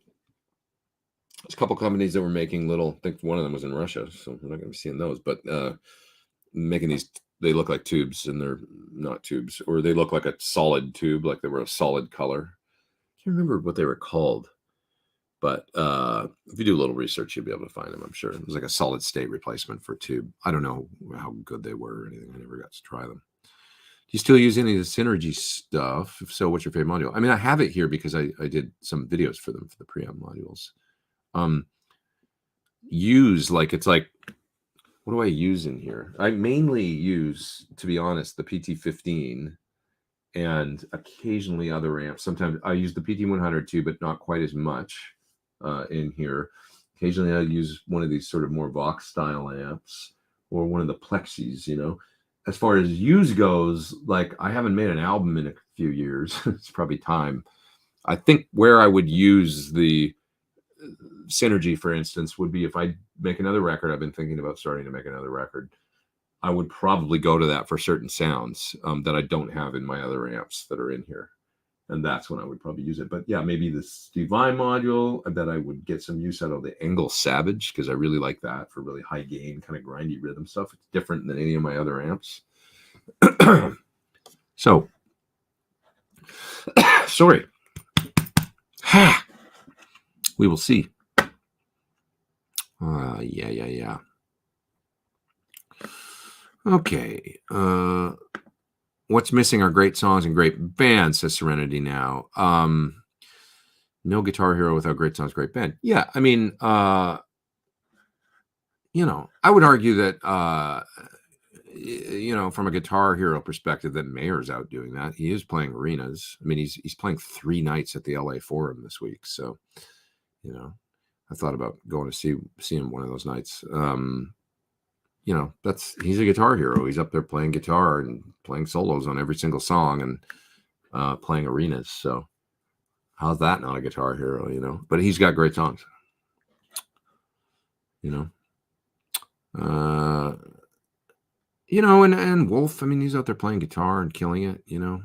a couple companies that were making little, I think one of them was in Russia, so we're not going to be seeing those, but making these, they look like tubes and they're not tubes, or they look like a solid tube, like they were a solid color. I can't remember what they were called, but if you do a little research, you'll be able to find them, I'm sure. It was like a solid state replacement for a tube. I don't know how good they were or anything. I never got to try them. Do you still use any of the Synergy stuff? If so, what's your favorite module? I mean, I have it here because I did some videos for them for the preamp modules. It's like, what do I use in here? I mainly use, to be honest, the PT15 and occasionally other amps. Sometimes I use the PT100 too, but not quite as much in here. Occasionally I use one of these sort of more Vox style amps or one of the Plexis, As far as use goes, like I haven't made an album in a few years. It's probably time. I think where I would use the Synergy, for instance, would be if I make another record. I've been thinking about starting to make another record. I would probably go to that for certain sounds that I don't have in my other amps that are in here. And that's when I would probably use it. But yeah, maybe the Steve Vai module, I bet I would get some use out of the Engel Savage because I really like that for really high gain, kind of grindy rhythm stuff. It's different than any of my other amps. So, sorry. We will see. Yeah. Okay. What's missing are great songs and great bands, says Serenity now. No Guitar Hero without great songs, great band. Yeah, I mean, I would argue that, from a Guitar Hero perspective, that Mayer's out doing that. He is playing arenas. I mean, he's playing 3 nights at the LA Forum this week. So, I thought about going to see him one of those nights. You know, he's a guitar hero. He's up there playing guitar and playing solos on every single song and playing arenas. So how's that not a guitar hero, you know? But he's got great songs, you know. You know, and Wolf, I mean, he's out there playing guitar and killing it, you know,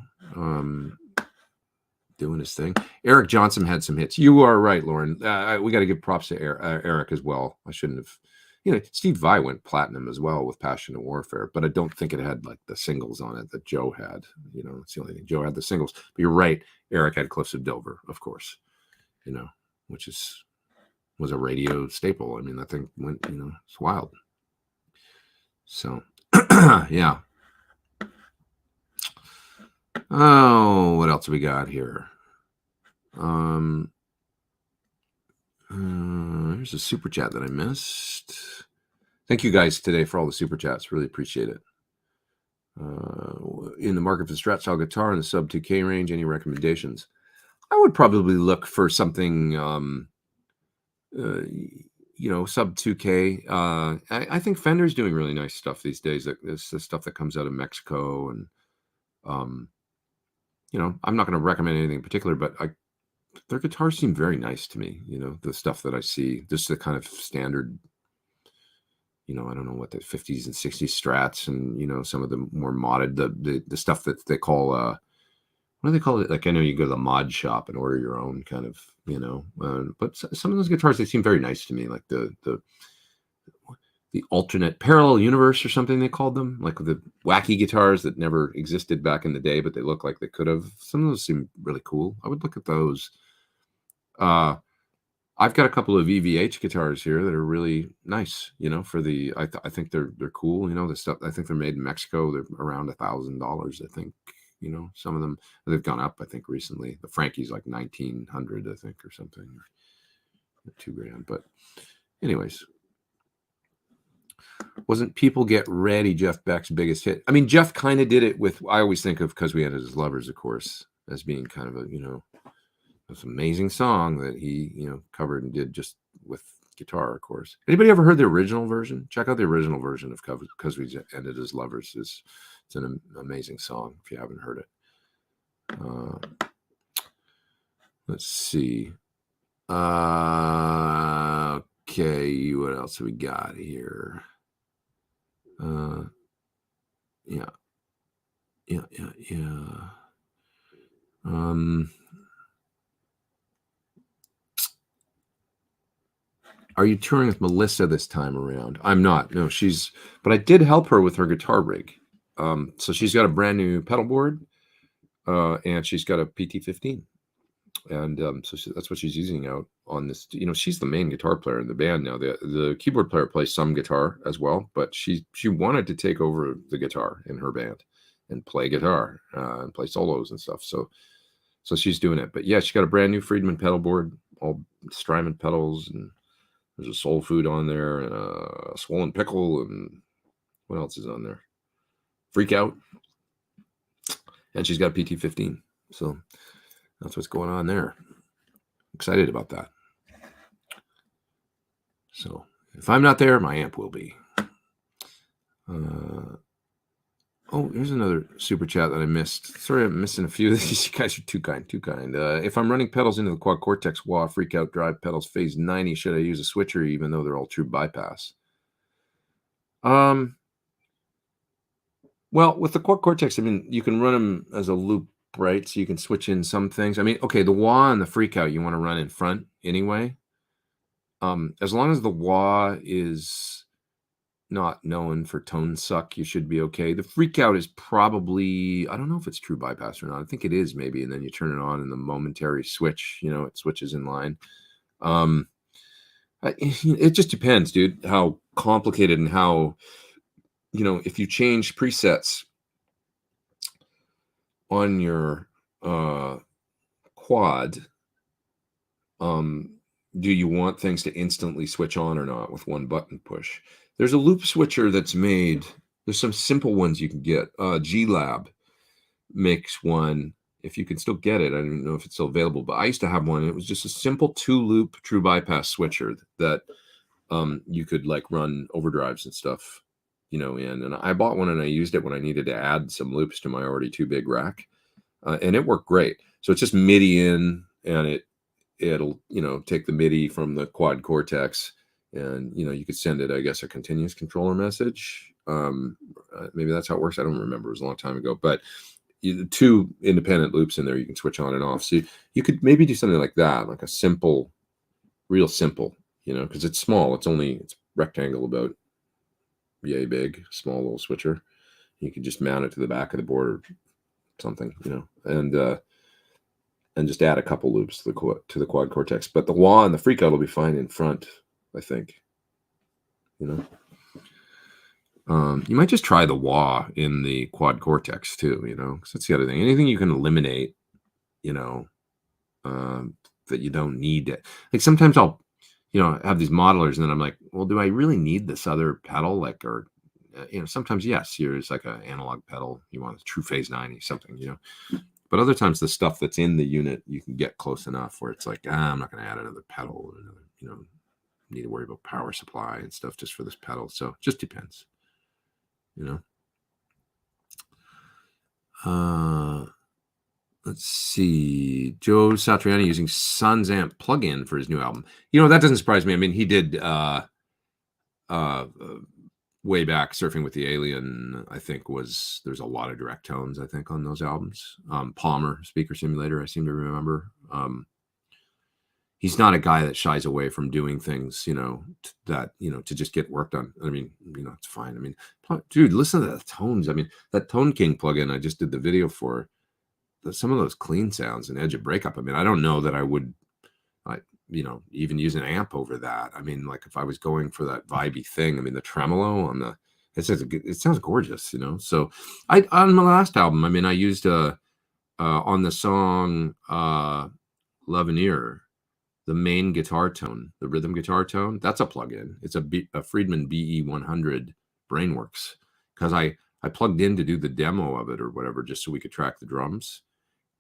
doing his thing. Eric Johnson had some hits. You are right, Lauren. We got to give props to Eric as well. I shouldn't have, you know, Steve Vai went platinum as well with Passion and Warfare, but I don't think it had like the singles on it that Joe had. You know, it's the only thing. Joe had the singles. But you're right. Eric had Cliffs of Dover, of course, you know, which was a radio staple. I mean, that thing went, you know, it's wild. So, yeah. Oh, what else we got here? Here's a super chat that I missed. Thank you guys today for all the super chats. Really appreciate it. In the market for Strat style guitar in the sub 2K range, any recommendations? I would probably look for something, you know, sub 2K. I think Fender's doing really nice stuff these days. It's the stuff that comes out of Mexico, and you know, I'm not going to recommend anything in particular, but their guitars seem very nice to me. You know, the stuff that I see, just the kind of standard, you know, I don't know what the 50s and 60s Strats, and you know, some of the more modded, the stuff that they call what do they call it? Like, I know you go to the mod shop and order your own kind of, you know, but some of those guitars, they seem very nice to me, like the alternate parallel universe or something they called them, like the wacky guitars that never existed back in the day, but they look like they could have. Some of those seem really cool. I would look at those. I've got a couple of EVH guitars here that are really nice, you know, for the, I think they're cool. You know, the stuff, I think they're made in Mexico. They're around $1,000, I think, you know, some of them, they've gone up, I think, recently. The Frankie's like 1,900, I think, or something, or $2,000. But anyways, wasn't People Get Ready Jeff Beck's biggest hit? I mean, Jeff kind of did it with, I always think of Because We Had His Lovers, of course, as being kind of a, you know, this amazing song that he, you know, covered and did just with guitar, of course. Anybody ever heard the original version? Check out the original version of Because We Ended as Lovers. It's an amazing song if you haven't heard it. Let's see. Okay, what else have we got here? Yeah. Are you touring with Melissa this time around? I'm not. No, but I did help her with her guitar rig. So she's got a brand new pedal board, and she's got a PT-15. And so that's what she's using out on this. You know, she's the main guitar player in the band now. The keyboard player plays some guitar as well, but she wanted to take over the guitar in her band and play guitar and play solos and stuff. So she's doing it. But yeah, she got a brand new Friedman pedal board, all Strymon pedals, and there's a Soul Food on there, and a Swollen Pickle, and what else is on there? Freak Out. And she's got a PT-15. So that's what's going on there. Excited about that. So if I'm not there, my amp will be. Oh, here's another super chat that I missed. Sorry, I'm missing a few of these. You guys are too kind. If I'm running pedals into the Quad Cortex wah, Freak Out drive pedals phase 90, should I use a switcher even though they're all true bypass? Well, with the Quad Cortex, I mean, you can run them as a loop, right? So you can switch in some things. I mean, okay, the wah and the Freak Out you want to run in front anyway. As long as the wah is not known for tone suck, you should be okay. The Freak Out is probably, I don't know if it's true bypass or not. I think it is, maybe. And then you turn it on and the momentary switch, you know, it switches in line. It just depends, dude, how complicated and how, you know, if you change presets on your quad, do you want things to instantly switch on or not with one button push? There's a loop switcher that's made. There's some simple ones you can get. G-Lab makes one. if you can still get it. I don't know if it's still available, but I used to have one. It was just a simple 2-loop true bypass switcher that you could like run overdrives and stuff, in. And I bought one and I used it when I needed to add some loops to my already too big rack, and it worked great. So it's just MIDI in, and it'll take the MIDI from the quad cortex, and you could send it, I guess, a continuous controller message. Maybe that's how it works. I don't remember. It was a long time ago, but 2 independent loops in there you can switch on and off. So you could maybe do something like that, like a simple, real simple, because it's small. It's rectangle about yay big, small little switcher. You can just mount it to the back of the board or something, and just add a couple loops to the quad cortex. But the wah and the freak out will be fine in front, I think. You might just try the wah in the quad cortex too, because that's the other thing. Anything you can eliminate, that you don't need it. Like sometimes I'll, have these modelers, and then I'm like, well, do I really need this other pedal? Like, or, sometimes yes, it's like an analog pedal. You want a true phase 90 something, But other times the stuff that's in the unit, you can get close enough where it's like, I'm not going to add another pedal, or another, need to worry about power supply and stuff just for this pedal. So it just depends, Let's see. Joe Satriani using Sans Amp plugin for his new album. That doesn't surprise me. I mean, he did way back Surfing with the Alien, I think there's a lot of direct tones, I think, on those albums. Palmer Speaker Simulator, I seem to remember. He's not a guy that shies away from doing things, that, to just get work done. I mean, it's fine. I mean, dude, listen to the tones. I mean, that Tone King plugin I just did the video for, some of those clean sounds and Edge of Breakup. I mean, I don't know that I would, even use an amp over that. I mean, like if I was going for that vibey thing, I mean, the tremolo on it sounds gorgeous, So on my last album, I mean, I used on the song L'Avenir, the main guitar tone, the rhythm guitar tone, that's a plugin. It's a Friedman BE100 Brainworks, because I plugged in to do the demo of it or whatever, just so we could track the drums.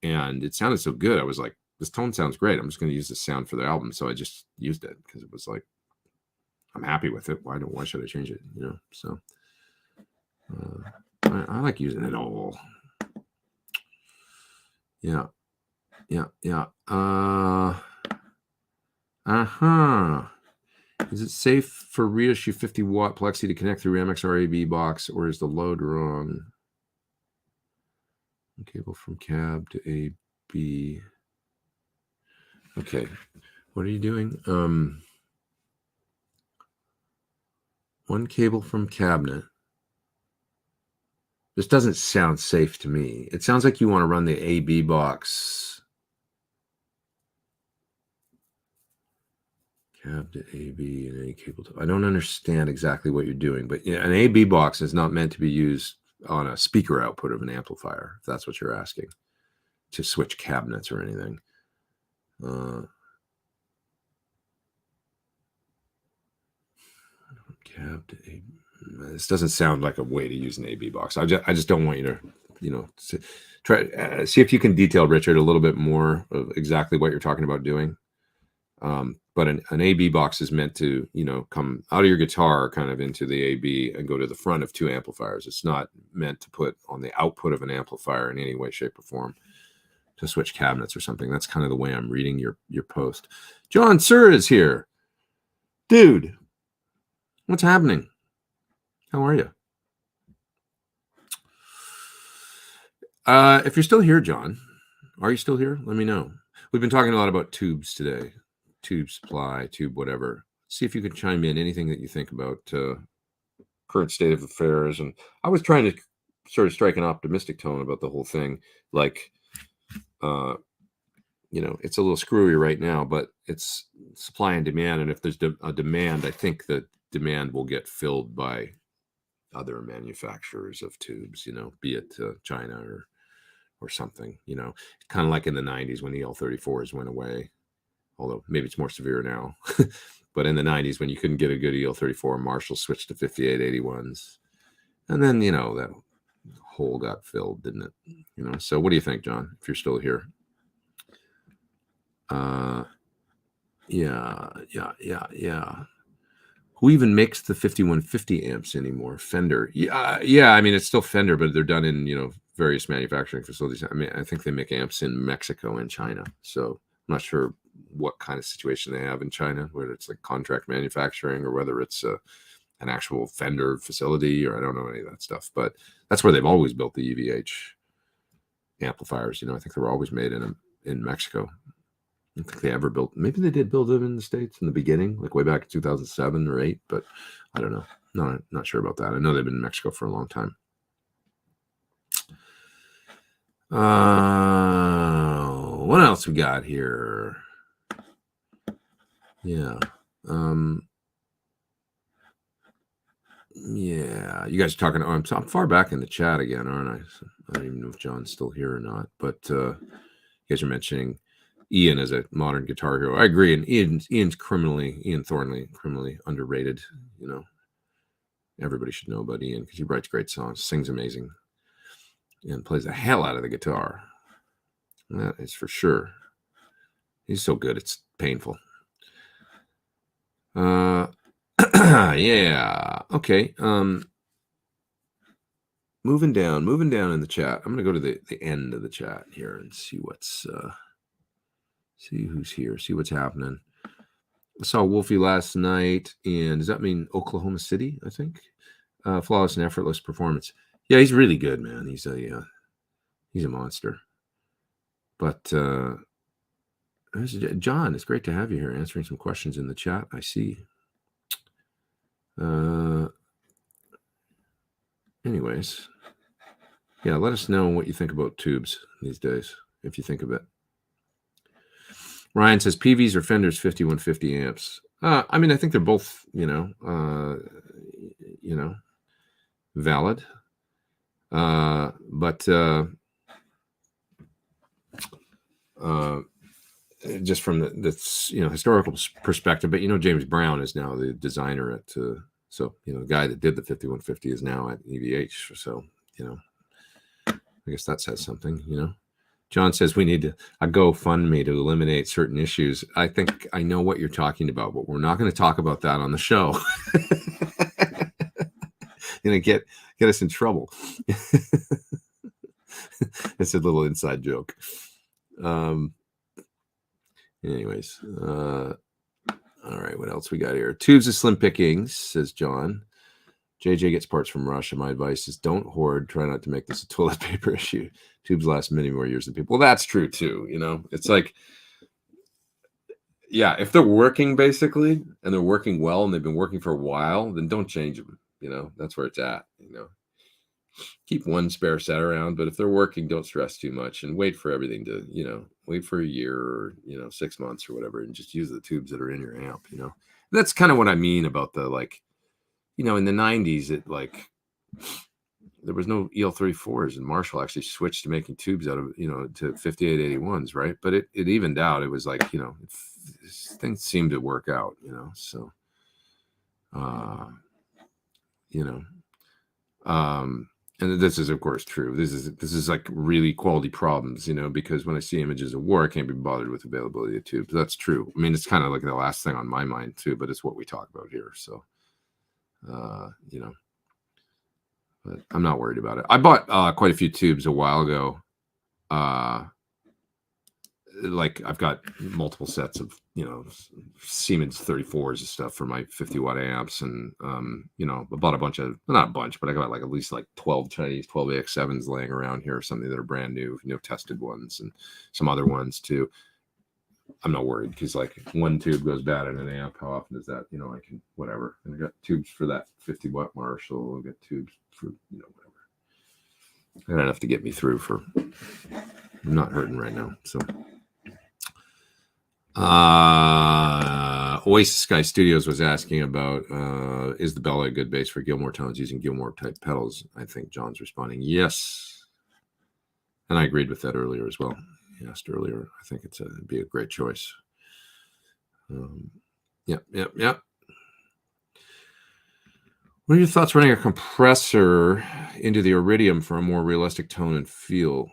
And it sounded so good. I was like, this tone sounds great. I'm just going to use this sound for the album. So I just used it because it was like, I'm happy with it. Why should I change it? So I like using it all. Yeah. Is it safe for reissue 50-watt Plexi to connect through MXR AB box, or is the load wrong? Cable from cab to AB. Okay, what are you doing? One cable from cabinet. This doesn't sound safe to me. It sounds like you want to run the AB box. Cab to AB and A cable to. I don't understand exactly what you're doing, but an AB box is not meant to be used on a speaker output of an amplifier, if that's what you're asking, to switch cabinets or anything. Cab to AB. This doesn't sound like a way to use an AB box. I just don't want you to, try see if you can detail, Richard, a little bit more of exactly what you're talking about doing. But an AB box is meant to, come out of your guitar kind of into the AB and go to the front of 2 amplifiers. It's not meant to put on the output of an amplifier in any way, shape, or form to switch cabinets or something. That's kind of the way I'm reading your post. John Sir is here. Dude, what's happening? How are you? If you're still here, John, are you still here? Let me know. We've been talking a lot about tubes today. Tube supply, tube whatever. See if you can chime in anything that you think about current state of affairs. And I was trying to sort of strike an optimistic tone about the whole thing. Like, it's a little screwy right now, but it's supply and demand. And if there's a demand, I think that demand will get filled by other manufacturers of tubes, be it China or something, kind of like in the 90s when the EL34s went away. Although maybe it's more severe now. But in the 90s, when you couldn't get a good EL34, Marshall switched to 5881s. And then, that hole got filled, didn't it? You know. So what do you think, John? If you're still here. Yeah. Who even makes the 5150 amps anymore? Fender. Yeah. I mean, it's still Fender, but they're done in, you know, various manufacturing facilities. I mean, I think they make amps in Mexico and China. So I'm not sure what kind of situation they have in China, whether it's like contract manufacturing or whether it's an actual Fender facility, or I don't know any of that stuff. But that's where they've always built the EVH amplifiers. You know, I think they were always made in Mexico. I don't think they ever built. Maybe they did build them in the States in the beginning, like way back in 2007 or 8, but I don't know. No, not sure about that. I know they've been in Mexico for a long time. What else we got here? Yeah. Yeah, you guys are talking. I'm far back in the chat again, aren't I? So I don't even know if John's still here or not. But you guys are mentioning Ian as a modern guitar hero. I agree, and Ian Thornley, criminally underrated. You know, everybody should know about Ian because he writes great songs, sings amazing, and plays the hell out of the guitar. That is for sure. He's so good, it's painful. Yeah. Okay. Moving down in the chat. I'm gonna go to the end of the chat here and see what's see who's here, see what's happening. I saw Wolfie last night, and does that mean Oklahoma City? I think flawless and effortless performance. Yeah, he's really good, man. He's a monster. But John, it's great to have you here answering some questions in the chat. I see. Anyways, yeah, let us know what you think about tubes these days, if you think of it. Ryan says PVs or Fenders 5150 amps. I mean, I think they're both, valid. But just from the historical perspective, but James Brown is now the designer at so the guy that did the 5150 is now at EVH. So I guess that says something. John says we need a GoFundMe to eliminate certain issues. I think I know what you're talking about, but we're not going to talk about that on the show. Get us in trouble. It's a little inside joke. Anyways, all right, what else we got here? Tubes of slim pickings, says John. JJ gets parts from Russia. My advice is don't hoard. Try not to make this a toilet paper issue. Tubes last many more years than people. Well, that's true too. It's like, yeah, if they're working basically and they're working well and they've been working for a while, then don't change them. That's where it's at. Keep one spare set around, but if they're working, don't stress too much and wait for everything to, wait for a year or 6 months or whatever, and just use the tubes that are in your amp. That's kind of what I mean about the in the 90s, it there was no EL34s, and Marshall actually switched to making tubes out of to 5881s, right? But it evened out. It was like things seemed to work out, so and this is of course true. This is like really quality problems, because when I see images of war, I can't be bothered with availability of tubes. That's true. I mean, it's kind of like the last thing on my mind too, but it's what we talk about here. So but I'm not worried about it. I bought quite a few tubes a while ago. I've got multiple sets of Siemens 34s and stuff for my 50-watt amps, and I bought a bunch of, not a bunch, but I got at least 12 Chinese 12AX7s laying around here, or something that are brand new, tested ones, and some other ones too. I'm not worried because one tube goes bad in an amp. How often is that? I can whatever. And I got tubes for that 50-watt Marshall. I got tubes for whatever. I got enough to get me through I'm not hurting right now. So Oasis Sky Studios was asking about is the Bella a good bass for Gilmore tones using Gilmore type pedals? I think John's responding yes, and I agreed with that earlier as well. He asked earlier. I think it'd be a great choice. Yep. What are your thoughts running a compressor into the iridium for a more realistic tone and feel.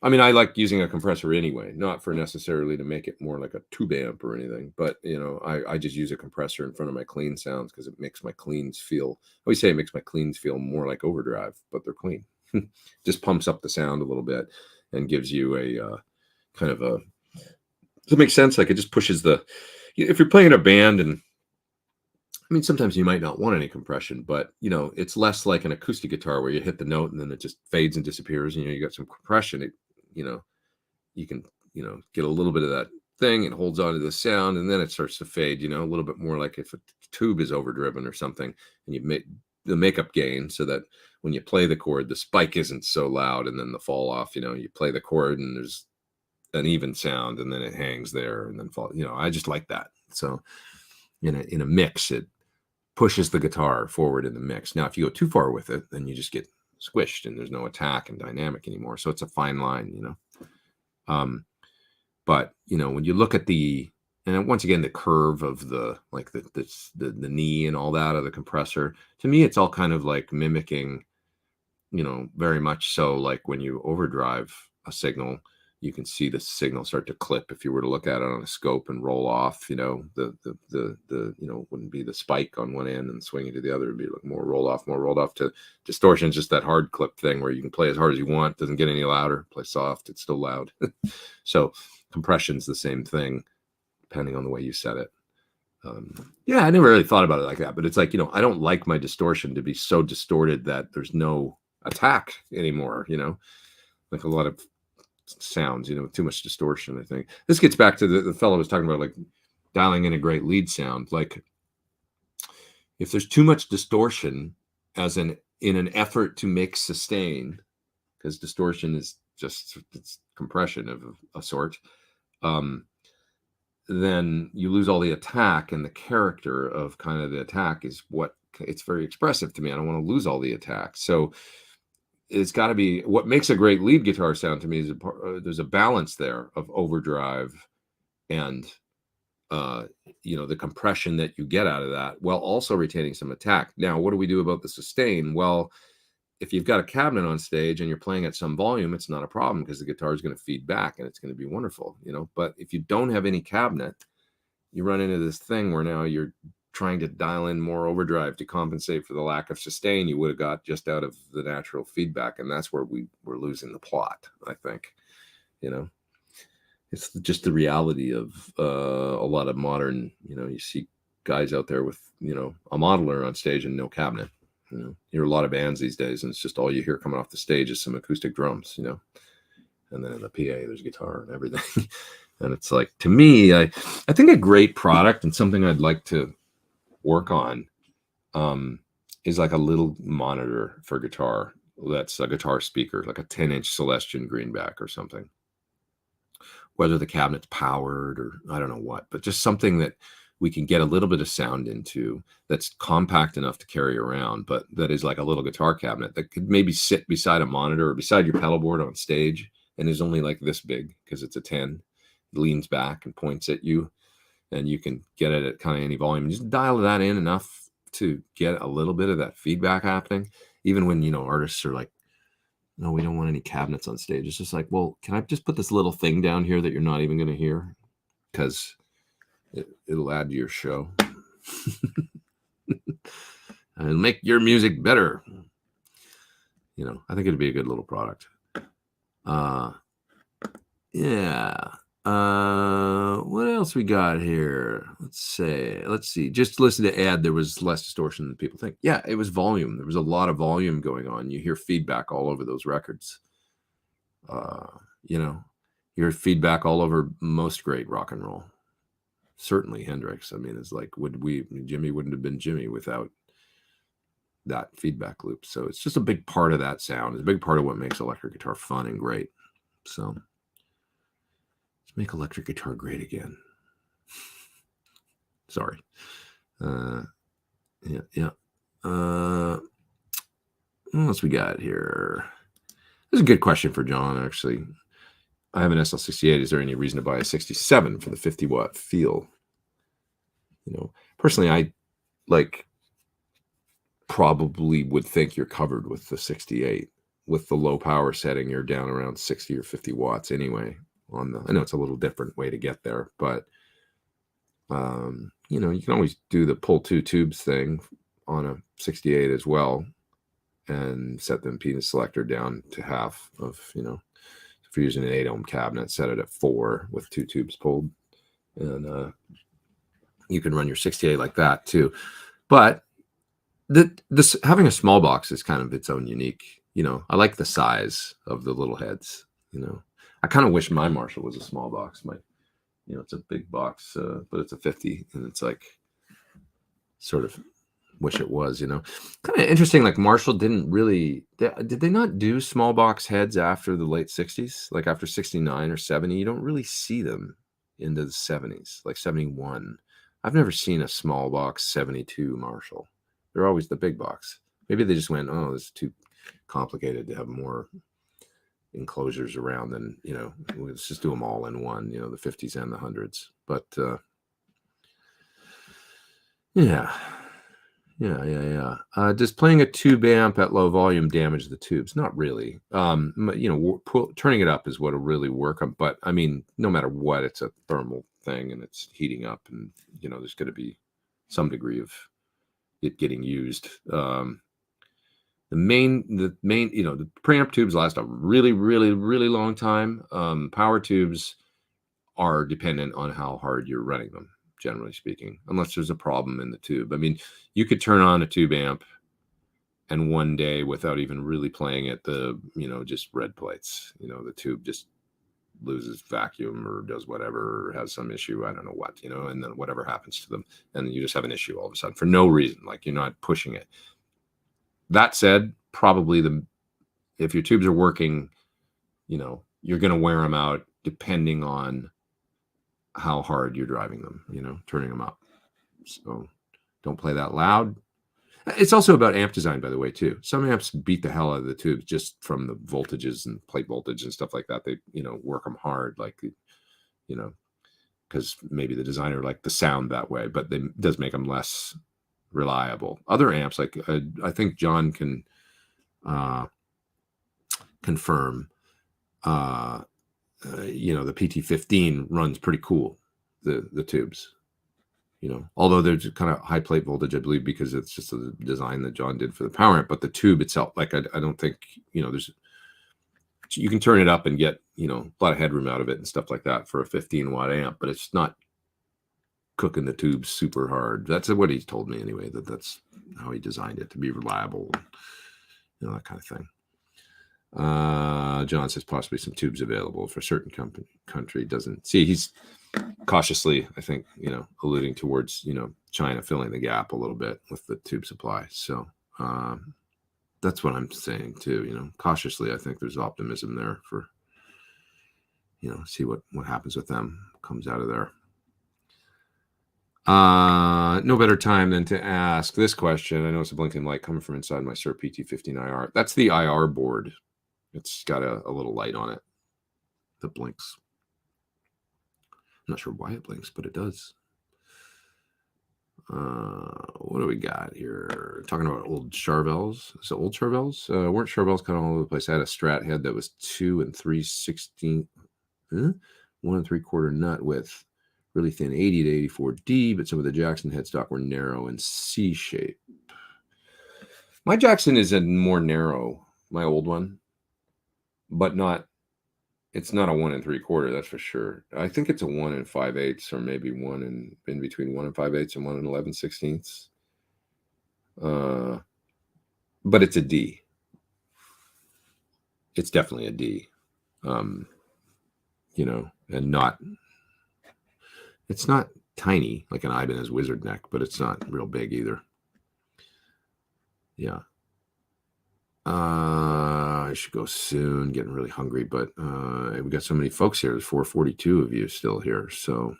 I mean, I like using a compressor anyway, not for necessarily to make it more like a tube amp or anything, but you know, I just use a compressor in front of my clean sounds because it makes my cleans feel, I always say it makes my cleans feel more like overdrive, but they're clean. Just pumps up the sound a little bit and gives you a kind of a, does it make sense? Like it just pushes the, if you're playing in a band, and I mean, sometimes you might not want any compression, but you know, it's less like an acoustic guitar where you hit the note and then it just fades and disappears. And, you know, you got some compression. It, you know, you can, you know, get a little bit of that thing. It holds on to the sound, and then it starts to fade. You know, a little bit more like if a tube is overdriven or something, and you make the makeup gain so that when you play the chord, the spike isn't so loud, and then the fall off. You know, you play the chord and there's an even sound, and then it hangs there, and then fall. You know, I just like that. So in a mix, it pushes the guitar forward in the mix. Now, if you go too far with it, then you just get squished and there's no attack and dynamic anymore. So it's a fine line, you know. But you know, when you look at the, and once again, the curve of the, like the knee and all that of the compressor, to me, it's all kind of like mimicking, you know, very much so like when you overdrive a signal, you can see the signal start to clip if you were to look at it on a scope and roll off. You know, the you know, wouldn't be the spike on one end and swinging to the other. It'd be like more rolled off. To distortion is just that hard clip thing where you can play as hard as you want, doesn't get any louder. Play soft, it's still loud. So compression's the same thing, depending on the way you set it. Yeah, I never really thought about it like that, but it's like, you know, I don't like my distortion to be so distorted that there's no attack anymore. You know, like a lot of sounds, you know, too much distortion. I think this gets back to the fellow was talking about, like dialing in a great lead sound. Like if there's too much distortion as in an effort to make sustain, because distortion is just, it's compression of a sort, then you lose all the attack, and the character of kind of the attack is what, it's very expressive to me. I don't want to lose all the attack. So it's got to be, what makes a great lead guitar sound to me is there's a balance there of overdrive and you know, the compression that you get out of that, while also retaining some attack. Now, what do we do about the sustain? Well, if you've got a cabinet on stage and you're playing at some volume, it's not a problem because the guitar is going to feed back and it's going to be wonderful, you know. But if you don't have any cabinet, you run into this thing where now you're trying to dial in more overdrive to compensate for the lack of sustain you would have got just out of the natural feedback. And that's where we're losing the plot, I think. You know, it's just the reality of a lot of modern, you know, you see guys out there with, you know, a modular on stage and no cabinet. You know, you hear a lot of bands these days, and it's just all you hear coming off the stage is some acoustic drums, you know, and then in the PA there's guitar and everything. And it's like, to me, I think a great product and something I'd like to work on is like a little monitor for guitar that's a guitar speaker, like a 10-inch Celestion Greenback or something. Whether the cabinet's powered or I don't know what, but just something that we can get a little bit of sound into, that's compact enough to carry around, but that is like a little guitar cabinet that could maybe sit beside a monitor or beside your pedal board on stage, and is only like this big because it's a 10. It leans back and points at you, and you can get it at kind of any volume. Just dial that in enough to get a little bit of that feedback happening. Even when, you know, artists are like, no, we don't want any cabinets on stage. It's just like, well, can I just put this little thing down here that you're not even going to hear? Because it'll add to your show. And make your music better. You know, I think it'd be a good little product. Yeah. What else we got here? Let's see. Just listen to Ad. There was less distortion than people think. Yeah, it was volume. There was a lot of volume going on. You hear feedback all over those records. You know, you hear feedback all over most great rock and roll. Certainly Hendrix. I mean, it's like, Jimmy wouldn't have been Jimmy without that feedback loop. So it's just a big part of that sound. It's a big part of what makes electric guitar fun and great. So let's make electric guitar great again. Sorry. Yeah. What else we got here? This is a good question for John, actually. I have an SL68. Is there any reason to buy a 67 for the 50-watt feel? You know, personally, I like probably would think you're covered with the 68. With the low power setting, you're down around 60 or 50 watts anyway. I know it's a little different way to get there, but you know, you can always do the pull 2 tubes thing on a 68 as well, and set the impedance selector down to half of, you know, if you're using an 8 ohm cabinet, set it at 4 with 2 tubes pulled, and you can run your 68 like that too. But this having a small box is kind of its own unique, you know. I like the size of the little heads, you know. I kind of wish my Marshall was a small box. My, you know, it's a big box, but it's a 50, and it's like, sort of wish it was, you know. Kind of interesting, like Marshall didn't really, did they not do small box heads after the late 60s? Like after 69 or 70, you don't really see them into the 70s, like 71. I've never seen a small box 72 Marshall. They're always the big box. Maybe they just went, oh, this is too complicated to have more enclosures around than, you know, let's just do them all in one, you know, the 50s and the 100s. But yeah. Does playing a tube amp at low volume damage the tubes? Not really. You know, turning it up is what'll really work. But I mean, no matter what, it's a thermal thing, and it's heating up, and you know, there's going to be some degree of it getting used. The main, you know, the preamp tubes last a really long time. Power tubes are dependent on how hard you're running them, generally speaking, unless there's a problem in the tube. I mean, you could turn on a tube amp and one day, without even really playing it, you know, just red plates, you know, the tube just loses vacuum or does whatever, or has some issue, I don't know what, you know, and then whatever happens to them, and you just have an issue all of a sudden for no reason, like you're not pushing it. That said, probably if your tubes are working, you know, you're going to wear them out depending on how hard you're driving them, you know, turning them up. So don't play that loud. It's also about amp design, by the way, too. Some amps beat the hell out of the tubes just from the voltages and plate voltage and stuff like that. They, you know, work them hard, like, you know, because maybe the designer liked the sound that way, but it does make them less reliable. Other amps, like I think John can confirm, you know, the PT15 runs pretty cool, the tubes. You know, although there's kind of high plate voltage, I believe, because it's just a design that John did for the power amp. But the tube itself, like, I don't think, you know, you can turn it up and get, you know, a lot of headroom out of it and stuff like that for a 15-watt amp, but it's not cooking the tubes super hard. That's what he's told me anyway, that's how he designed it to be reliable, you know, that kind of thing. John says possibly some tubes available for a certain country. Doesn't see, he's cautiously, I think, you know, alluding towards, you know, China filling the gap a little bit with the tube supply. So that's what I'm saying too, you know, cautiously. I think there's optimism there for, you know, see what happens with them, comes out of there. No better time than to ask this question. I know it's a blinking light coming from inside my Sir PT15 IR. That's the IR board. It's got a little light on it that blinks. I'm not sure why it blinks, but it does. What do we got here? Talking about old Charvels. Is it old Charvels? Weren't Charvels kind of all over the place? I had a Strat head that was 2 3/16, 1 3/4 nut width, really thin 80 to 84D, but some of the Jackson headstock were narrow and C shape. My Jackson is a more narrow, my old one, but not. It's not a 1 3/4, that's for sure. I think it's a 1 5/8, or maybe one in between 1 5/8 and 1 11/16. But it's a D. It's definitely a D. You know, and not. It's not tiny like an Ibanez Wizard neck, but it's not real big either. Yeah. I should go soon. Getting really hungry, but we got so many folks here. There's 442 of you still here. So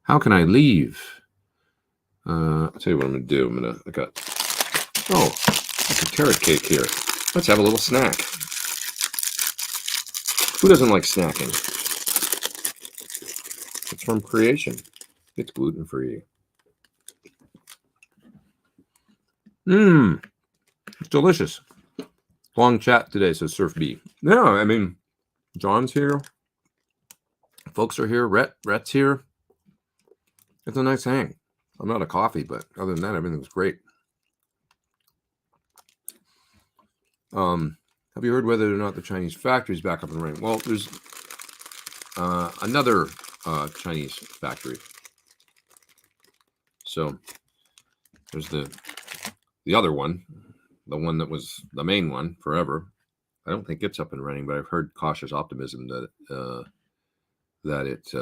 how can I leave? I'll tell you what I'm gonna do. I got a carrot cake here. Let's have a little snack. Who doesn't like snacking? It's from Creation. It's gluten-free. It's delicious. Long chat today, says Surf B. Yeah, I mean, John's here. Folks are here. Rhett's here. It's a nice hang. I'm out of coffee, but other than that, everything's great. Have you heard whether or not the Chinese factory is back up and running? Well, there's another Chinese factory. So there's the other one, the one that was the main one forever. I don't think it's up and running, but I've heard cautious optimism that it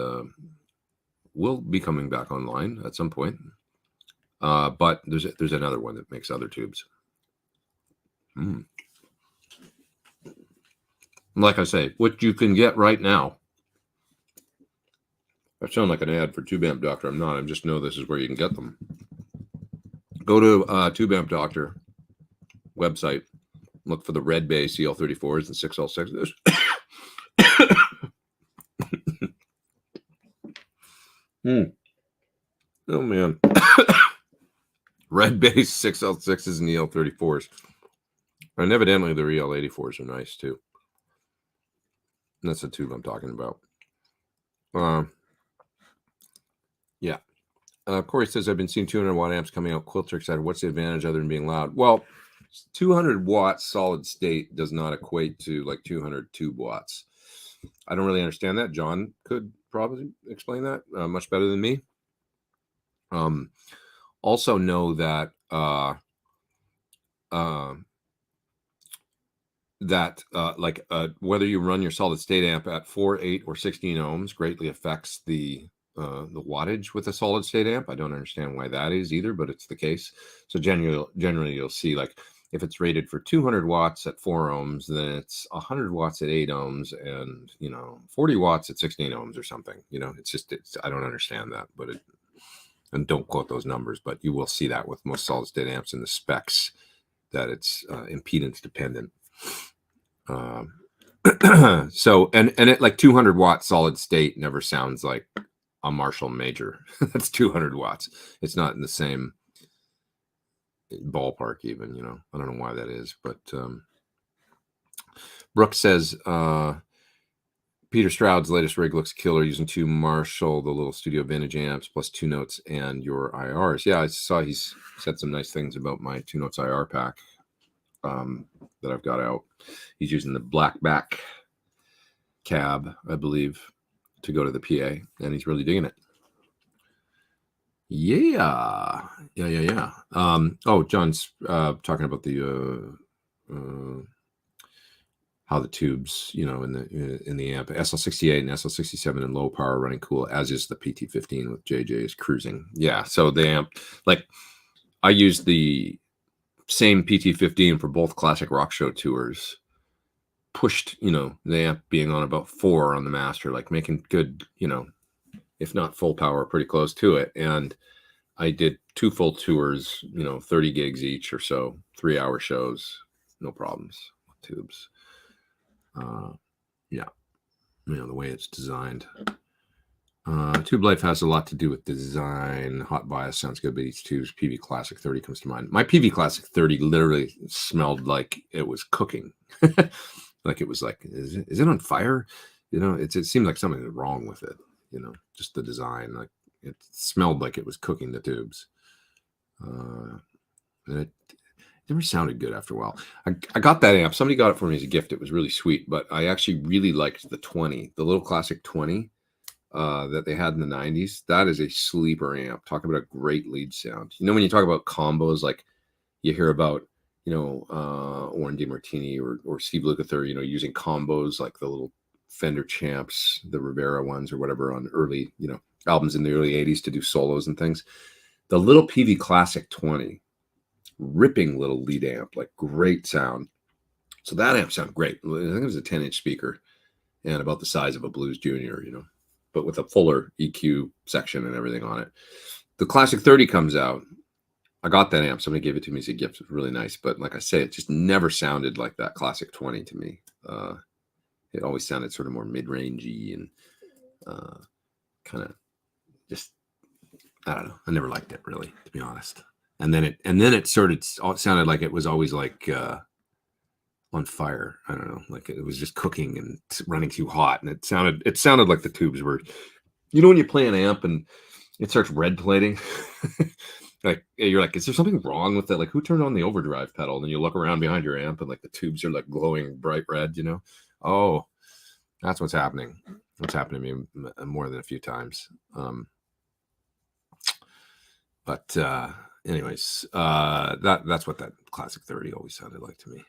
will be coming back online at some point. But there's another one that makes other tubes. Like I say, what you can get right now. I sound like an ad for Tube Amp Doctor. I'm not. I just know this is where you can get them. Go to Tube Amp Doctor website. Look for the red base EL34s and 6L6s. Oh man. Red base 6L6s and EL34s. And evidently their EL84s are nice too. And that's the tube I'm talking about. Yeah. Corey says, I've been seeing 200 watt amps coming out. Quilter excited. What's the advantage other than being loud? Well, 200 watts solid state does not equate to like 200 tube watts. I don't really understand that. John could probably explain that much better than me. Also know that whether you run your solid state amp at 4, 8, or 16 ohms greatly affects the wattage with a solid state amp. I don't understand why that is either, but it's the case. So generally you'll see, like, if it's rated for 200 watts at 4 ohms, then it's 100 watts at 8 ohms and, 40 watts at 16 ohms or something. I don't understand that, but and don't quote those numbers, but you will see that with most solid state amps in the specs, that it's impedance dependent. So, and it, like, 200 watt solid state never sounds like a Marshall Major. That's 200 watts. It's not in the same ballpark even, I don't know why that is, but Brooke says Peter Stroud's latest rig looks killer, using 2 Marshall, the little studio vintage amps, plus 2 Notes and your IRs. Yeah, I saw he's said some nice things about my 2 Notes IR pack that I've got out. He's using the black back cab, I believe, to go to the PA, and he's really digging it. Yeah. John's talking about the how the tubes, in the amp, SL68 and SL67 in low power running cool, as is the PT15 with JJ's cruising. Yeah, so the amp, like, I use the same PT15 for both classic rock show tours, pushed, the amp being on about 4 on the master, like making good, if not full power, pretty close to it. And I did 2 full tours, 30 gigs each or so, 3-hour shows, no problems with tubes. Yeah, the way it's designed. Tube life has a lot to do with design. Hot bias sounds good, but each tube's PV Classic 30 comes to mind. My PV Classic 30 literally smelled like it was cooking. Like it was like, is it on fire? It seemed like something was wrong with it. Just the design, like it smelled like it was cooking the tubes. And it never sounded good after a while. I got that amp. Somebody got it for me as a gift. It was really sweet, but I actually really liked the 20, the little classic 20 that they had in the 90s. That is a sleeper amp. Talk about a great lead sound. When you talk about combos, like you hear about, Warren DeMartini or Steve Lukather, using combos like the little Fender Champs, the Rivera ones or whatever on early, albums in the early 80s to do solos and things. The little PV Classic 20, ripping little lead amp, like great sound. So that amp sounded great. I think it was a 10-inch speaker and about the size of a Blues Junior, but with a fuller EQ section and everything on it. The Classic 30 comes out. I got that amp. Somebody gave it to me as a gift. It was really nice. But like I say, it just never sounded like that Classic 20 to me. It always sounded sort of more mid-rangey and kind of just, I don't know. I never liked it, really, to be honest. and then it sounded like it was always like on fire. I don't know, like it was just cooking and running too hot, and it sounded like the tubes were, when you play an amp and it starts red plating. Like you're like, is there something wrong with that? Like, who turned on the overdrive pedal? And then you look around behind your amp and like the tubes are like glowing bright red, Oh, that's what's happening. What's happened to me more than a few times. But anyways, that's what that Classic 30 always sounded like to me.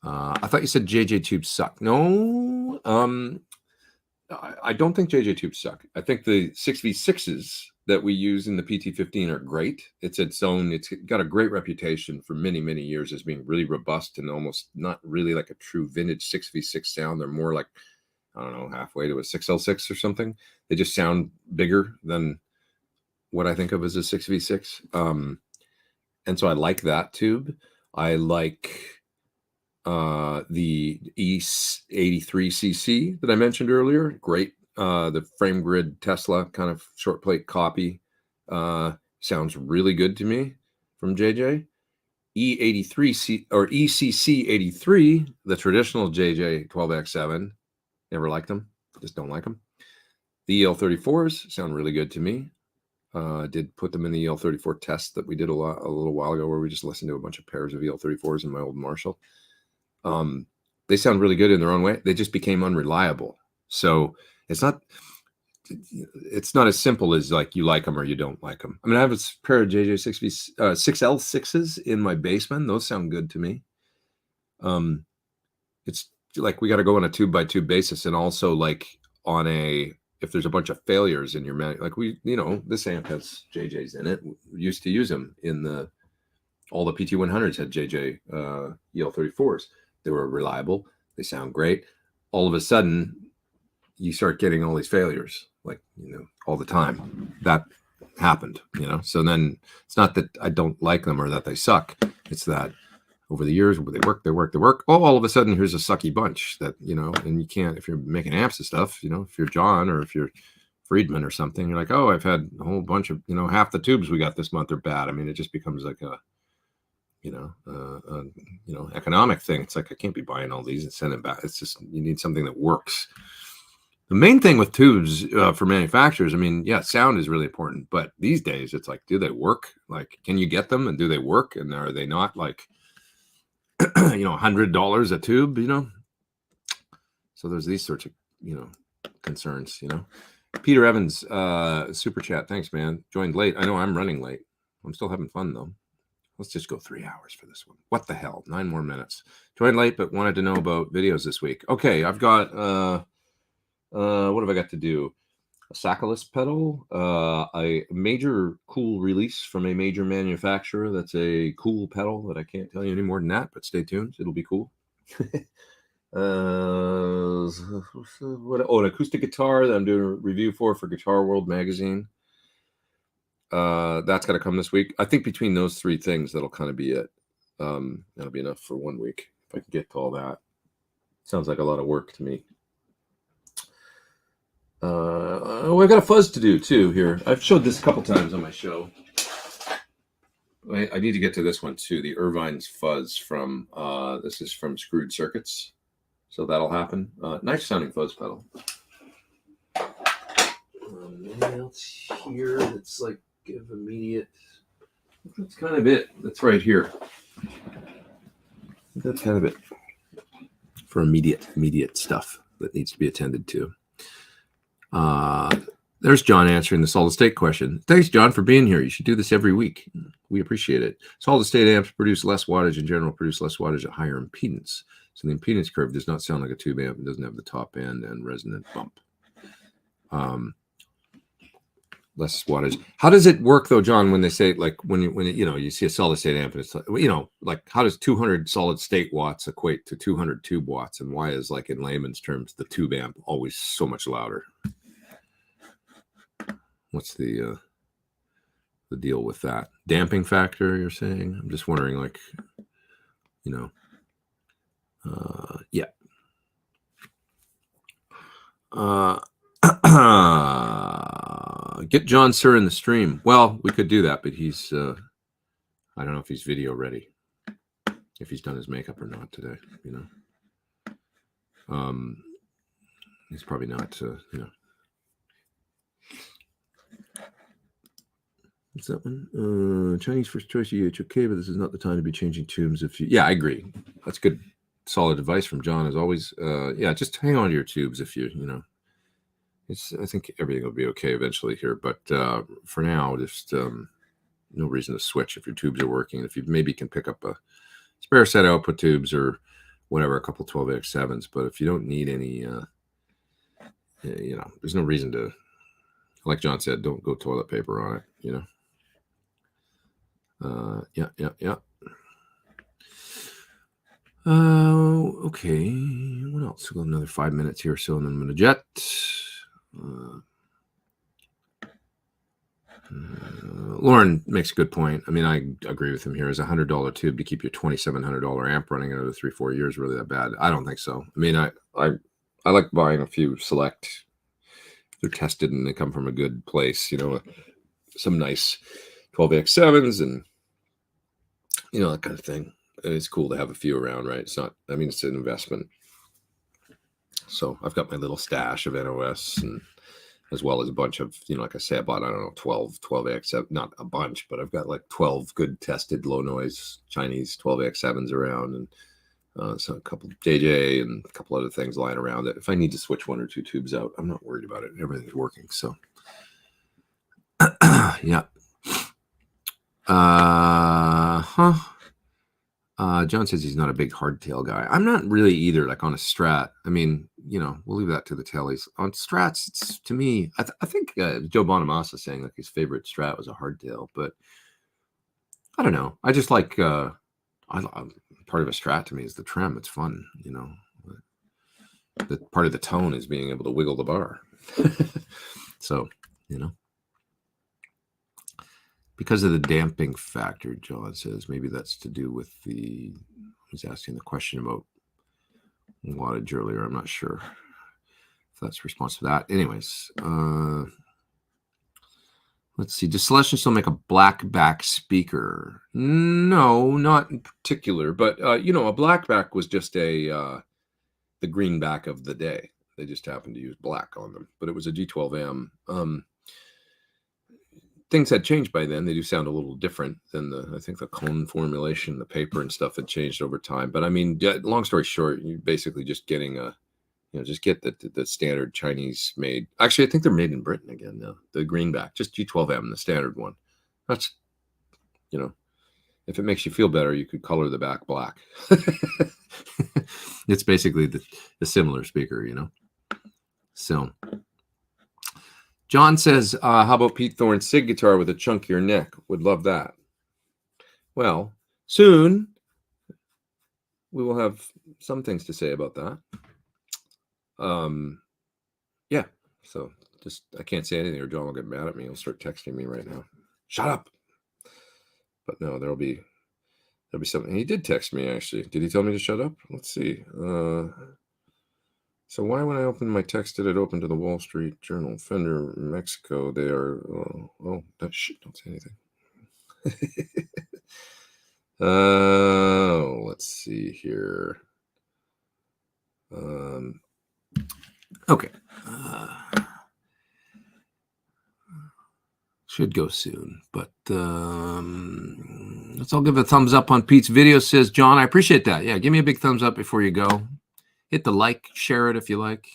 I thought you said JJ tubes suck. No, I don't think JJ tubes suck. I think the 6v6s that we use in the PT15 are great. It's got a great reputation for many, many years as being really robust and almost not really like a true vintage 6v6 sound. They're more like, I don't know, halfway to a 6L6 or something. They just sound bigger than what I think of as a 6v6. And so I like that tube. I like the E83cc that I mentioned earlier. Great. The frame grid Tesla kind of short plate copy sounds really good to me from JJ. E83C or ECC83, the traditional JJ 12X7, never liked them, just don't like them. The EL34s sound really good to me. Did put them in the EL34 test that we did a little while ago, where we just listened to a bunch of pairs of EL34s in my old Marshall. They sound really good in their own way. They just became unreliable. So it's not as simple as like you like them or you don't like them. I mean, I have a pair of JJ 6L6s in my basement. Those sound good to me. It's like we got to go on a tube by tube basis, and also like if there's a bunch of failures in your like this amp has JJs in it. We used to use them in all the PT100s had JJ EL34s. They were reliable. They sound great. All of a sudden, you start getting all these failures, like, all the time. That happened, So then it's not that I don't like them or that they suck. It's that over the years, they work. Oh, all of a sudden, here's a sucky bunch that, and you can't, if you're making amps and stuff, if you're John or if you're Friedman or something, you're like, oh, I've had a whole bunch of, half the tubes we got this month are bad. I mean, it just becomes like a economic thing. It's like, I can't be buying all these and sending back. It's just, you need something that works. The main thing with tubes for manufacturers, I mean, yeah, sound is really important, but these days it's like, do they work? Like, can you get them and do they work? And are they not like, $100 a tube, So there's these sorts of, concerns, Peter Evans, super chat. Thanks, man. Joined late. I know I'm running late. I'm still having fun though. Let's just go 3 hours for this one. What the hell? 9 more minutes. Joined late, but wanted to know about videos this week. Okay, I've got, what have I got to do? A Sackless pedal, a major cool release from a major manufacturer. That's a cool pedal that I can't tell you any more than that, but stay tuned. It'll be cool. An acoustic guitar that I'm doing a review for Guitar World magazine. That's got to come this week. I think between those 3 things, that'll kind of be it. That'll be enough for 1 week if I can get to all that. Sounds like a lot of work to me. I've got a fuzz to do too here. I've showed this a couple times on my show. I need to get to this one too. The Irvine's fuzz from this is from Screwed Circuits, so that'll happen. Nice sounding fuzz pedal. Anything else here that's like give immediate? That's kind of it. That's right here. That's kind of it for immediate stuff that needs to be attended to. There's John answering the solid state question. Thanks, John, for being here. You should do this every week. We appreciate it. Solid state amps produce less wattage in general, produce less wattage at higher impedance. So the impedance curve does not sound like a tube amp. It doesn't have the top end and resonant bump. Less wattage. How does it work though, John, when they say like when you see a solid state amp and it's like, like how does 200 solid state watts equate to 200 tube watts, and why is, like, in layman's terms, the tube amp always so much louder? What's the deal with that? Damping factor, you're saying? I'm just wondering, like, yeah. Get John Sir in the stream. Well, we could do that, but he's I don't know if he's video ready, if he's done his makeup or not today, he's probably not, What's that one? Chinese first choice okay, but this is not the time to be changing tubes. Yeah, I agree. That's good, solid advice from John as always. Yeah, just hang on to your tubes if I think everything will be okay eventually here, but for now, just no reason to switch if your tubes are working. If you maybe can pick up a spare set of output tubes or whatever, a couple 12X7s, but if you don't need any, there's no reason to, like John said, don't go toilet paper on it, Yeah. Okay. What else? We'll go another 5 minutes here or so, and then I'm going to jet. Lauren makes a good point. I mean, I agree with him here. Is a $100 tube to keep your $2,700 amp running another 3-4 years really that bad? I don't think so. I mean, I like buying a few select. They're tested and they come from a good place. Some nice 12X7s and that kind of thing. And it's cool to have a few around, right? It's not. I mean, it's an investment. So I've got my little stash of NOS and, as well as a bunch of, like I say, I bought, 12X7, not a bunch, but I've got like 12 good tested low noise Chinese 12X7s around, and so a couple JJ and a couple other things lying around that if I need to switch 1 or 2 tubes out, I'm not worried about it. Everything's working. So, yeah. John says he's not a big hardtail guy. I'm not really either, like on a Strat. I mean, we'll leave that to the Teles. On Strats, it's, to me, I think Joe Bonamassa saying like his favorite Strat was a hardtail, but I don't know. I just like, part of a Strat to me is the trim. It's fun, The part of the tone is being able to wiggle the bar. So, because of the damping factor, John says, maybe that's to do with he's asking the question about wattage earlier. I'm not sure if that's response to that. Anyways, let's see. Does Celestion still make a black back speaker? No, not in particular. But, a black back was just the green back of the day. They just happened to use black on them. But it was a G12M. Things had changed by then. They do sound a little different than I think the cone formulation, the paper and stuff had changed over time. But I mean, long story short, you're basically just getting just get the standard Chinese made. Actually, I think they're made in Britain again now. The greenback, just G12M, the standard one. That's, if it makes you feel better, you could color the back black. It's basically the similar speaker, So. John says, how about Pete Thorn's SIG guitar with a chunkier neck? Would love that. Well, soon we will have some things to say about that. Yeah, so just, I can't say anything or John will get mad at me. He'll start texting me right now. Shut up. But no, there'll be something. He did text me, actually. Did he tell me to shut up? Let's see. So why, when I opened my text, did it open to the Wall Street Journal? Fender, Mexico, they are... shit, don't say anything. Let's see here. Okay. Should go soon, but let's all give a thumbs up on Pete's video, says John. I appreciate that. Yeah, give me a big thumbs up before you go. Hit the like, share it if you like,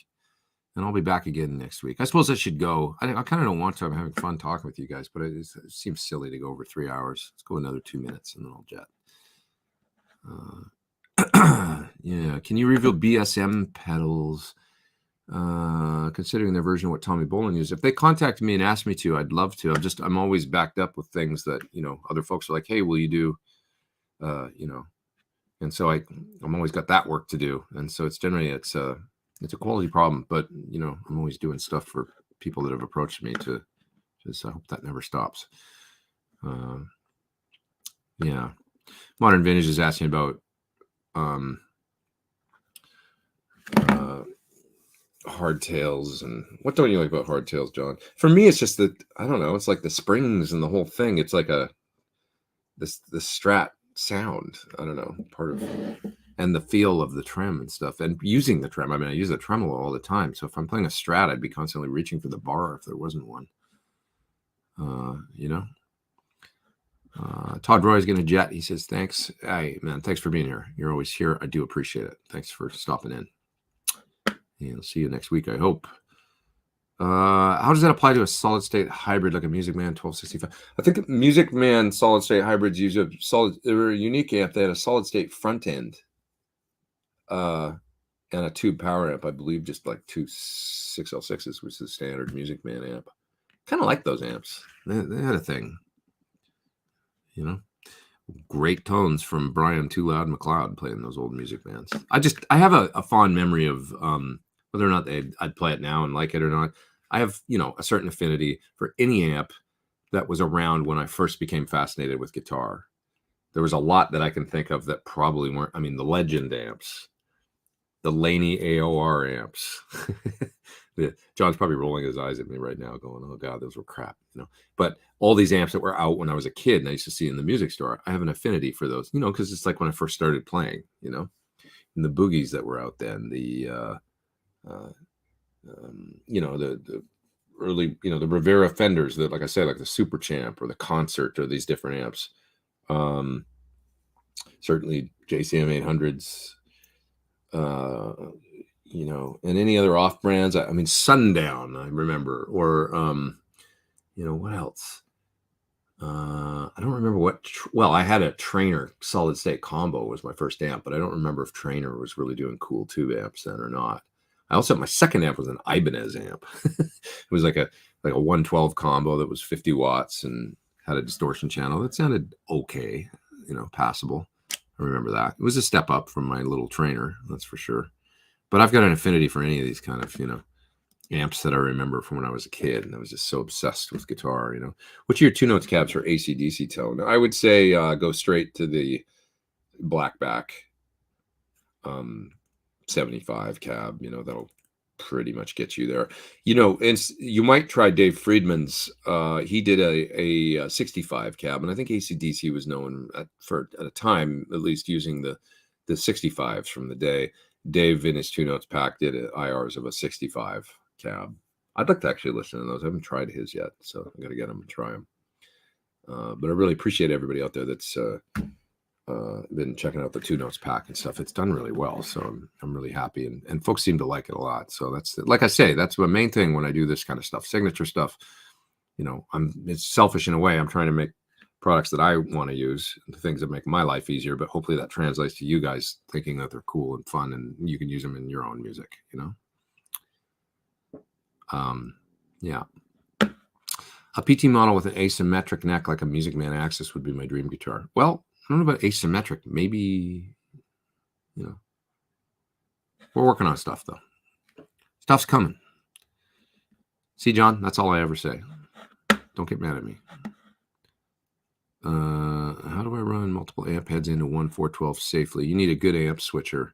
and I'll be back again next week. I suppose I should go. I kind of don't want to. I'm having fun talking with you guys, but it seems silly to go over 3 hours. Let's go another 2 minutes, and then I'll jet. Yeah, can you reveal BSM pedals? Considering their version of what Tommy Bolin used. If they contact me and ask me to, I'd love to. I'm always backed up with things that, other folks are like, hey, will you do, and so I'm always got that work to do. And so it's generally, it's a quality problem, but I'm always doing stuff for people that have approached me to just, I hope that never stops. Yeah. Modern Vintage is asking about, hardtails, and what don't you like about hardtails, John? For me, it's just that, I don't know, it's like the springs and the whole thing. It's like the Strat sound. I don't know, part of, and the feel of the trem and stuff, and using the trem. I mean, I use a tremolo all the time. So if I'm playing a Strat, I'd be constantly reaching for the bar if there wasn't one. You know. Todd Roy is going to jet. He says, thanks. Hey, man, thanks for being here. You're always here. I do appreciate it. Thanks for stopping in. And I'll see you next week, I hope. How does that apply to a solid state hybrid like a Music Man 1265? I think Music Man solid state hybrids use a unique amp. They had a solid state front end and a tube power amp, I believe, just like two 6L6s, which is the standard Music Man amp. Kind of like those amps. They had a thing. You know, great tones from Brian Too Loud McLeod playing those old Music Mans. I have a fond memory of whether or not I'd play it now and like it or not. I have, you know, a certain affinity for any amp that was around when I first became fascinated with guitar. There was a lot that I can think of that probably weren't. I mean, the Legend amps, the Laney AOR amps. John's probably rolling his eyes at me right now going, oh God, those were crap, you know. But all these amps that were out when I was a kid and I used to see in the music store, I have an affinity for those, you know, because it's like when I first started playing, you know, and the boogies that were out then, the, you know, the early, you know, the Rivera Fenders that, like I said, like the Super Champ or the Concert or these different amps. Certainly JCM 800s, you know, and any other off brands. I mean, Sundown, I remember, or, you know, what else? I don't remember what, well, I had a Trainer solid state combo was my first amp, but I don't remember if Trainer was really doing cool tube amps then or not. I also, my second amp was an Ibanez amp. It was like a 112 combo that was 50 watts and had a distortion channel that sounded okay, you know, passable. I remember that. It was a step up from my little Trainer, that's for sure. But I've got an affinity for any of these kind of, you know, amps that I remember from when I was a kid, and I was just so obsessed with guitar, you know. What's your 2-notes cabs for AC/DC tone? I would say go straight to the Blackback 75 cab, you know, that'll pretty much get you there. You know, and you might try Dave Friedman's. He did a 65 cab, and I think AC/DC was known at a time, at least, using the 65s from the day. Dave in his 2-notes pack did IRs of a 65 cab. I'd like to actually listen to those. I haven't tried his yet, so I got to get them and try them. But I really appreciate everybody out there that's been checking out the 2-notes pack and stuff. It's done really well, so I'm really happy, and folks seem to like it a lot. So that's, like I say, that's the main thing when I do this kind of stuff, signature stuff. You know, it's selfish in a way. I'm trying to make products that I want to use, the things that make my life easier, but hopefully that translates to you guys thinking that they're cool and fun and you can use them in your own music, you know? Yeah. A PT model with an asymmetric neck like a Music Man Axis would be my dream guitar. Well, I don't know about asymmetric. Maybe, you know, we're working on stuff though. Stuff's coming. See, John, that's all I ever say. Don't get mad at me. How do I run multiple amp heads into one 412 safely? You need a good amp switcher.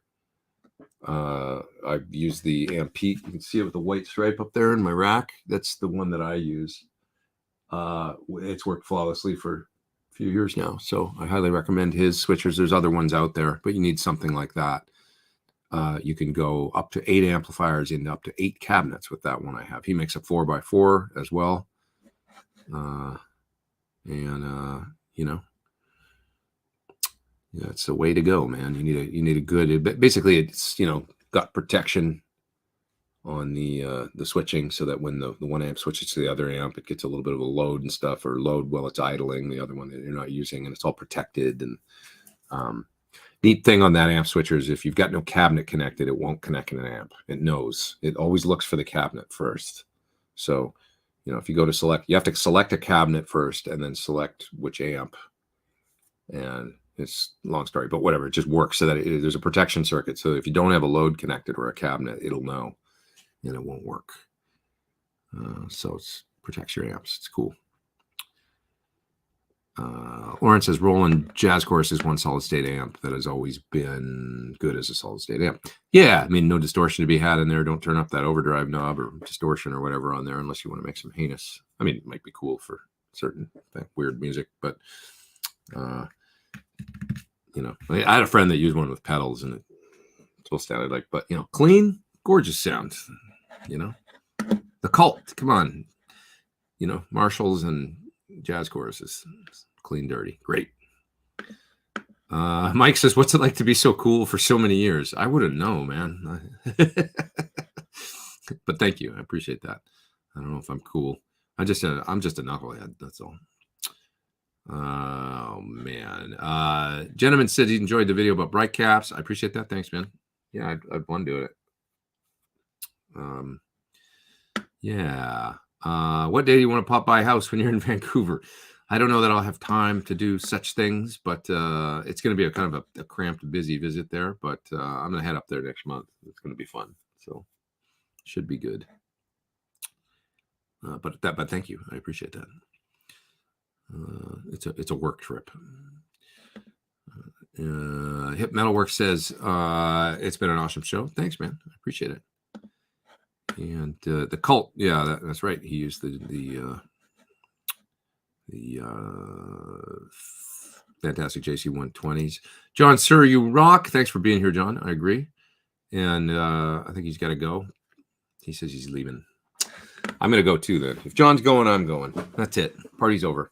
I've used the Amp Pete. You can see it with the white stripe up there in my rack. That's the one that I use. It's worked flawlessly for a few years now. So I highly recommend his switchers. There's other ones out there, but you need something like that. You can go up to 8 amplifiers into up to 8 cabinets with that one I have. He makes a 4x4 as well. You know, yeah, it's the way to go, man. You need a good, basically it's, you know, got protection on the switching so that when the one amp switches to the other amp, it gets a little bit of a load and stuff, or load while it's idling the other one that you're not using, and it's all protected. And neat thing on that amp switcher is if you've got no cabinet connected, it won't connect in an amp. It knows. It always looks for the cabinet first. So, you know, if you go to select, you have to select a cabinet first and then select which amp. And it's a long story, but whatever. It just works so that there's a protection circuit. So if you don't have a load connected or a cabinet, it'll know, and it won't work. So it protects your amps. It's cool. Lawrence says Roland Jazz Chorus is one solid state amp that has always been good as a solid state amp. Yeah, I mean, no distortion to be had in there. Don't turn up that overdrive knob or distortion or whatever on there unless you want to make some heinous. I mean, it might be cool for certain weird music, but You know, I had a friend that used one with pedals, and it still sounded like, but you know, clean, gorgeous sound. You know, the Cult, come on, you know, Marshalls and jazz choruses, clean, dirty, great. Mike says, "What's it like to be so cool for so many years?" I wouldn't know, man. But thank you, I appreciate that. I don't know if I'm cool. I'm just a knucklehead. That's all. Oh man. Gentleman said he enjoyed the video about bright caps. I appreciate that. Thanks, man. Yeah, I'd want to do it. Yeah. What day do you want to pop by a house when you're in Vancouver? I don't know that I'll have time to do such things, but it's going to be a kind of a cramped, busy visit there. But I'm going to head up there next month. It's going to be fun, so should be good. But thank you. I appreciate that. It's a work trip. Hip Metalwork says it's been an awesome show. Thanks, man. I appreciate it. And the Cult, yeah, that's right. He used the fantastic JC120s. John, sir, you rock. Thanks for being here, John. I agree. And I think he's got to go. He says he's leaving. I'm going to go too then. If John's going, I'm going. That's it. Party's over.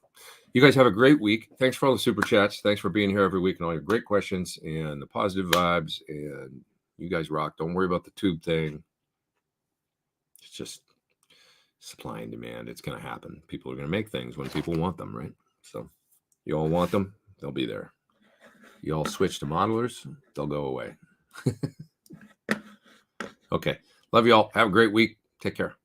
You guys have a great week. Thanks for all the super chats. Thanks for being here every week and all your great questions and the positive vibes. And you guys rock. Don't worry about the tube thing. It's just supply and demand. It's going to happen. People are going to make things when people want them, right? So you all want them, they'll be there. You all switch to modelers, they'll go away. Okay. Love you all. Have a great week. Take care.